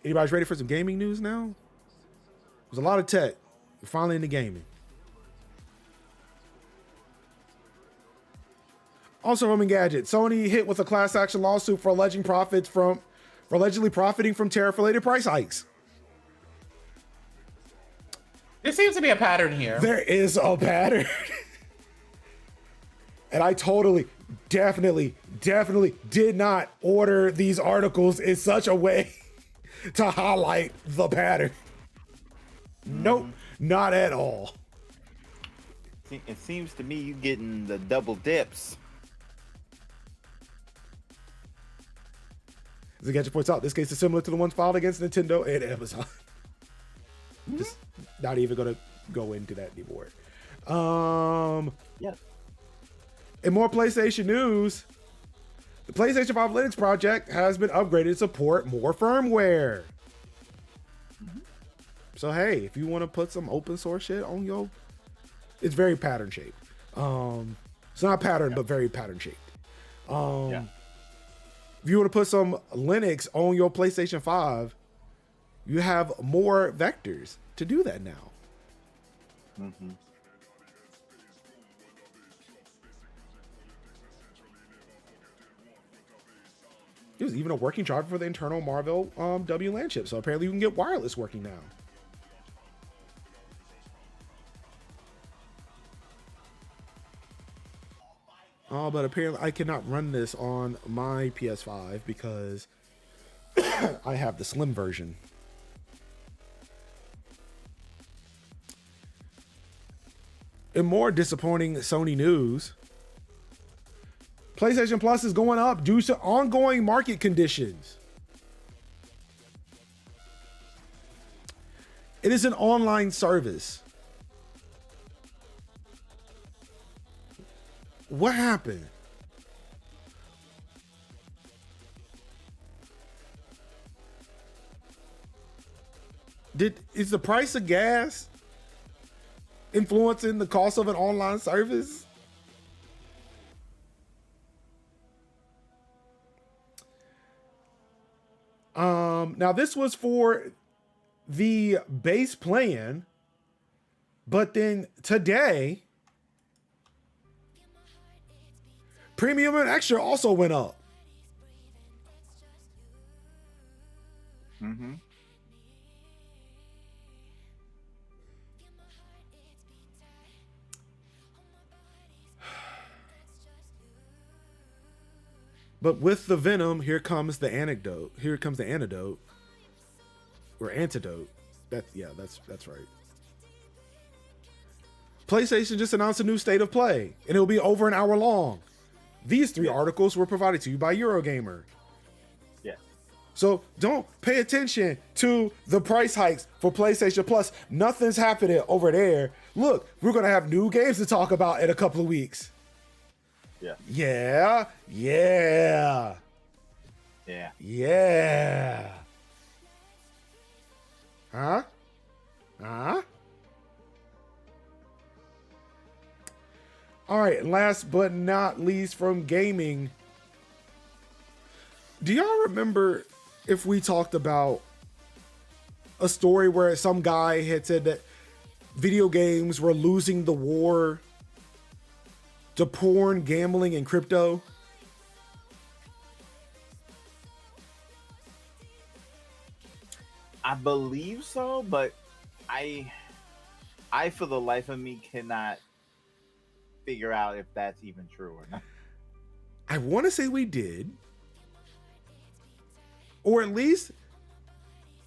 Anybody's ready for some gaming news now? There's a lot of tech. We're finally into gaming. Also from Engadget, Sony hit with a class action lawsuit for allegedly profiting from tariff-related price hikes. There seems to be a pattern here. There is a pattern. And I definitely did not order these articles in such a way to highlight the pattern. Nope, not at all. It seems to me you getting the double dips. As Engadget points out, this case is similar to the ones filed against Nintendo and Amazon. Just not even gonna go into that anymore. Yeah. In more PlayStation news, the PlayStation 5 Linux project has been upgraded to support more firmware. So hey, if you want to put some open source shit on your, it's very pattern shaped. It's not pattern, but very pattern shaped. If you want to put some Linux on your PlayStation 5, you have more vectors to do that now. Mm-hmm. There's even a working driver for the internal Marvel WLAN chip, so apparently you can get wireless working now. Oh, but apparently I cannot run this on my PS5 because I have the slim version. In more disappointing Sony news, PlayStation Plus is going up due to ongoing market conditions. It is an online service. What happened? Is the price of gas influencing the cost of an online service? Now this was for the base plan, but then today, Premium and Extra also went up. Mm-hmm. But with the venom, here comes the antidote. Here comes the antidote. Or antidote. That's right. PlayStation just announced a new state of play, and it'll be over an hour long. These three articles were provided to you by Eurogamer. Yeah. So don't pay attention to the price hikes for PlayStation Plus. Nothing's happening over there. Look, we're going to have new games to talk about in a couple of weeks. Yeah. Yeah. Yeah. Yeah. Yeah. Huh? Huh? All right, last but not least from gaming. Do y'all remember if we talked about a story where some guy had said that video games were losing the war to porn, gambling, and crypto? I I believe so, but I for the life of me cannot figure out if that's even true or not. I want to say we did, or at least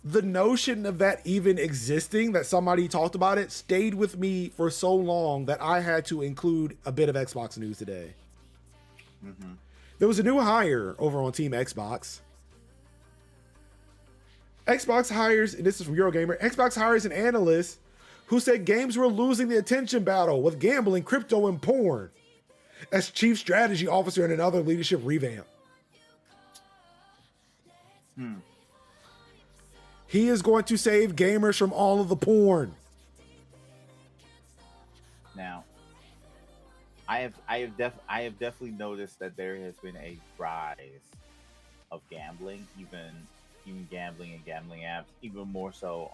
the notion of that even existing, that somebody talked about it, stayed with me for so long that I had to include a bit of Xbox news today. Mm-hmm. There was a new hire over on Team Xbox. Xbox hires, and this is from Eurogamer, Xbox hires an analyst who said games were losing the attention battle with gambling, crypto, and porn as chief strategy officer in another leadership revamp. He is going to save gamers from all of the porn. Now, I have definitely noticed that there has been a rise of gambling, even gambling and gambling apps, even more so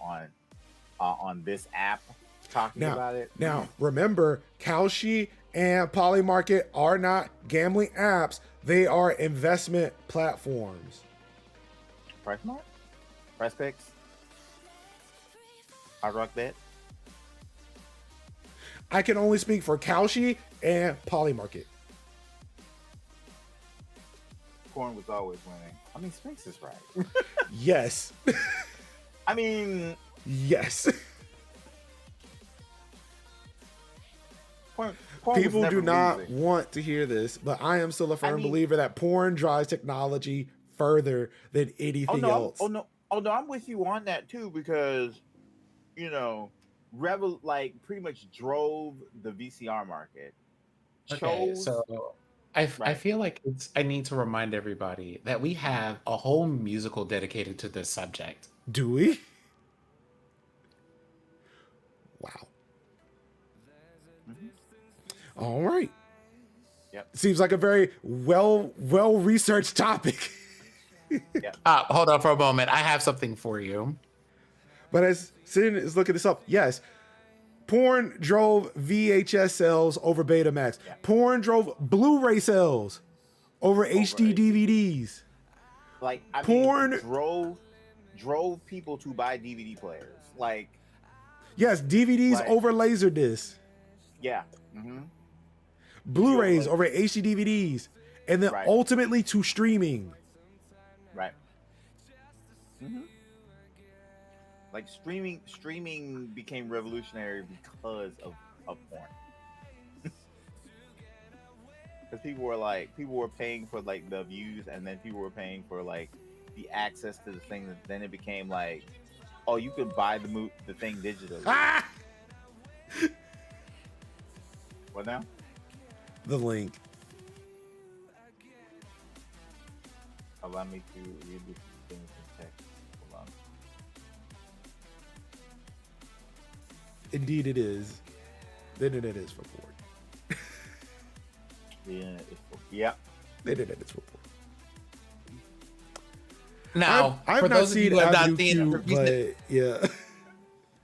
on this app talking about it. Now, remember, Kalshi and Polymarket are not gambling apps. They are investment platforms. PriceMart? PricePicks? Hard Rock Bet? I can only speak for Kalshi and Polymarket. Porn was always winning. I mean, Sphinx is right. Yes. I mean... Yes. Porn People do not want to hear this, but I am still a firm believer that porn drives technology further than anything else. Oh no, I'm with you on that too, because Rebel pretty much drove the VCR market. Okay, so I feel like I need to remind everybody that we have a whole musical dedicated to this subject. Do we? Wow. Mm-hmm. All right. Yep. Seems like a very well researched topic. Yep. Hold on for a moment. I have something for you. But as Sin is looking this up, yes, porn drove VHS sales over Betamax. Yeah. Porn drove Blu-ray sales over HD DVDs. Porn drove people to buy DVD players. Yes, DVDs over Laserdisc. Yeah. Mm-hmm. Blu-rays over HD DVDs, and then ultimately to streaming. Right. Mm-hmm. Streaming became revolutionary because of porn. Because people were paying for the views, and then people were paying for the access to the thing. Then it became oh, you could buy the thing digitally. Ah! What now? The link. Allow me to read this thing in text. Hold on. Indeed, it is. The internet is for porn. Yeah. The internet is for porn. Now, I've not seen Avenue Q, but yeah.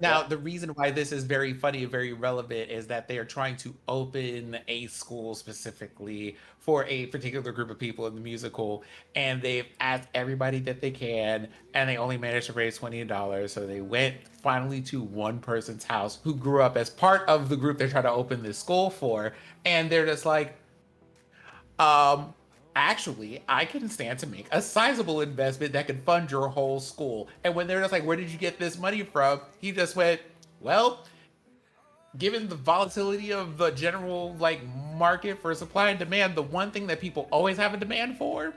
Now, the reason why this is very funny and very relevant is that they are trying to open a school specifically for a particular group of people in the musical, and they've asked everybody that they can, and they only managed to raise $20. So they went finally to one person's house who grew up as part of the group they're trying to open this school for, and they're just like, actually, I can stand to make a sizable investment that could fund your whole school. And when they're just like, where did you get this money from? He just went, well, given the volatility of the general market for supply and demand, the one thing that people always have a demand for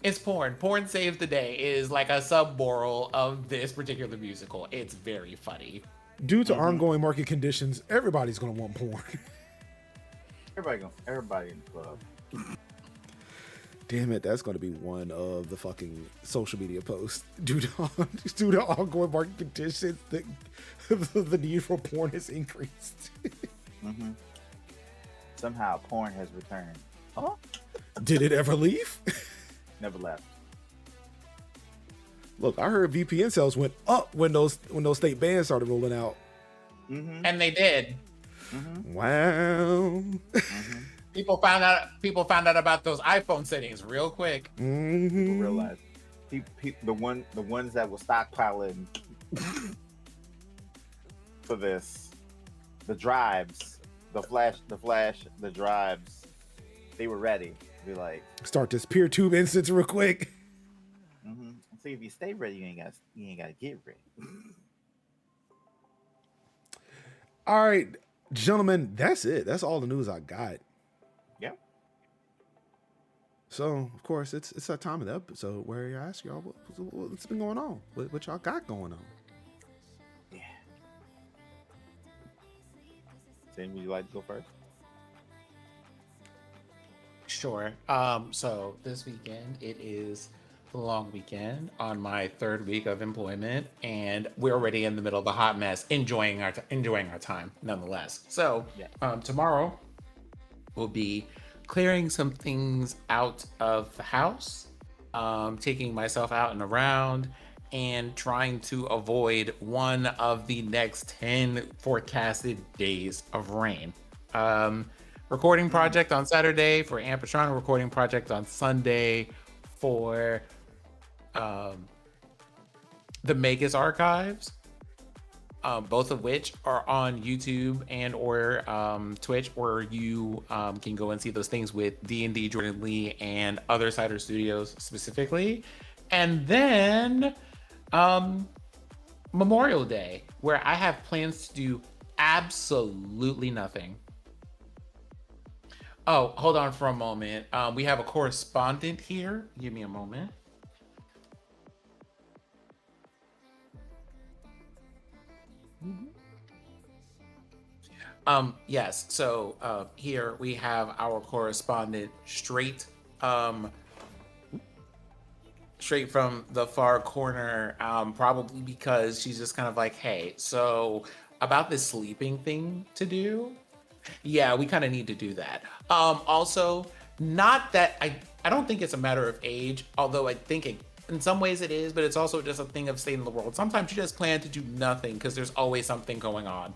is porn. Porn Saves the Day is a sub-moral of this particular musical. It's very funny. Due to ongoing market conditions, everybody's going to want porn. Everybody in the club. Damn it, that's going to be one of the fucking social media posts. Due to ongoing market conditions, the need for porn has increased. Mm-hmm. Somehow porn has returned. Huh? Did it ever leave? Never left. Look, I heard VPN sales went up when those state bans started rolling out. Mm-hmm. And they did. Mm-hmm. Wow. Mm-hmm. People found out about those iPhone settings real quick. Mm-hmm. People realized the ones that were stockpiling for this. The drives, the drives, they were ready. Be like, Start this peer tube instance real quick. mm-hmm. See, if you stay ready, you ain't got to get ready. All right, gentlemen, that's it. That's all the news I got. Yep. So, of course, it's that time of the episode where I ask y'all what's been going on, what y'all got going on. Yeah. Sam, would you like to go first? Sure. So this weekend it is the long weekend on my third week of employment, and we're already in the middle of a hot mess, enjoying our time nonetheless. So tomorrow we'll be clearing some things out of the house, taking myself out and around, and trying to avoid one of the next 10 forecasted days of rain. Recording project on Saturday for Ampatron, recording project on Sunday for the Magus archives, both of which are on YouTube and or Twitch, where you can go and see those things with D&D Jordan Lee and other Cider Studios specifically. And then Memorial Day, where I have plans to do absolutely nothing. Oh, hold on for a moment. We have a correspondent here. Give me a moment. Yes, so here we have our correspondent straight from the far corner, probably because she's just kind of like, hey, so about this sleeping thing to do. Yeah, we kind of need to do that. Also, not that I don't think it's a matter of age, although I think in some ways it is, but it's also just a thing of staying in the world. Sometimes you just plan to do nothing because there's always something going on.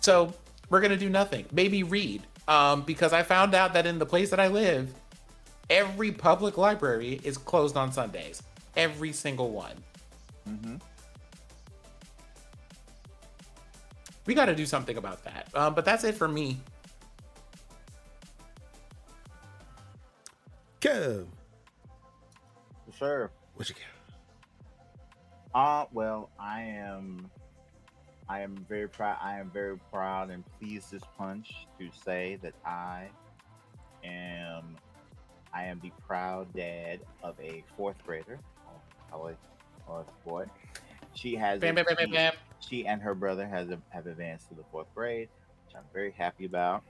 So we're going to do nothing. Maybe read, because I found out that in the place that I live, every public library is closed on Sundays. Every single one. Mm-hmm. We got to do something about that. But that's it for me. Kev. Sure. What you got? Well, I am very proud. I am very proud and pleased as punch to say that I am the proud dad of a fourth grader. Boy. She has she and her brother have advanced to the fourth grade, which I'm very happy about.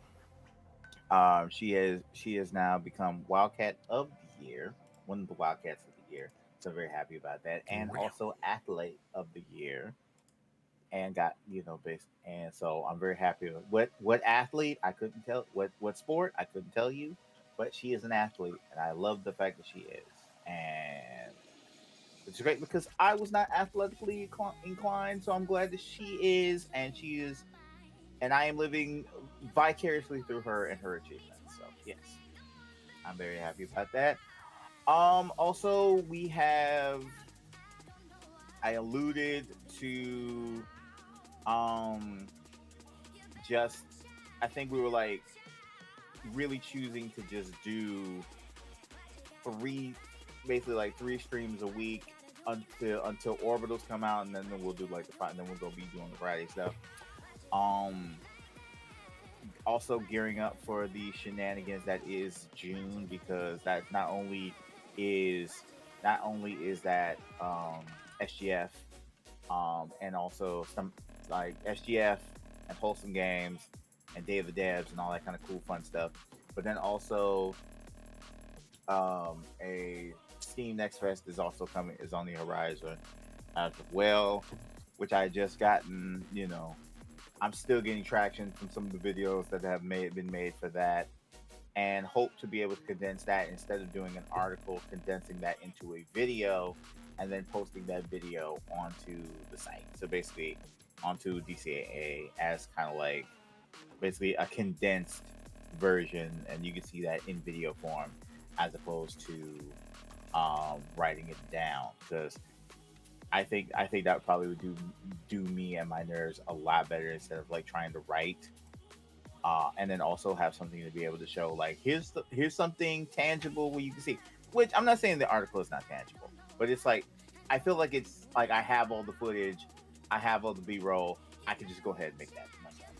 She has now become Wildcat of the Year, one of the Wildcats of the Year. So I'm very happy about that, and also Athlete of the Year, and got based. And so I'm very happy with what athlete I couldn't tell, what sport I couldn't tell you, but she is an athlete, and I love the fact that she is. And it's great because I was not athletically inclined, so I'm glad that she is, and I am living vicariously through her and her achievements. So yes, I'm very happy about that. Also, I alluded to, I think we were like really choosing to just do three streams a week until Orbitals come out, and then we'll do like and then we'll go be doing the Friday stuff. Also gearing up for the shenanigans that is June, because that not only is that SGF, and also some like SGF and Wholesome Games and Day of the Devs and all that kind of cool fun stuff, but then also a Steam Next Fest is on the horizon as well, which I just gotten. I'm still getting traction from some of the videos that have been made for that, and hope to be able to condense that instead of doing an article, condensing that into a video and then posting that video onto the site. So basically onto DCAA as kind of like basically a condensed version, and you can see that in video form as opposed to writing it down, because I think that probably would do me and my nerves a lot better instead of like trying to write. And then also have something to be able to show, like here's something tangible where you can see. Which I'm not saying the article is not tangible, but it's like I feel like it's like I have all the footage, I have all the B-roll. I can just go ahead and make that myself.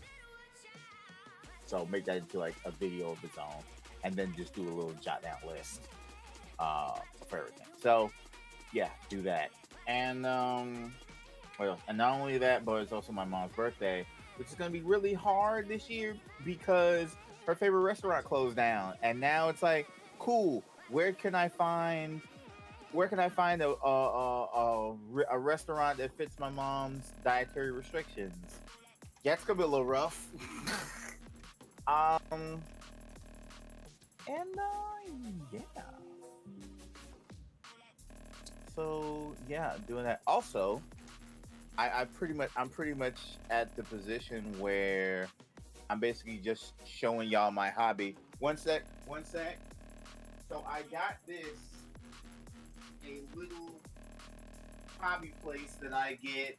So make that into like a video of its own, and then just do a little jot down list for everything. So yeah, do that. And what else? And not only that, but it's also my mom's birthday, which is going to be really hard this year because her favorite restaurant closed down, and now it's like, cool. Where can I find a restaurant that fits my mom's dietary restrictions? Yeah, it's gonna be a little rough. Yeah. So yeah, doing that. Also, I'm pretty much at the position where I'm basically just showing y'all my hobby. One sec. So I got a little hobby place that I get,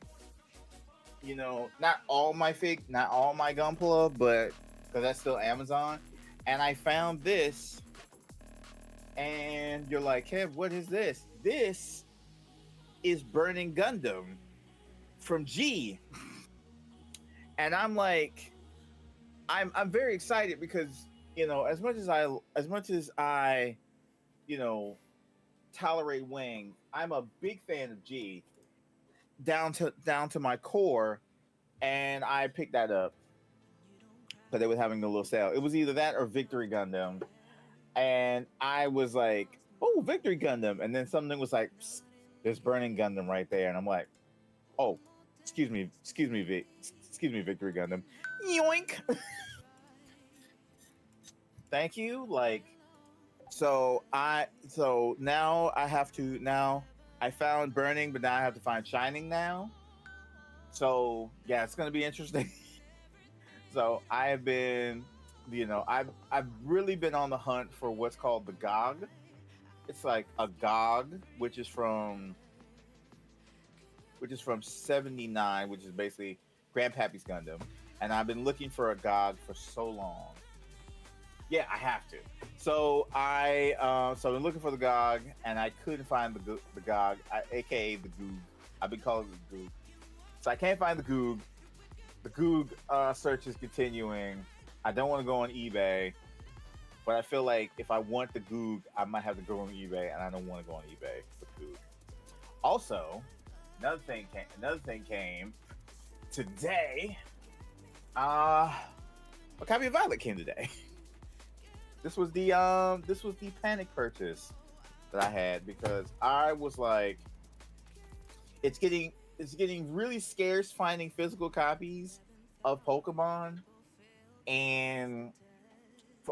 you know, not all my Gunpla, but because that's still Amazon. And I found this, and you're like, Kev, what is this? This is Burning Gundam from G. And I'm like, I'm very excited because, you know, as much as I, you know, tolerate Wing, I'm a big fan of G down to my core, and I picked that up because they were having a little sale. It was either that or Victory Gundam, and I was like, "Oh, Victory Gundam," and then something was like, "Psst, there's Burning Gundam right there," and I'm like, "Oh, excuse me, Victory Gundam, yoink." Thank you. Like, so now I found Burning, but now I have to find Shining now. So yeah, it's gonna be interesting. So I have been, you know, I've really been on the hunt for what's called the GOG. It's like a GOG, which is from '79, which is basically Grandpappy's Gundam, and I've been looking for a GOG for so long. Yeah, I have to. So I've been looking for the GOG, and I couldn't find the GOG, aka the Goog. I've been calling it the Goog. So I can't find the Goog. The Goog search is continuing. I don't want to go on eBay, but I feel like if I want the Goog, I might have to go on eBay, and I don't want to go on eBay for the Goog. Also, another thing came today. A copy of Violet came today. This was the panic purchase that I had because I was like, it's getting really scarce finding physical copies of Pokemon and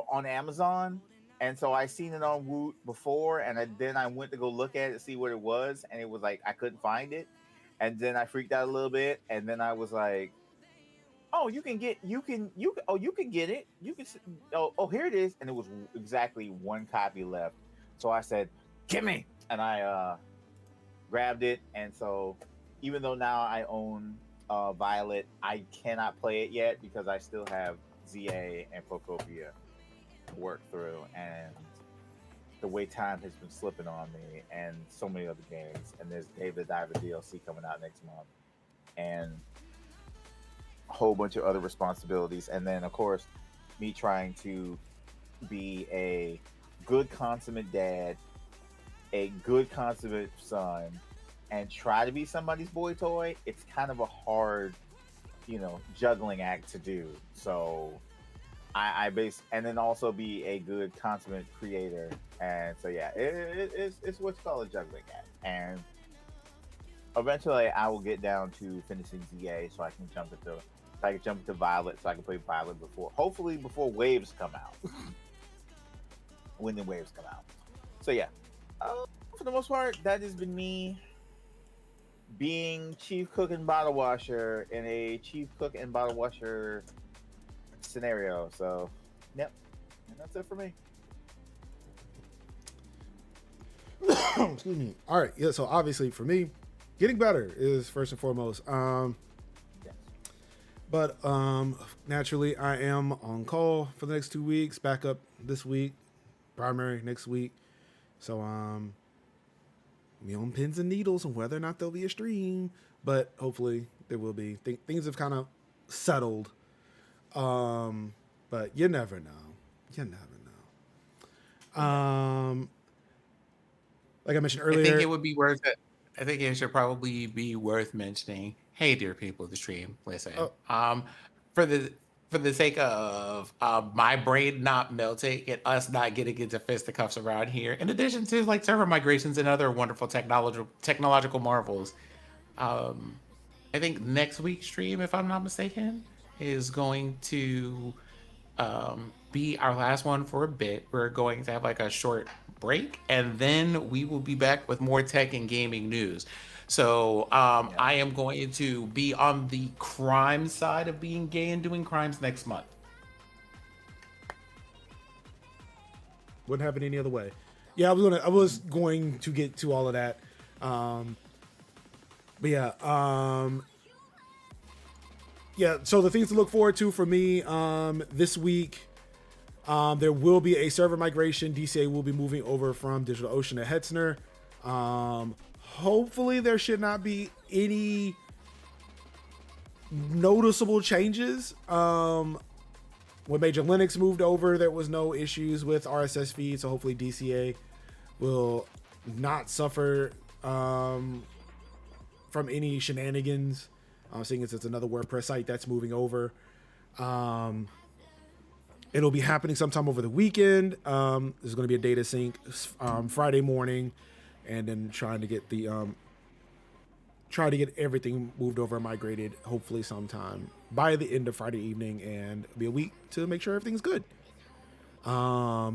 on Amazon, and so I seen it on Woot before, and then I went to go look at it to see what it was, and it was like I couldn't find it, and then I freaked out a little bit, and then I was like, oh, you can get it. You can here it is, and it was exactly one copy left. So I said, gimme, and I grabbed it. And so even though now I own Violet, I cannot play it yet because I still have ZA and Photopia to work through, and the way time has been slipping on me, and so many other games, and there's Dave the Diver DLC coming out next month, and a whole bunch of other responsibilities, and then of course me trying to be a good consummate dad, a good consummate son, and try to be somebody's boy toy. It's kind of a hard, you know, juggling act to do. So and then also be a good consummate creator, and so yeah, it's what's called a juggling act. And eventually I will get down to finishing ZA so I can jump into Violet, so I can play Violet hopefully before Waves come out. When the Waves come out. So yeah, for the most part, that has been me being chief cook and bottle washer in a chief cook and bottle washer scenario. So yep, and that's it for me. Excuse me. All right, yeah. So obviously for me, getting better is first and foremost. But naturally, I am on call for the next 2 weeks. Back up this week, primary next week. So we on pins and needles on whether or not there'll be a stream, but hopefully there will be. Things have kind of settled. But you never know. You never know. Like I mentioned earlier, I think it would be worth it. I think it should probably be worth mentioning. Hey, dear people of the stream, listen. For the sake of my brain not melting and us not getting into fisticuffs around here, in addition to like server migrations and other wonderful technological marvels, I think next week's stream, if I'm not mistaken, is going to be our last one for a bit. We're going to have like a short break, and then we will be back with more tech and gaming news. So I am going to be on the crime side of being gay and doing crimes next month. Wouldn't have it any other way. Yeah, I was going to get to all of that. But yeah, yeah. So the things to look forward to for me this week, there will be a server migration. DCA will be moving over from DigitalOcean to Hetzner. Hopefully there should not be any noticeable changes. When Major Linux moved over, there was no issues with RSS feed, so hopefully DCA will not suffer from any shenanigans. Seeing as it's another WordPress site that's moving over. It'll be happening sometime over the weekend. There's going to be a data sync Friday morning, and then trying to get everything moved over and migrated, hopefully sometime by the end of Friday evening, and it'll be a week to make sure everything's good. But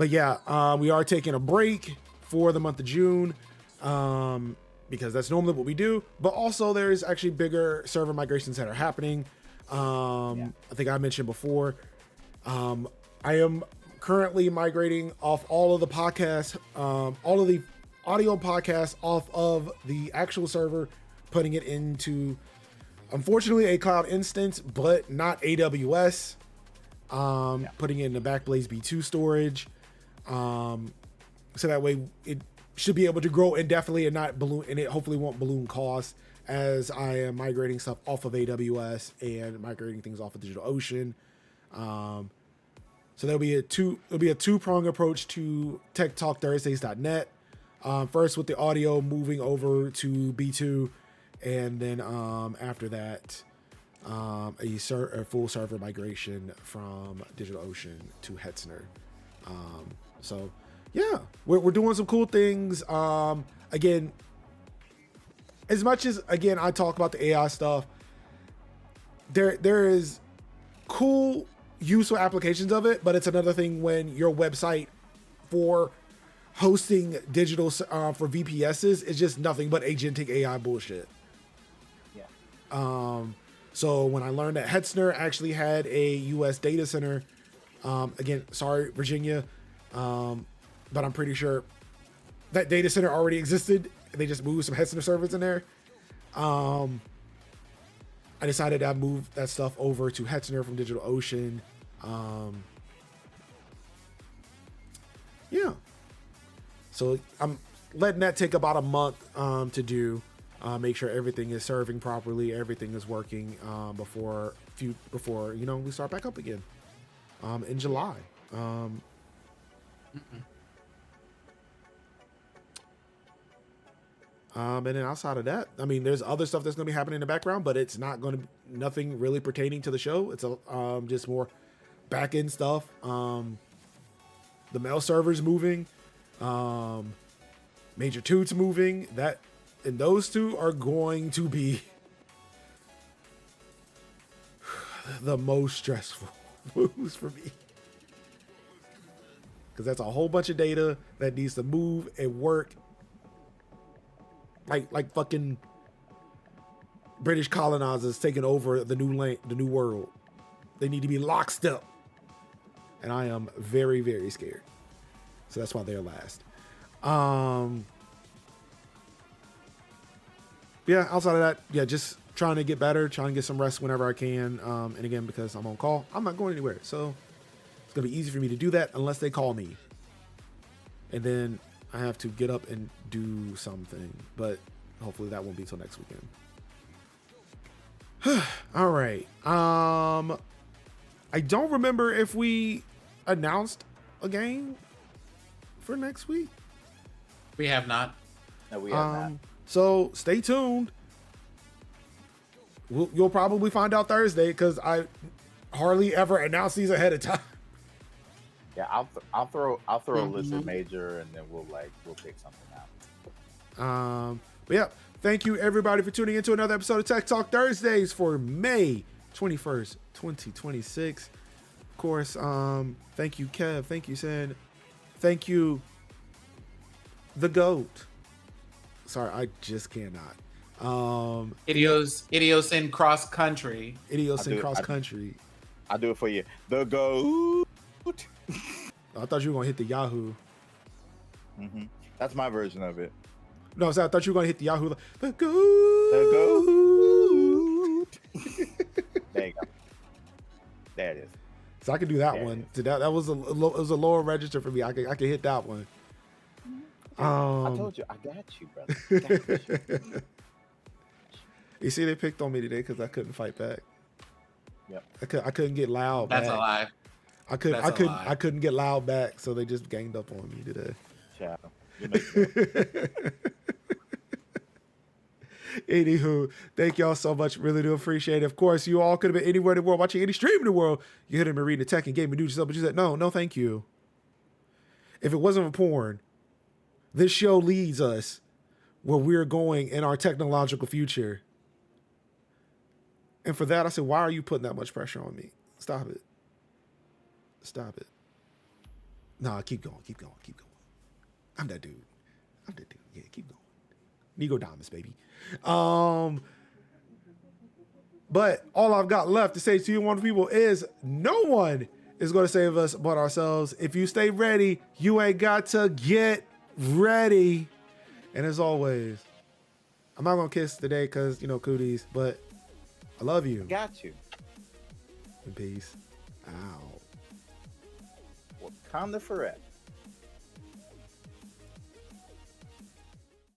yeah, we are taking a break for the month of June, because that's normally what we do. But also there's actually bigger server migrations that are happening. I think I mentioned before, I am currently migrating off all of the podcasts, all of the audio podcasts off of the actual server, putting it into, unfortunately, a cloud instance, but not AWS, putting it in the Backblaze B2 storage. So that way it should be able to grow indefinitely and not balloon, and it hopefully won't balloon costs, as I am migrating stuff off of AWS and migrating things off of DigitalOcean. So there'll be a two-prong approach to TechTalkThursdays.net. First with the audio moving over to B2, and then after that, a full server migration from DigitalOcean to Hetzner. So yeah, we're doing some cool things. Again, as much as I talk about the AI stuff, there is cool useful applications of it, but it's another thing when your website for hosting digital for VPSs is just nothing but agentic AI bullshit. Yeah. So when I learned that Hetzner actually had a US data center, again, sorry, Virginia, but I'm pretty sure that data center already existed. They just moved some Hetzner servers in there. I decided I'd move that stuff over to Hetzner from DigitalOcean. Yeah. So I'm letting that take about a month to do. Make sure everything is serving properly, everything is working before we start back up again in July. And then outside of that, I mean, there's other stuff that's going to be happening in the background, but it's not going to nothing really pertaining to the show. It's just more back end stuff. The mail server's moving. Major Toots moving. And those two are going to be the most stressful moves for me. Because that's a whole bunch of data that needs to move and work. Like fucking British colonizers taking over the new world. They need to be lockstep. And I am very, very scared. So that's why they're last. Yeah, outside of that, yeah, just trying to get better, trying to get some rest whenever I can. And again, because I'm on call, I'm not going anywhere. So it's going to be easy for me to do that unless they call me. And then I have to get up and do something. But hopefully that won't be till next weekend. All right. I don't remember if we announced a game for next week. We have not. No, we have not. So stay tuned. You'll probably find out Thursday because I hardly ever announce these ahead of time. Yeah, I'll throw a list of major, and then we'll pick something out. But yeah, thank you everybody for tuning into another episode of Tech Talk Thursdays for May 21st, 2026. Of course, thank you, Kev. Thank you, Sin. Thank you, the GOAT. Sorry, I just cannot. Idios in cross country. Idios in cross country. I'll do it for you. The GOAT. I thought you were gonna hit the Yahoo. Mm-hmm. That's my version of it. No, I thought you were gonna hit the Yahoo. The GOAT. The GOAT. There you go. There it is. So I could do that one. So that was it was a lower register for me. I could hit that one. I told you, I got you, brother. I got you. You see, they picked on me today because I couldn't fight back. Yep. I couldn't get loud. That's back. a lie. I couldn't get loud back, so they just ganged up on me today. Ciao. You make sense. Anywho, thank y'all so much. Really do appreciate it. Of course, you all could have been anywhere in the world watching any stream in the world. You hit him and reading the tech and gaming news yourself, but you said no, thank you. If it wasn't for porn, this show leads us where we're going in our technological future. And for that, I said, why are you putting that much pressure on me? Stop it. Stop it. Nah, keep going. I'm that dude. Yeah, keep going. Nego Diamonds, baby. But all I've got left to say to you wonderful people is no one is going to save us but ourselves. If you stay ready, you ain't got to get ready. And as always, I'm not going to kiss today because, cooties, but I love you. Got you. In peace. Out. Wakanda forever.